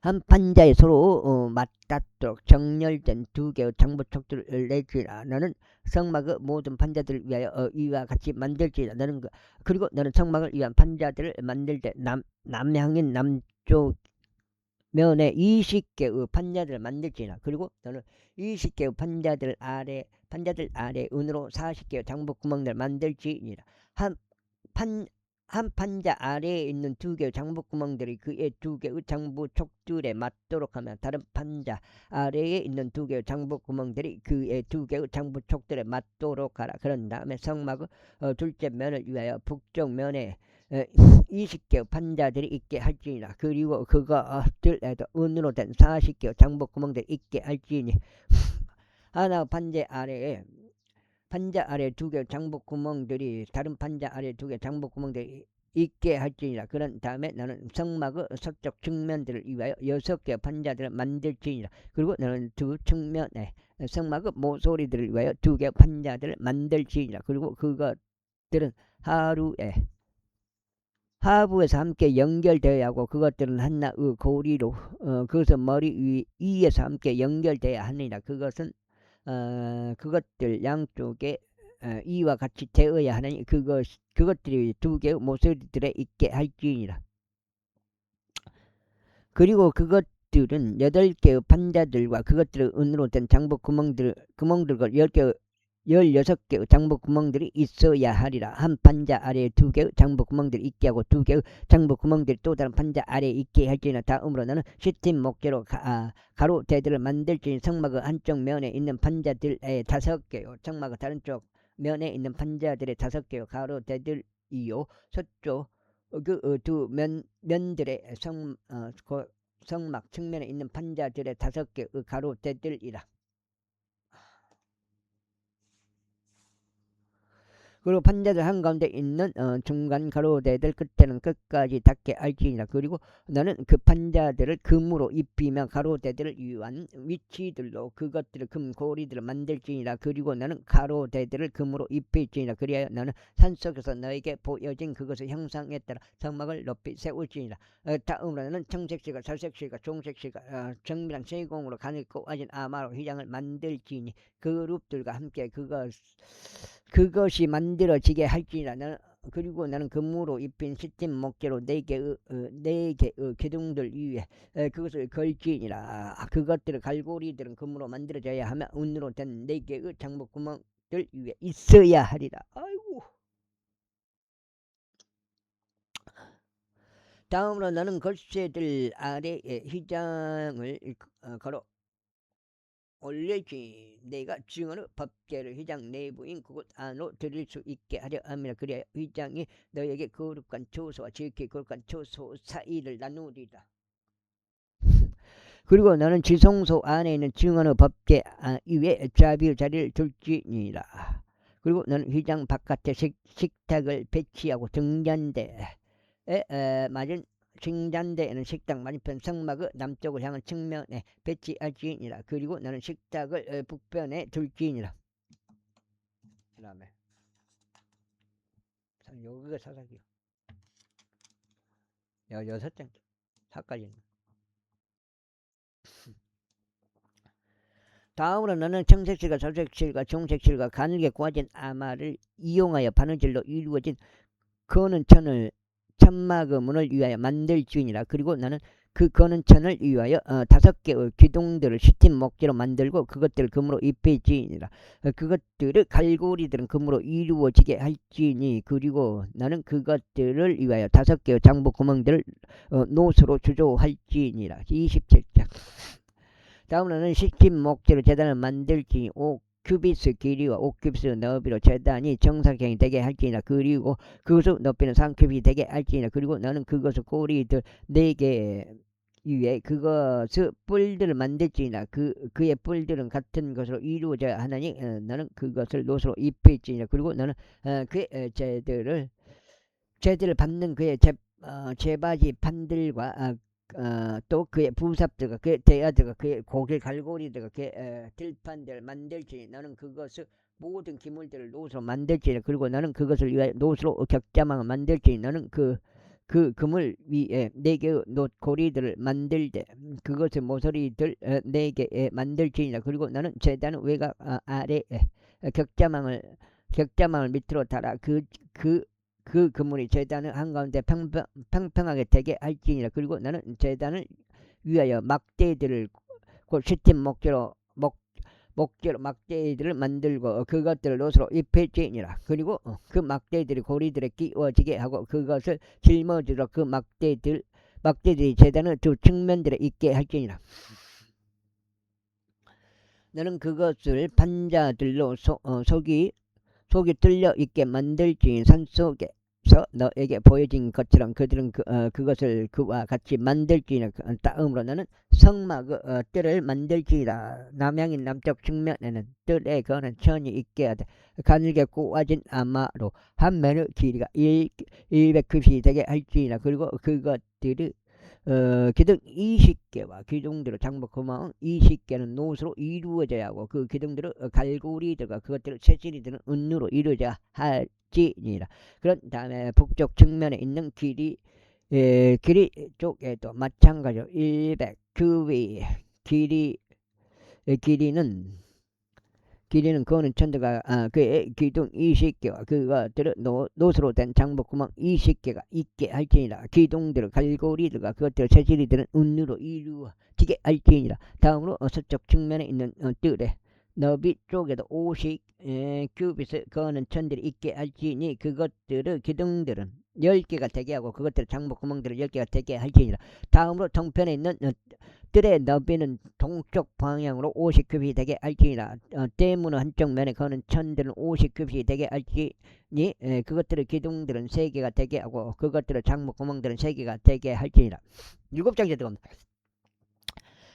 한 판자에 서로 맞닿도록 정렬된 두 개의 장부촉들을 내지라. 너는 성막의 모든 판자들을 위하여 이와 같이 만들지라. 너는 그리고 너는 성막을 위한 판자들을 만들 때 남향인 남쪽 면에 20개의 판자들을 만들지라. 그리고 너는 20개의 판자들 아래 은으로 40개의 장부 구멍들을 만들지니라. 한 판자 아래에 있는 두 개의 장부구멍들이 그의 두 개의 장부촉들에 맞도록 하며 다른 판자 아래에 있는 두 개의 장부구멍들이 그의 두 개의 장부촉들에 맞도록 하라. 그런 다음에 성막의 둘째 면을 위하여 북쪽 면에 20개의 판자들이 있게 할지니라. 그리고 그것들에도 은으로 된 40개의 장부구멍들이 있게 할지니 하나 판자 아래 두 개의 장부구멍들이 다른 판자 아래 두 개의 장부구멍들이 있게 할지니라. 그런 다음에 너는 성막의 서쪽 측면들을 위하여 6개의 판자들을 만들지니라. 그리고 너는 두 측면에 성막의 모서리들을 위하여 2개의 판자들을 만들지니라. 그리고 그것들은 하부에서 함께 연결되어야 하고 그것들은 한나의 고리로 그것은 머리 위에서 함께 연결되어야 하니라. 그것들 양쪽에 이와 같이 되어야 하나니 그것들이 두 개의 모서리들에 있게 할지니라. 그리고 그것들은 8개의 판자들과 그것들의 은으로 된 장부 구멍들과 16개의 장부 구멍들이 있어야 하리라. 한 판자 아래에 2개의 장부 구멍들이 있게 하고 2개의 장부 구멍들이 또 다른 판자 아래에 있게 할지니라. 다음으로 너는 시팀 목재로 가로대들을 만들지니 성막의 한쪽 면에 있는 판자들의 5개요 성막의 다른 쪽 면에 있는 판자들의 5개요 가로대들이요 서쪽 두 면들의 성막 측면에 있는 판자들의 5개의 가로대들이라. 그리고 판자들 한가운데 있는 중간 가로대들 끝에는 끝까지 닿게 할지니라. 그리고 너는 그 판자들을 금으로 입히며 가로대들을 위한 위치들로 그것들을 금 고리들을 만들지니라. 그리고 너는 가로대들을 금으로 입힐지니라. 그리하여 너는 산속에서 너에게 보여진 그것의 형상에 따라 성막을 높이 세울지니라. 다음으로 너는 청색실과 살색실과 종색실과 정밀한 세공으로 가늘고 와진 아마로 휘장을 만들지니 그룹들과 함께 그것이 만들어지게 할지니라. 그리고 나는 금으로 입힌 시팀 목재로 4개의 기둥들 위에 그것을 걸지니라. 그것들의 갈고리들은 금으로 만들어져야 하며 은으로 된 4개의 장부구멍들 위에 있어야 하리라. 아이고. 다음으로 너는 걸쇠들 아래에 휘장을 걸어 올릴지 내가 증언의 법궤를 휘장 내부인 그곳 안으로 들일 수 있게 하려 함이라. 그래야 휘장이 너에게 거룩한 초소와 지극히 거룩한 초소 사이를 나누리라. 그리고 너는 지성소 안에 있는 증언의 법궤 위에 자비의 자리를 둘지니라. 그리고 너는 휘장 바깥에 식탁을 배치하고 등잔대에 맞은 층잔대에는 식탁 맞은편 성막의 남쪽을 향한 측면에 배치할지니라. 그리고 너는 식탁을 북편에 둘지니라. 그 다음에 여기가 사사기요. 6장 4까지는. 다음으로 너는 청색실과 살색실과 종색실과 가늘게 꼬아진 아마를 이용하여 바느질로 이루어진 거는 천을 천막의 문을 위하여 만들지니라. 그리고 나는 그 거는 천을 위하여 5개의 기둥들을 시팀 목재로 만들고 그것들을 금으로 입힐지니라. 그것들의 갈고리들은 금으로 이루어지게 할지니. 그리고 나는 그것들을 위하여 5개의 장부 구멍들을 노수로 주조할지니라. 27장. 다음으로는 시팀 목재로 제단을 만들지니 5규빗의 길이와 5규빗의 너비로 제단이 정사각형이 되게 할지니라. 그리고 그것의 높이는 3규빗이 되게 할지니라. 그리고 너는 그것의 꼬리들 4개 위에 그것의 뿔들을 만들지니라. 그의 뿔들은 같은 것으로 이루어져야 하나니 너는 그것을 노수로 입힐지니라. 그리고 너는 그의 제들을 받는 그의 제바지 판들과 또 그의 부삽들과 그의 대야들과 그의 고길 갈고리들과 그의 들판들을 만들지니 너는 그것을 모든 기물들을 노수로 만들지니. 그리고 너는 그것을 위하여 노수로 격자망을 만들지니 너는 그 그물 위에 4개의 놋고리들을 만들되 그것의 모서리들 4개에 만들지니라. 그리고 너는 제단은 외곽 아래에 격자망을 밑으로 달아 그 그물이 제단을 한가운데 평평하게 되게 할지니라. 그리고 너는 제단을 위하여 막대들을 곧 시팀 목재로 막대들을 만들고 그것들을 놋으로 입힐지니라. 그리고 그 막대들이 고리들에 끼워지게 하고 그것을 짊어지러 그 막대들이 제단의 두 측면들에 있게 할지니라. 너는 그것을 판자들로 속이 뚫려 있게 만들지니 산속에서 너에게 보여진 것처럼 그들은 그것을 그와 같이 만들지니. 다음으로 너는 성막 뜰을 만들지라. 남향인 남쪽 측면에는 뜰에 거는 천이 있게 하되 가늘게 꼬아진 아마로 한 면의 길이가 100규빗이 되게 할지니라. 그리고 그것들이 기둥 20개와 기둥들의 장복 구멍 20개는 놋으로 이루어져야 하고 그 기둥들의 갈고리들과 그것들의 채질이들은 은으로 이루어져야 할지니라. 그런 다음에 북쪽 측면에 있는 길이 쪽에도 마찬가지로 100규빗 길이는 그거는 천도가 그의 기둥 20개와 그것들을 놋으로 된 장복구멍 20개가 있게 할지니라. 기둥들 갈고리들과 그것들 재질이들은 은으로 이루어지게 할지니라. 다음으로 서쪽 측면에 있는 뜰에 너비 쪽에도 50규빗을 거는 천들이 있게 할지니 그것들의 기둥들은 10개가 되게 하고 그것들의 장복구멍들을 10개가 되게 할지니라. 다음으로 동편에 있는 뜰의 너비는 동쪽 방향으로 50규빗이 되게 할지니라. 대문 한쪽 면에 거는 천들은 50규빗이 되게 할지니 그것들의 기둥들은 3개가 되게 하고 그것들의 장목구멍들은 3개가 되게 할지니라. 7장째 들어갑니다.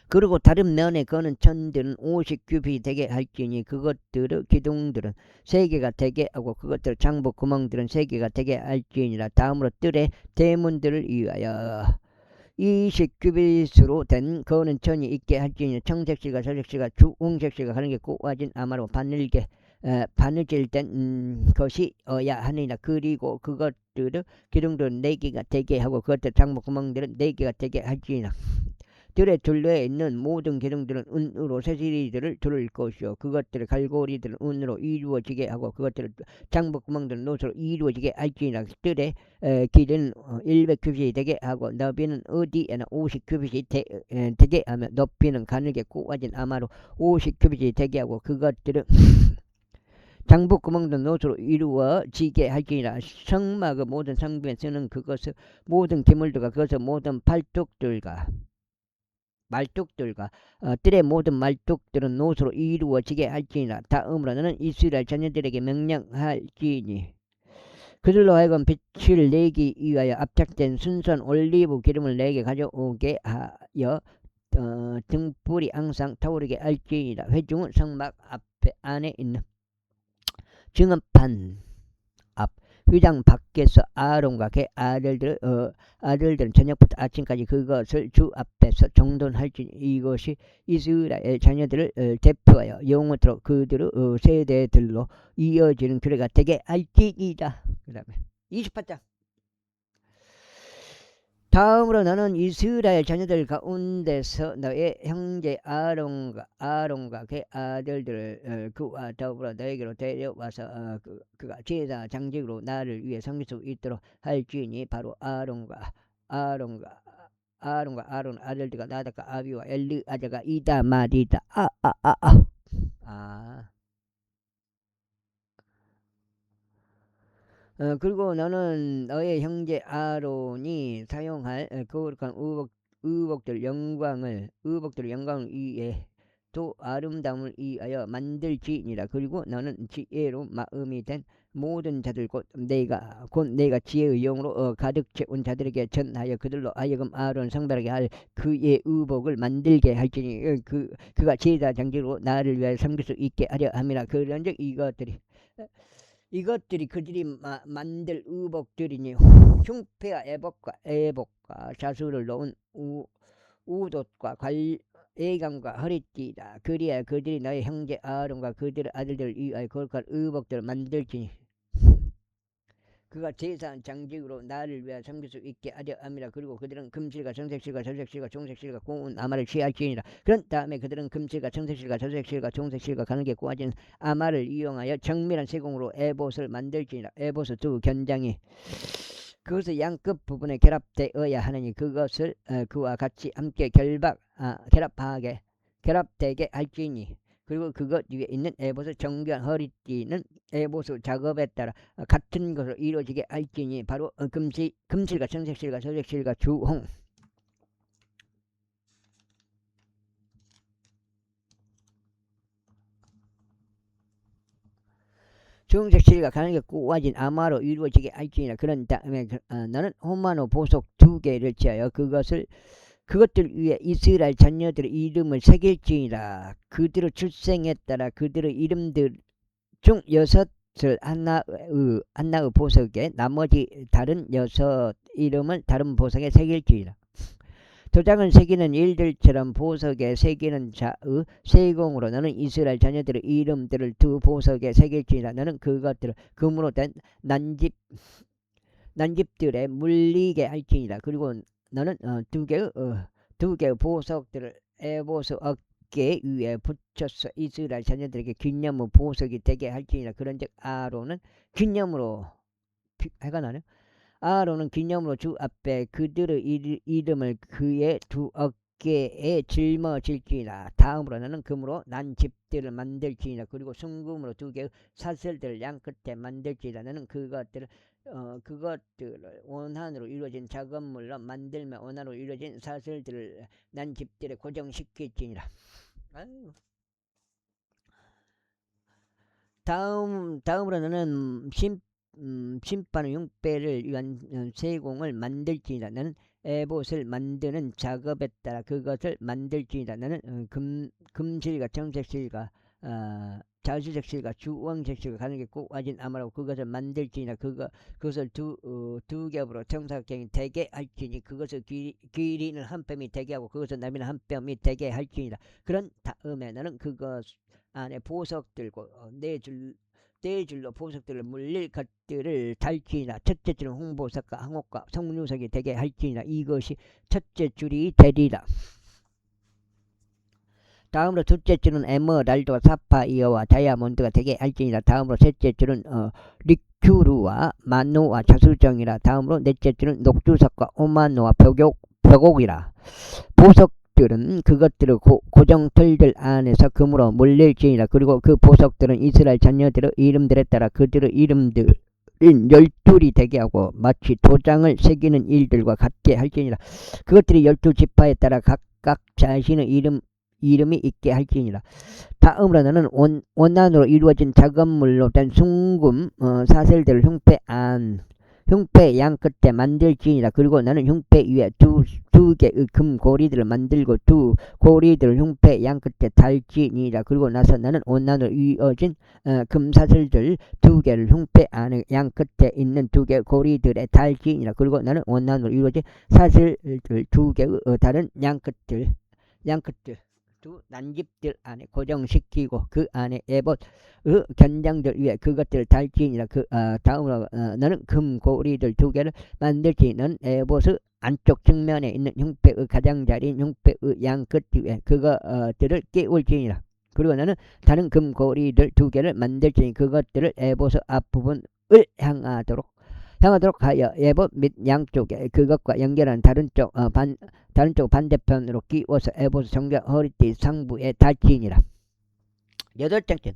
그리고 다른 면에 거는 천들은 50규빗이 되게 할지니 그것들의 기둥들은 3개가 되게 하고 그것들의 장복구멍들은 3개가 되게 할지니라. 다음으로 뜰의 대문들을 위하여 20규빗으로 된 거는 천이 있게 할지니 청색실과 서색실과 주홍색실과 가는게 꼬아진 아마로 바느질 된 것이어야 하니라. 그리고 그것들의 기둥들은 4개가 되게 하고 그것들 장목구멍들은 4개가 되게 할지니라. 뜰의 둘레에 있는 모든 기둥들은 은으로 새지리들을 둘 것이요 그것들의 갈고리들은 은으로 이루어지게 하고 그것들의 장복구멍들은 놋으로 이루어지게 할지니라. 뜰의 길이는 100규빗이 되게 하고 너비는 어디에나 50규빗이 되게 하며 높이는 가늘게 꼬아진 아마로 50규빗이 되게 하고 그것들은 장복구멍도 놋으로 이루어지게 할지니라. 성막의 모든 상부에 쓰는 그것을 모든 기물들과 그것의 모든 말뚝들과 뜰의 모든 말뚝들은 놋으로 이루어지게 할지니라. 다음으로 너는 이스라엘 자녀들에게 명령할지니 그들로 하여금 빛을 내기 위하여 압착된 순수한 올리브 기름을 내게 가져오게 하여 등불이 항상 타오르게 할지니라. 회중은 성막 안에 있는 증언판 앞 휘장 밖에서 아론과 그의 아들들은 저녁부터 아침까지 그것을 주 앞에서 정돈할지니 이것이 이스라엘 자녀들을 대표하여 영원토록 그들의 세대들로 이어지는 규례가 되게 할지니라. 그 다음에 28장. 다음으로 너는 이스라엘 자녀들 가운데서 너의 형제 아론과 그의 아들들을 그와 더불어 너에게로 데려와서 그가 제사 장직으로 나를 위해 섬길 수 있도록 할지니 바로 아론과 아론 아들들과 나답과 아비와 엘르아자가 이다말이다. 그리고 너는 너의 형제 아론이 사용할 거룩한 의복들 영광을 위해 또 아름다움을 위하여 만들지니라. 그리고 너는 지혜로 마음이 된 모든 자들 곧 내가 지혜의 영으로 가득 채운 자들에게 전하여 그들로 하여금 아론 성별하게 할 그의 의복을 만들게 할지니 그가 제사 장직으로 나를 위하여 섬길 수 있게 하려 함이라. 그런즉 이것들이 그들이 만들 의복들이니 흉패와 애복과 자수를 놓은 우돛과 애감과 허리띠다. 그리하여 그들이 너의 형제 아론과 그들의 아들들을 위하여 거룩한 의복들을 만들지니 그가 제사한 장직으로 나를 위하여 섬길 수 있게 하려 함이라. 그리고 그들은 금실과 정색실과 저색실과 종색실과 고운 아마를 취할지니라. 그런 다음에 그들은 금실과 정색실과 저색실과 종색실과 가는게 꼬아진 아마를 이용하여 정밀한 세공으로 에봇을 만들지니라. 에봇의 두 견장이 그것을 양끝 부분에 결합되어야 하느니 그것을 그와 같이 함께 결합되게 할지니. 그리고 그것 위에 있는 에봇의 정교한 허리띠는 에봇의 작업에 따라 같은 것으로 이루어지게 할지니 바로 금실과 정색실과 저색실과 주홍 주홍색실과 가늘게 꼬아진 아마로 이루어지게 할지니라. 그런 다음에 너는 호마노 보석 2개를 취하여 그것들 위에 이스라엘 자녀들의 이름을 새길지니라. 그들의 출생에 따라 그들의 이름들 중 6을 한나의 보석에 나머지 다른 6 이름을 다른 보석에 새길지니라. 도장을 새기는 일들처럼 보석에 새기는 자의 세공으로 너는 이스라엘 자녀들의 이름들을 두 보석에 새길지니라. 너는 그것들을 금으로 된 난집들에 물리게 할지니라. 그리고 너는 두 개의 보석들을 에봇의 어깨 위에 붙여서 이스라엘 자녀들에게 기념의 보석이 되게 할지니라. 그런즉 아론은 기념으로 해가 나네. 아론은 기념으로 주 앞에 그들의 이름을 그의 두 어깨에 짊어질지니라. 다음으로 너는 금으로 난 집들을 만들지니라. 그리고 순금으로 2개의 사슬들을 양끝에 만들지니라. 너는 그것들을 원한으로 이루어진 작업물로 만들며 원한으로 이루어진 사슬들을 난 집들에 고정시킬지니라. 다음으로 너는 심판의 흉배를 위한 세공을 만들지니라. 너는 에봇을 만드는 작업에 따라 그것을 만들지니라. 너는 금실과 정색실과 자주색실과 주황색실과 가늘게 꼬아진 아마라고 그것을 만들지니라. 그것을 두 겹으로 정사각형이 되게 할지니 그것을 길이는 한 뼘이 되게 하고 그것을 너비는 한 뼘이 되게 할지니라. 그런 다음에 너는 그것 안에 보석들과 네 줄로 보석들을 물릴 것들을 달지니라. 첫째 줄은 홍보석과 항옥과 성류석이 되게 할지니라. 이것이 첫째 줄이 되리라. 다음으로 둘째 줄은 에메랄드와 사파이어와 다이아몬드가 되게 할지니라. 다음으로 셋째 줄은 리큐르와 마노와 자수정이라. 다음으로 넷째 줄은 녹주석과 오마노와 벽옥이라. 보석들은 그것들의 고정틀들 안에서 금으로 물릴지니라. 그리고 그 보석들은 이스라엘 자녀들의 이름들에 따라 그들의 이름들인 12이 되게 하고 마치 도장을 새기는 일들과 같게 할지니라. 그것들이 12지파에 따라 각각 자신의 이름이 있게 할지니라. 다음으로 너는 원단으로 이루어진 작업물로 된 순금 사슬들을 흉패 양끝에 만들지니라. 그리고 너는 흉패 위에 두 개의 금 고리들을 만들고 두 고리들을 흉패 양끝에 달지니라. 그리고 나서 너는 원단으로 이어진 금 사슬들 2개를 흉패 안에 양끝에 있는 2개의 고리들에 달지니라. 그리고 너는 원단으로 이루어진 사슬들 2개의 다른 양끝들 두 난집들 안에 고정시키고 그 안에 에봇의 견장들 위에 그것들을 달지니라. 다음으로 너는 금고리들 2개를 만들지. 너는 에봇의 안쪽 측면에 있는 흉패의 가장자리인 흉패의 양끝 위에 그것들을 끼울지니라. 그리고 너는 다른 금고리들 2개를 만들지니 그것들을 에봇의 앞부분을 향하도록 하여 에봇 및 양쪽에 그것과 연결하는 다른 쪽 반대편으로 끼워서 에봇의 정면 허리띠 상부에 달지니라. 8장째.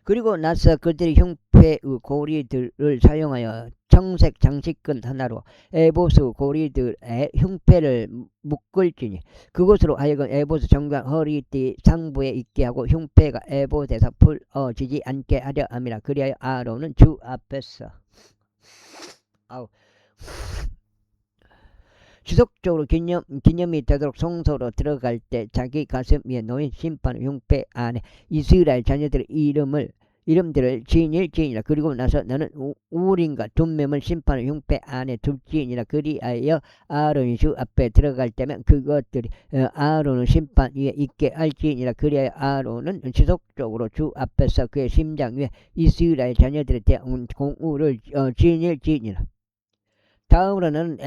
그리고 나서 그들이 흉패의 고리들을 사용하여 청색 장식근 하나로 에봇의 고리들의 흉패를 묶을지니 그것으로 하여금 에봇의 정면 허리띠 상부에 있게 하고 흉패가 에봇에서 풀어지지 않게 하려 함이라. 그리하여 아론은 주 앞에서 지속적으로 기념이 되도록 성소로 들어갈 때 자기 가슴 위에 놓인 심판의 흉패 안에 이스라엘 자녀들의 이름을 이름들을 지니라. 그리고 나서 너는 우린과 둠mem을 심판을 흉패 안에 둘지니라. 그리하여 아론이 주 앞에 들어갈 때면 그것들이 아론을 심판 위에 있게 할지니라. 그리하여 아론은 지속적으로 주 앞에서 그의 심장 위에 이스라엘 자녀들에 대한 공우를 지니라. 다음으로는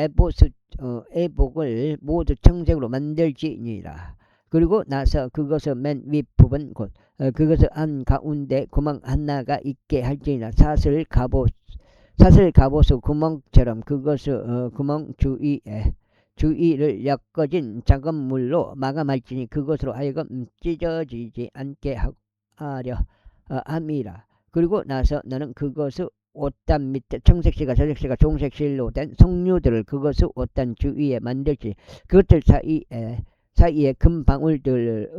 에복을 모두 청색으로 만들지니라. 그리고 나서 그것을 맨 윗부분 곧 그것을 안 가운데 구멍 하나가 있게 할지니라. 사슬 갑옷의 구멍처럼 그것을 구멍 주위를 엮어진 작은 물로 마감할지니 그것으로 하여금 찢어지지 않게 하려 함이라. 그리고 나서 너는 그것을 옷단 밑에 청색실과 저색실과 종색실로 된 석류들을 그것을 옷단 주위에 만들지. 그것들 사이에 금 방울들을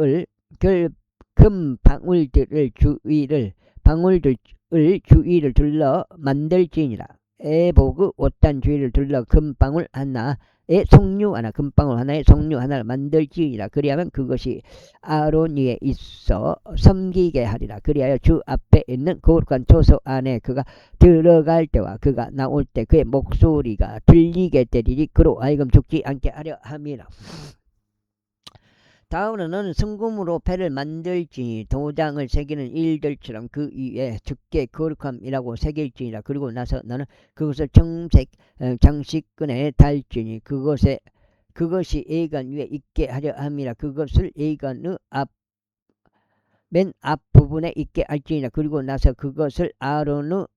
주위를 둘러 만들지니라. 에복의 옷단 주위를 둘러 금방울 하나에 석류 하나, 금방울 하나에 석류 하나를 만들지니라. 그리하면 그것이 아론 위에 있어 섬기게 하리라. 그리하여 주 앞에 있는 거룩한 초소 안에 그가 들어갈 때와 그가 나올 때 그의 목소리가 들리게 되리니 그로 하여금 죽지 않게 하려 함이라. 다음으로는 순금으로 패를 만들지니 도장을 새기는 일들처럼 그 위에 주께 거룩함이라고 새길지니라. 그리고 나서 너는 그것을 청색 장식끈에 달지니 그것이 예간 위에 있게 하려 함이라. 그것을 예간의 맨 앞부분에 있게 할지니라. 그리고 나서 그것을 아론의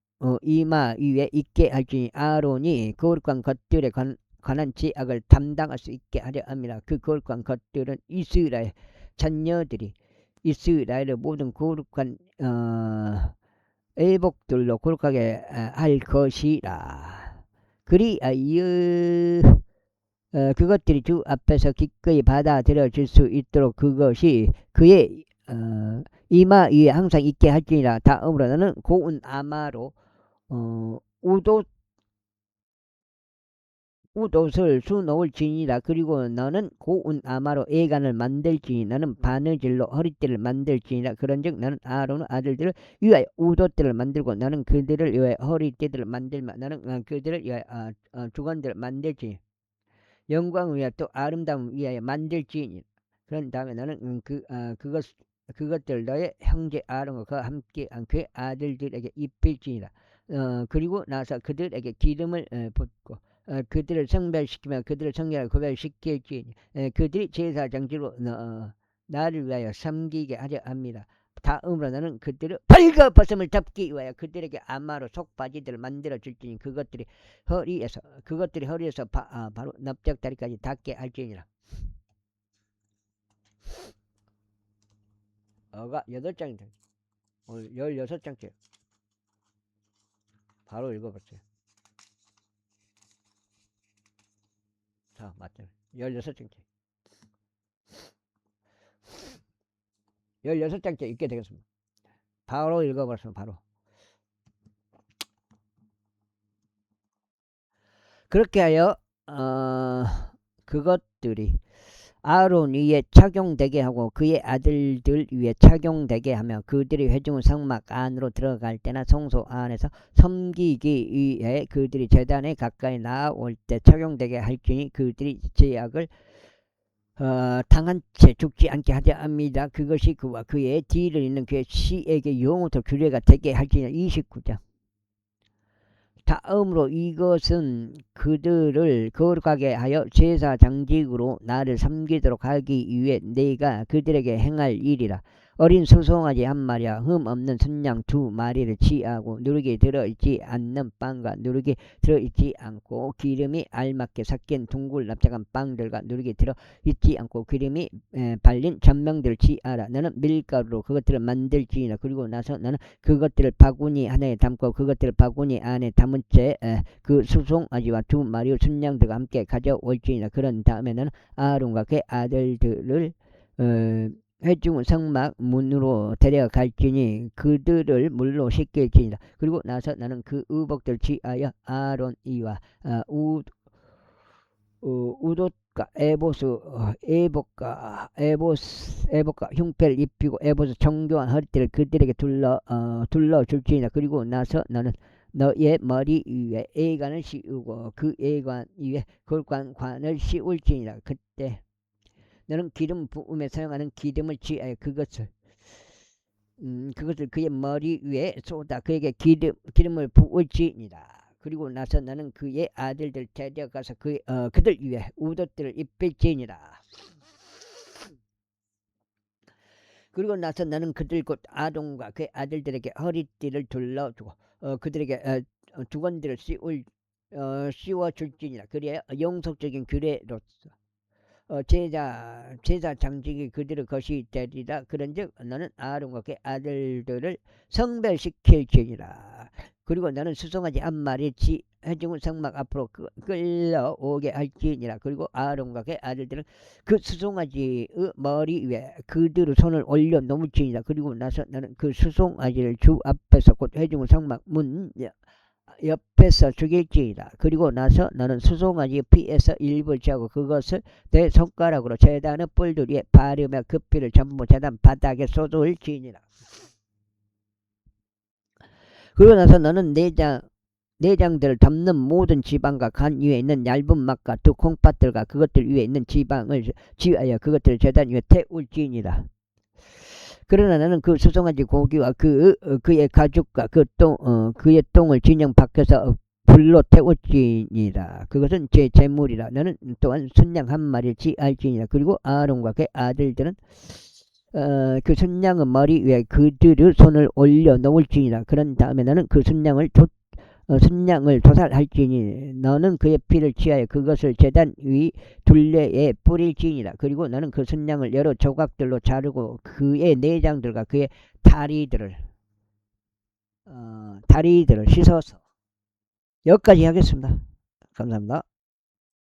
이마 위에 있게 할지니 아론이 거룩한 것들에 관한 지약을 담당할 수 있게 하려 함이라. 그 거룩한 것들은 이스라엘 자녀들이 이스라엘의 모든 거룩한 애복들로 거룩하게 할 것이라. 그리하여 그것들이 주 앞에서 기꺼이 받아들여질 수 있도록 그것이 그의 이마 위에 항상 있게 할지니라. 다음으로는 고운 아마로 웃옷을 수놓을지니라. 그리고 너는 고운 아마로 예간을 만들지니 너는 바느질로 허리띠를 만들지니라. 그런즉 너는 아론의 아들들을 위하여 웃옷들을 만들고 너는 그들을 위하여 허리띠들을 만들며 너는 그들을 위하여 주관들을 만들지니 영광을 위하여 또 아름다움을 위하여 만들지니. 그런 다음에 너는 그것들 너의 형제 아론과 그와 함께한 그의 아들들에게 입힐지니라. 그리고 나서 그들에게 기름을 붓고 그들을 성별시키며 그들을 성결하게 고별시킬지니 그들이 제사장지로 나를 위하여 섬기게 하려 합니다. 다음으로 너는 그들을 벌거벗음을 덮기 위하여 그들에게 아마로 속바지들을 만들어 줄지니 그것들이 허리에서 바로 납작다리까지 닿게 할지니라. 어가 8장이다. 오늘 16장째. 바로 읽어봤어요. 자, 맞죠. 16장째. 16장째 읽게 되겠습니다. 바로 읽어봤습니다. 바로. 그렇게 하여 그것들이 아론 위에 착용되게 하고 그의 아들들 위에 착용되게 하며 그들이 회중 성막 안으로 들어갈 때나 성소 안에서 섬기기 위해 그들이 제단에 가까이 나올 때 착용되게 할지니 그들이 제약을 당한 채 죽지 않게 하려 합니다. 그것이 그와 그의 뒤를 잇는 그의 씨에게 영원토 규례가 되게 할지니. 29장. 다음으로 이것은 그들을 거룩하게 하여 제사장직으로 나를 섬기도록 하기 위해 내가 그들에게 행할 일이라. 어린 수송아지 한 마리와 흠 없는 순양 2마리를 취하고 누룩이 들어있지 않는 빵과 누룩이 들어있지 않고 기름이 알맞게 삭힌 둥글 납작한 빵들과 누룩이 들어있지 않고 기름이 발린 전명들을 취하라. 너는 밀가루로 그것들을 만들지니라. 그리고 나서 너는 그것들을 바구니 하나에 담고 그것들을 바구니 안에 담은 채 그 수송아지와 2마리의 순양들과 함께 가져올지니라. 그런 다음에 너는 아론과 그의 아들들을 회중 성막 문으로 데려갈지니 그들을 물로 씻길지니라. 그리고 나서 나는 그 의복들 취하여 아론 이와 우돛과 에보스 에봇과 흉패를 입히고 에봇의 정교한 허리띠를 그들에게 둘러줄지니라. 그리고 나서 너는 너의 머리 위에 애관을 씌우고 그 애관 위에 골관관을 씌울지니라. 그때 너는 기름 부음에 사용하는 기름을 취하여 그것을 그의 머리 위에 쏟아 그에게 기름을 부을지니라. 그리고 나서 너는 그의 아들들 데려가서 그들 위에 우돛들을 입힐지니라. 그리고 나서 너는 그들 곧 아론과 그의 아들들에게 허리띠를 둘러주고 그들에게 두건들을 씌워줄지니라. 그래야 영속적인 규례로서 제사 장직이 그들의 것이 되리라. 그런즉 너는 아론과 그의 아들들을 성별시킬지니라. 그리고 너는 수송아지 한 마리 해중을 성막 앞으로 끌려오게 할지니라. 그리고 아론과 그의 아들들은 그 수송아지의 머리 위에 그들의 손을 올려 놓을지니라. 그리고 나서 너는 그 수송아지를 주 앞에서 곧 해중을 성막 문 옆에서 죽일지니라. 그리고 나서 너는 수송아지 피에서 일부를 짜고 그것을 내 손가락으로 제단의 뿔들 위에 바르며 그 피를 전부 제단 바닥에 쏟을지니라. 그러고 나서 너는 내장들을 덮는 모든 지방과 간 위에 있는 얇은 막과 두 콩팥들과 그것들 위에 있는 지방을 지하여 그것들을 제단 위에 태울지니라. 그러나 너는 그 수송아지 고기와 그의 가죽과 그의 똥을 진영 밖에서 불로 태울지니라. 그것은 제 제물이라. 너는 또한 순양 한 마리를 지할지니라. 그리고 아론과 그의 아들들은 그 순양의 머리 위에 그들의 손을 올려 놓을지니라. 그런 다음에 너는 그 순양을 도살할지니 너는 그의 피를 취하여 그것을 제단 위 둘레에 뿌릴지니라. 그리고 너는 그 순양을 여러 조각들로 자르고 그의 내장들과 그의 다리들을 씻어서. 여기까지 하겠습니다. 감사합니다.